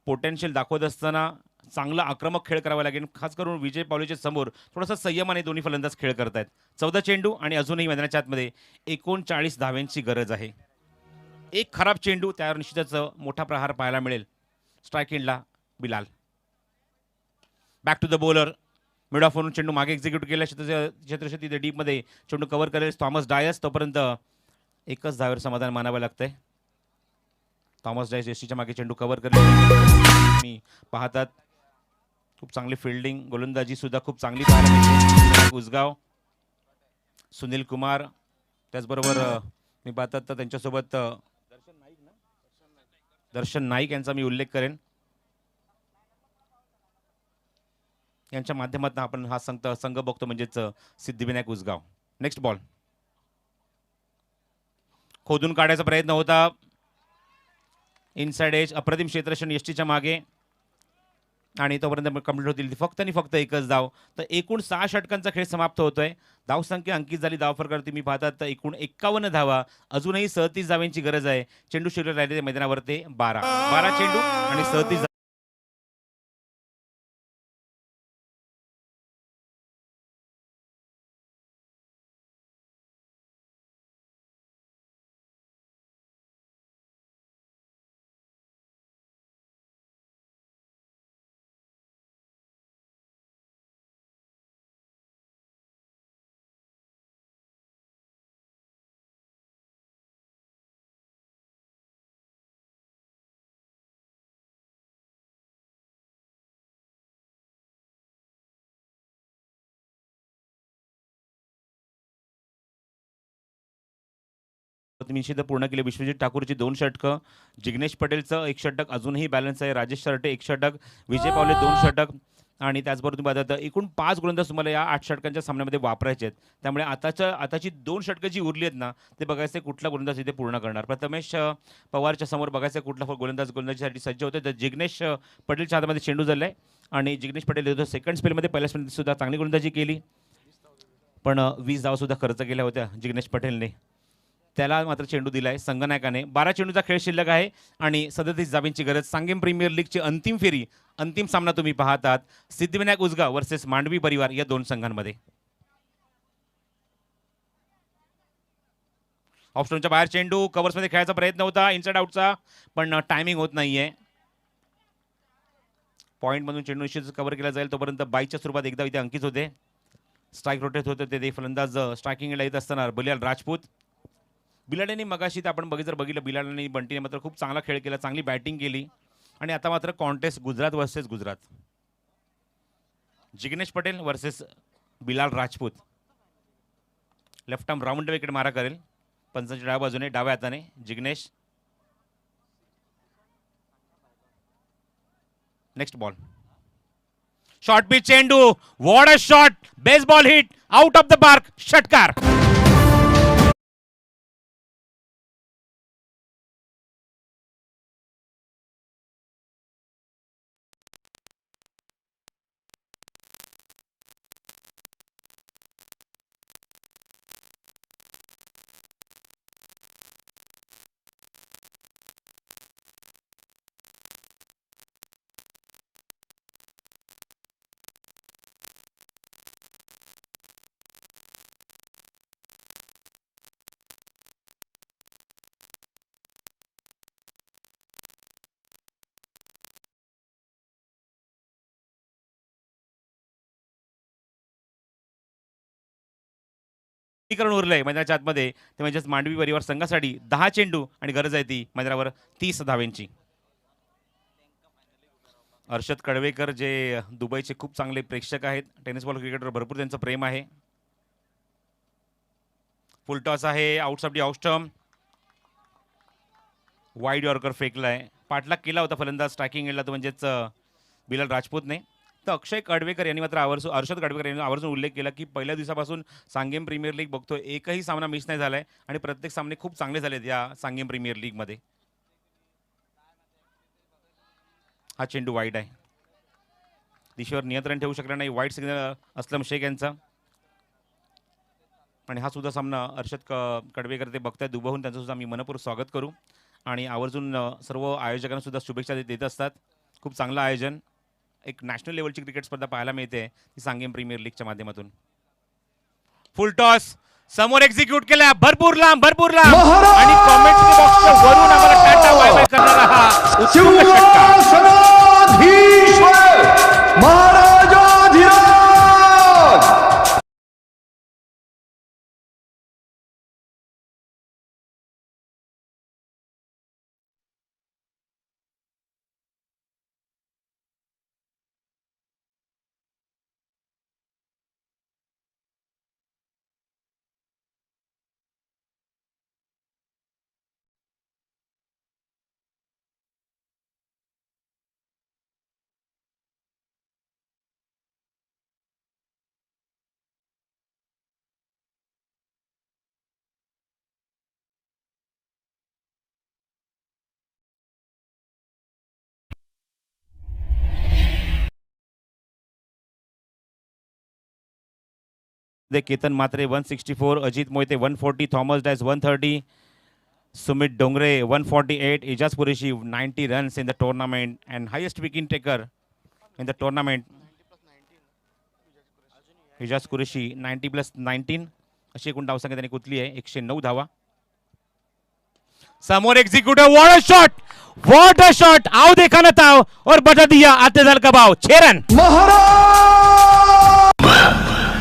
पोटेन्शियल दाखवत असताना चांगला आक्रमक खेळ करावा लागेल खास करून विजय पावलेच्या समोर थोडासा संयमाने दोन्ही फलंदाज खेळ करतायत. 14 चेंडू आणि अजूनही मैदानाच्या आतमध्ये 39 धाव्यांची गरज आहे. एक खराब चेंडू त्यावर निश्चितच मोठा प्रहार पाहायला मिळेल. स्ट्राईक एंडला Bilal back to the bowler mid off वरून चेंडू मागे एक्झिक्यूट केला क्षेत्रक्षेत्री तिथे डीपमध्ये चेंडू कव्हर करेल थॉमस डायस तोपर्यंत एकच धावेवर समाधान मानावं लागतंय. थॉमस डायस एसटीच्या मागे चेंडू कव्हर करेल मी पाहतात खूप चांगली फिल्डिंग गोलंदाजी सुद्धा खूप चांगली पाहायला मिळते. उसगाव सुनील कुमार त्याचबरोबर मी पाहतात तर त्यांच्यासोबत दर्शन नाईक यांचा मी उल्लेख करेन. यांच्या माध्यमातून आपण हा संघ बघतो म्हणजेच सिद्धिविनायक उसगाव. नेक्स्ट बॉल खोदून काढायचा प्रयत्न होता इनसाइड एज अप्रतिम क्षेत्ररक्षण एसटीच्या मागे आणि तोपर्यंत कंप्लीट होतील फक्त आणि फक्त एकच धाव. तर एकूण 6 षटकांचा खेळ समाप्त होतोय. धावसंख्या अंकित झाली धाव फरकावरती मी पाहतात तर एकूण 51 धावा अजूनही 37 धावांची गरज आहे. चेंडू शिल्लक राहिले मैदानावर ते 12 चेंडू आणि 37 निषेध पूर्ण केले. विश्वजित ठाकूरची 2 षटकं जिग्नेश पटेलचं 1 षटक अजूनही बॅलन्स आहे. राजेश सरटे 1 षटक विजय पावले 2 षटक आणि त्याचबरोबर तुम्ही बघता एकूण 5 गोलंदाज तुम्हाला या 8 षटकांच्या सामन्यामध्ये वापरायचे आहेत. त्यामुळे आताची 2 षटकं जी उरली आहेत ना, ते बघायचं आहे कुठला गोलंदाज इथे पूर्ण करणार. प्रथमेश पवारच्या समोर बघायचं आहे कुठला गोलंदाजीसाठी सज्ज होते. तर जिग्नेश पटेलच्या हातामध्ये चेंडू झालाय आणि जिग्नेश पटेल येतो सेकंड स्पेलमध्ये पहिल्या स्पेलमध्ये सुद्धा चांगली गोलंदाजी केली. पण 20 धावासुद्धा खर्च केल्या होत्या जिग्नेश पटेलने. त्याला मात्र चेंडू दिलाय संगनायकाने. 12 चेंडूचा खेळ शिल्लक आहे आणि 37 धावांची गरज. सांगेम प्रीमियर लीगची अंतिम फेरी, अंतिम सामना तुम्ही पाहतात सिद्धिविनायक उसगाव वर्सेस मांडवी परिवार या 2 संघांमध्ये. ऑफस्टोनच्या बाहेर चेंडू कव्हर्समध्ये खेळायचा प्रयत्न होता इनसाइड आउटचा, पण टायमिंग होत नाहीये. पॉईंटमधून चेंडू निश्चित कव्हर केला जाईल तोपर्यंत बाईच्या स्वरूपात एकदा इथे अंकित होते. स्ट्राईक रोटेट होते ते फलंदाज स्ट्रायकिंगला येत असताना बिलाल राजपूत. बिलाड्यांनी मगाशी आपण बघितलं बिलाड्यांनी बंटीने मात्र खूप चांगला खेळ केला, चांगली बॅटिंग केली आणि आता मात्र contest Gujarat versus Gujarat. Jignesh Patel versus Bilal Rajput. Left arm round wicket मारा करेल पंचांच्या डाव्या बाजूने डाव्या हाताने Jignesh. Next ball short pitch चेंडू. What a shot, baseball hit out of the park, षटकार. उरलंय मैदानाच्या आतमध्ये ते म्हणजेच मांडवी परिवार संघासाठी 10 चेंडू आणि गरज आहे ती मैदानावर 30 धावेंची. अर्षद कडवेकर जे दुबईचे खूप चांगले प्रेक्षक आहेत, टेनिस बॉल क्रिकेटवर भरपूर त्यांचं प्रेम आहे. फुल टॉस आहे आउट ऑफ दी ऑस्टम. वाईड यॉर्कर फेकलाय, पाठलाग केला होता फलंदाज स्ट्रायकिंग एंडला तो म्हणजेच बिलाल राजपूतने. तर अक्षय कडवेकर यांनी मात्र अर्षद कडवेकर यांनी आवर्जून उल्लेख केला की पहिल्या दिवसापासून सांगेम प्रीमियर लीग बघतो, एकही सामना मिस नाही झालाय आणि प्रत्येक सामने खूप चांगले झालेत या सांगेम प्रीमियर लीगमध्ये. हा चेंडू वाईड आहे, दिशेवर नियंत्रण ठेवू शकला नाही. वाईड सिग्नल असलम शेख यांचा. आणि हा सुद्धा सामना अर्षद कडवेकर ते बघतायत दुबईहून, त्यांचं सुद्धा मी मनपूर्वक स्वागत करू आणि आवर्जून सर्व आयोजकांना सुद्धा शुभेच्छा देत असतात. खूप चांगलं आयोजन, एक नॅशनल लेवलची क्रिकेट स्पर्धा पाहायला मिळते ती सांगेम प्रीमियर लीगच्या माध्यमातून. फुल टॉस समोर एक्झिक्यूट केला, भरपूर लांब आणि कॉमेंट्री बॉक्सच्या वरून आम्हाला टाटा बाय बाय करणारा हा उत्तुंग षटकार. Ketan Mhatre 164, Ajit Mohite 140, Thomas Dias 130, Sumit Dongre 148, Ijaz Qureshi 90 runs in the tournament and highest wicket taker in the tournament. Ijaz Qureshi 90+19 अशी एकूण धावसंख्या त्यांनी कुतली आहे, 109 धावा. समोर एक्झिक्यूटिव, व्हाट अ शॉट, आओ देखा ना ताव और बता दिया आते दल का भाव. 6 रन.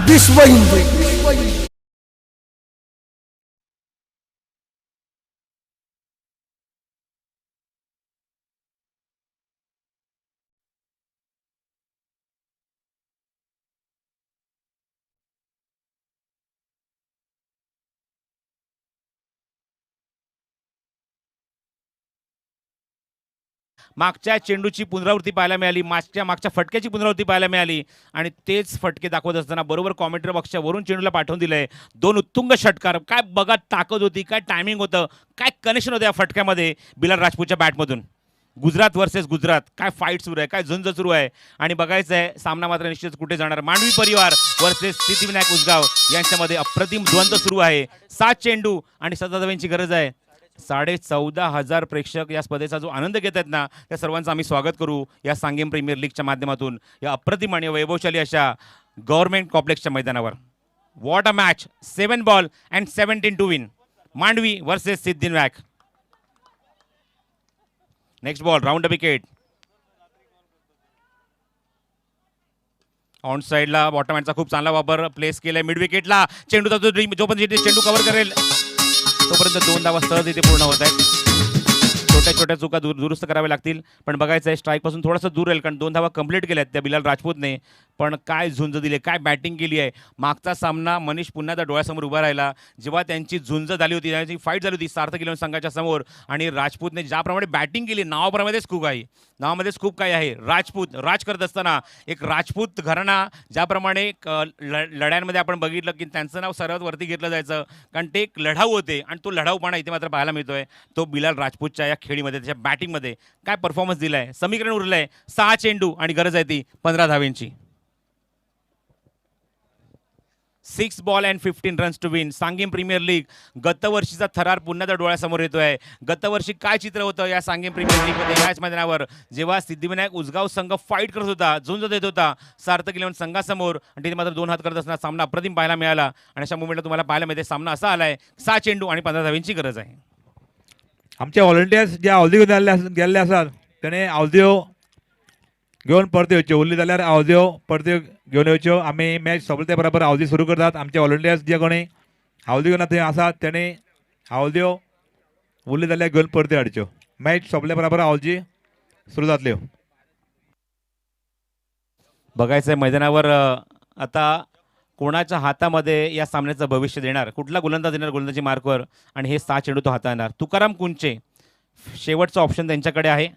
विश्व हिंदू मागच्या चेंडूची पुनरावृत्ती पाहायला मिळाली, मागच्या फटक्याची पुनरावृत्ती पाहायला मिळाली आणि तेच फटके दाखवत असताना बरोबर कॉमेंट्री बॉक्सच्या वरून चेंडूला पाठवून दिलंय. 2 उत्तुंग षटकार. काय बघा ताकद होती, काय टायमिंग होतं, काय कनेक्शन होतं या फटक्यामध्ये बिलाल राजपूतच्या बॅटमधून. गुजरात वर्सेस गुजरात, काय फाईट सुरू आहे, काय झुंज सुरू आहे आणि बघायचं आहे सामना मात्र निश्चित कुठे जाणार. मांडवी परिवार वर्सेस सिद्धिविनायक उसगाव यांच्यामध्ये अप्रतिम द्वंद्व सुरू आहे. 7 चेंडू आणि 7 धावांची गरज आहे. 14,500 प्रेक्षक या स्पर्धेचा जो आनंद घेत आहेत ना, त्या सर्वांचं आम्ही स्वागत करू या सांगेम प्रीमियर लीगच्या माध्यमातून या अप्रतिम आणि वैभवशाली अशा गव्हर्नमेंट कॉम्प्लेक्सच्या मैदानावर. What a match. 7 ball and 17 to win. Mandvi versus Siddhivinayak. Next ball round the wicket. On साइडला बॉटमहॅनचा खूप चांगला वापर प्लेस केलाय मिड विकेटला. चेंडूचा जोपर्यंत चेंडू कव्हर करेल तोपर्यंत 2 धावा सहज इथे पूर्ण होत आहेत. छोट्या छोट्या चुका दुरुस्त कराव्या लागतील, पण बघायचं आहे स्ट्राईक पासून थोडंसं दूर राहील कारण 2 धावा कंप्लीट केल्यात त्या बिलाल राजपूतने. पण काय झुंज दिली, काय बॅटिंग केली आहे. मागचा सामना मनीष पुन्हा त्या डोळ्यासमोर उभा राहिला जेव्हा त्यांची झुंज झाली होती, त्यांची फाईट झाली होती सार्थक इलेव्हन संघाच्या समोर आणि राजपूतने ज्याप्रमाणे बॅटिंग केली. नावाप्रमाणेच खूप आहे, नावामध्येच खूप काय आहे. राजपूत राज करत असताना एक राजपूत घराणा ज्याप्रमाणे लढ्यांमध्ये आपण बघितलं की त्यांचं नाव सर्वात वरती घेतलं जायचं कारण ते एक लढाऊ होते आणि तो लढाऊपणा इथे मात्र पाहायला मिळतोय. तो बिलाल राजपूतच्या या खेळीमध्ये त्याच्या बॅटिंगमध्ये काय परफॉर्मन्स दिलाय. समीकरण उरलंय 6 चेंडू आणि गरज आहे ती 15 धावेंची. 6 ball and 15 runs to win. Sanguem Premier League गतवर्षीचा थरार पुन्हा त्या डोळ्यासमोर येतोय. गतवर्षी काय चित्र होतं या सांगेम प्रीमियर लीगमध्ये याच मैदानावर जेव्हा सिद्धिविनायक उसगाव संघ फाईट करत होता, झुंज देत होता सार्थक इलेव्हन संघासमोर आणि तिथे मात्र 2 हात करत असताना सामना अप्रतिम पाहायला मिळाला आणि अशा मुवमेंटला तुम्हाला पाहायला मिळते. सामना असा आलाय 6 चेंडू आणि 15 धावेंची गरज आहे. आमचे व्हॉलंटियर्स जे अवधी गेल्ले असतात त्याने अवध्यो घेऊन परत येवच्यो. उरली जाल्यार अवध्यो परत घेऊन येवच्यो. आमी मॅच सोंपले बरोबर अवधी सुरू करतात. आमचे व्हॉलंटियर्स जे कोणी अवधी घेवन थंय आसात तेणी अवध्यो उरली जाल्यार घेवन परत हाडच्यो. मॅच सोंपले बरोबर अवधी सुरू जातल्यो. बघायचं आहे मैदानावर आता कोणाच्या हातामध्ये या सामन्याचं भविष्य देणार, कुठला गोलंदाज देणार गोलंदाजी मार्कवर आणि हे 6 चेंडू तो हाताळणार. तुकाराम कुंचे शेवटचा ऑप्शन त्यांच्याकडे आहे.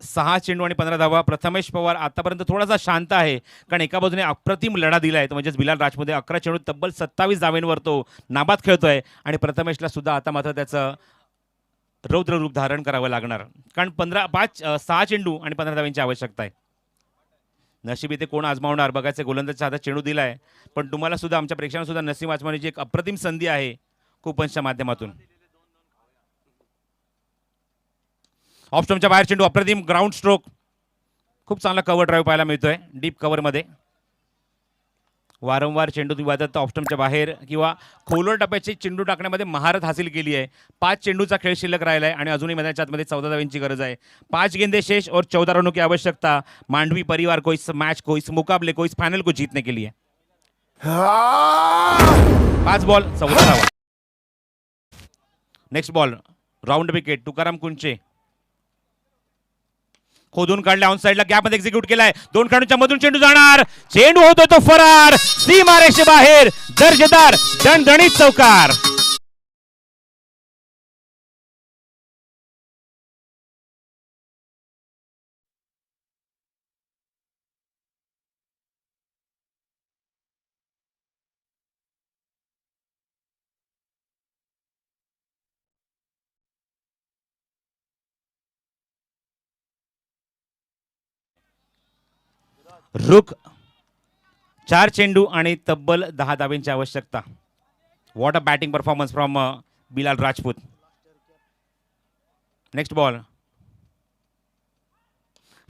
6 चेंडू आणि 15 धावा. प्रथमेश पवार आतापर्यंत थोडासा शांत आहे कारण एका बाजूने अप्रतिम लढा दिला आहे म्हणजेच बिलाल राजपूतने 11 चेंडू तब्बल 27 धावेंवर तो नाबाद खेळतोय आणि प्रथमेशला सुद्धा आता मात्र त्याचं रौद्र रूप धारण करावं लागणार कारण 6 चेंडू आणि 15 धावेंची आवश्यकता आहे. नशीब इथे कोण आजमावणार बघायचं. गोलंदाजच्या हातात चेंडू दिलाय पण तुम्हाला सुद्धा आमच्या प्रेक्षकांना सुद्धा नसीब आजमावण्याची एक अप्रतिम संधी आहे कुपन्सच्या माध्यमातून. ऑफस्टम्पच्या बाहेर चेंडू अप्रतिम ग्राउंड स्ट्रोक. खूप चांगला कव्हर ड्राईव्ह पाहायला मिळतोय डीप कव्हरमध्ये. वारंवार चेंडू विवादात ऑफस्टम्पच्या बाहेर किंवा खोलवर टप्प्याचे चेंडू टाकण्यामध्ये महारत हासिल केली आहे. 5 चेंडूचा खेळ शिल्लक राहिला आहे आणि अजूनही मैदानाच्या आतमध्ये 14 धावांची गरज आहे. 5 गेंदे शेष और 14 रनों की आवश्यकता. मांडवी परिवार को इस मैच को, इस मुकाबले को, इस फाइनल को जीतने के लिए 5 बॉल 14 धावा. Next ball round wicket. Tukaram Kuche खोदून काढल्या ऑन साइडला गॅपमध्ये एक्झिक्यूट केलाय. 2 खेळाडूंच्या मधून चेंडू जाणार. चेंडू होतो तो फरार सीमारेषे बाहेर. दर्जेदार दणदणीत चौकार. रुक 4 चेंडू आणि तब्बल 10 धावेंची आवश्यकता. What a batting performance from Bilal Rajput. Next ball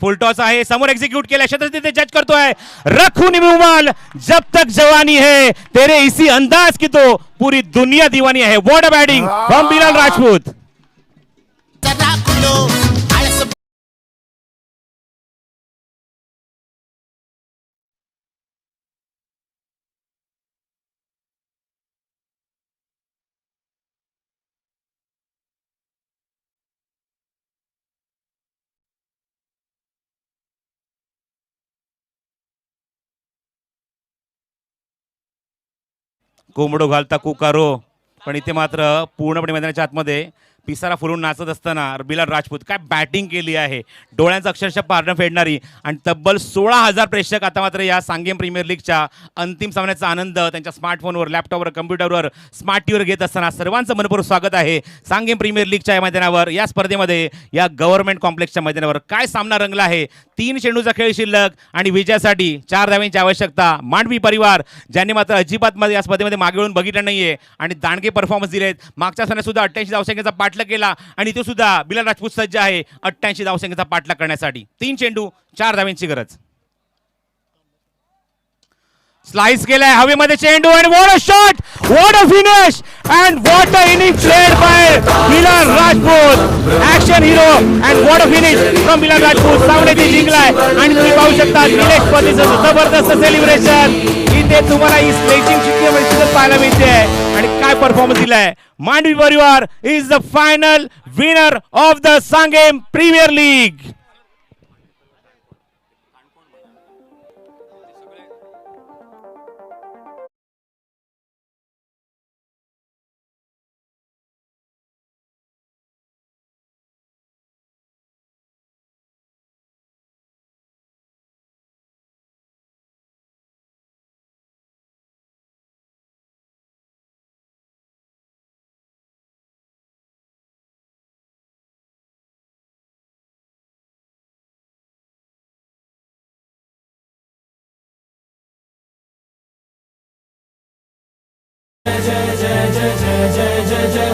full toss आहे. समोर एक्झिक्यूट केला. शतरंज तिथे जज करतोय. रखून रुमाल जब तक जवानी है तेरे इसी अंदाज की तो पूरी दुनिया दीवानी है. What a batting from Bilal Rajput. कोंबडो घालता कुकारो पण इथे मात्र पूर्णपणे मैदानाच्या आतमध्ये पिसारा फुलून नाचत असताना बिलाल राजपूत काय बॅटिंग केली आहे, डोळ्यांचा अक्षरशः पारणं फेडणारी. आणि तब्बल 16,000 प्रेक्षक आता मात्र या सांगेम प्रीमियर लीगच्या अंतिम सामन्याचा आनंद त्यांच्या स्मार्टफोनवर, लॅपटॉपवर, कम्प्युटरवर, स्मार्ट टीव्हीवर घेत असताना सर्वांचं मनपूर्वक स्वागत आहे सांगेम प्रीमियर लीगच्या या मैदानावर. या स्पर्धेमध्ये या गव्हर्नमेंट कॉम्प्लेक्सच्या मैदानावर काय सामना रंगला आहे. 3 चेंडूचा खेळ शिल्लक आणि विजयासाठी 4 धावांची आवश्यकता. मांडवी परिवार ज्यांनी मात्र अजिबात या स्पर्धेमध्ये मागे वळून बघितलं नाहीये आणि दांडगे परफॉर्मन्स दिलेत. मागच्या सामन्यात सुद्धा 88 धावसंख्येचा पाठलाग केला आणि तो सुद्धा बिलाल राजपूत सज्ज आहे 88 धावसंख्येचा पाठलाग करण्यासाठी. 3 चेंडू 4 धावांची गरज. स्लाइस केलाय हवेमध्ये चेंडू आणि what a shot, what a finish and what a inning played by Bilal Rajput, action hero. And what a finish from Bilal Rajput. सामने जिंकलाय आणि तुम्ही पाहू शकता निलेश पतीचं जबरदस्त सेलिब्रेशन इथे तुम्हाला ही स्ट्रेचिंग शिकण्यामध्ये पाहायला मिळते आणि काय परफॉर्मन्स दिलाय. Mandvi Parivar is the final winner of the Sanguem Premier League. जय जय जय जय जय जय जय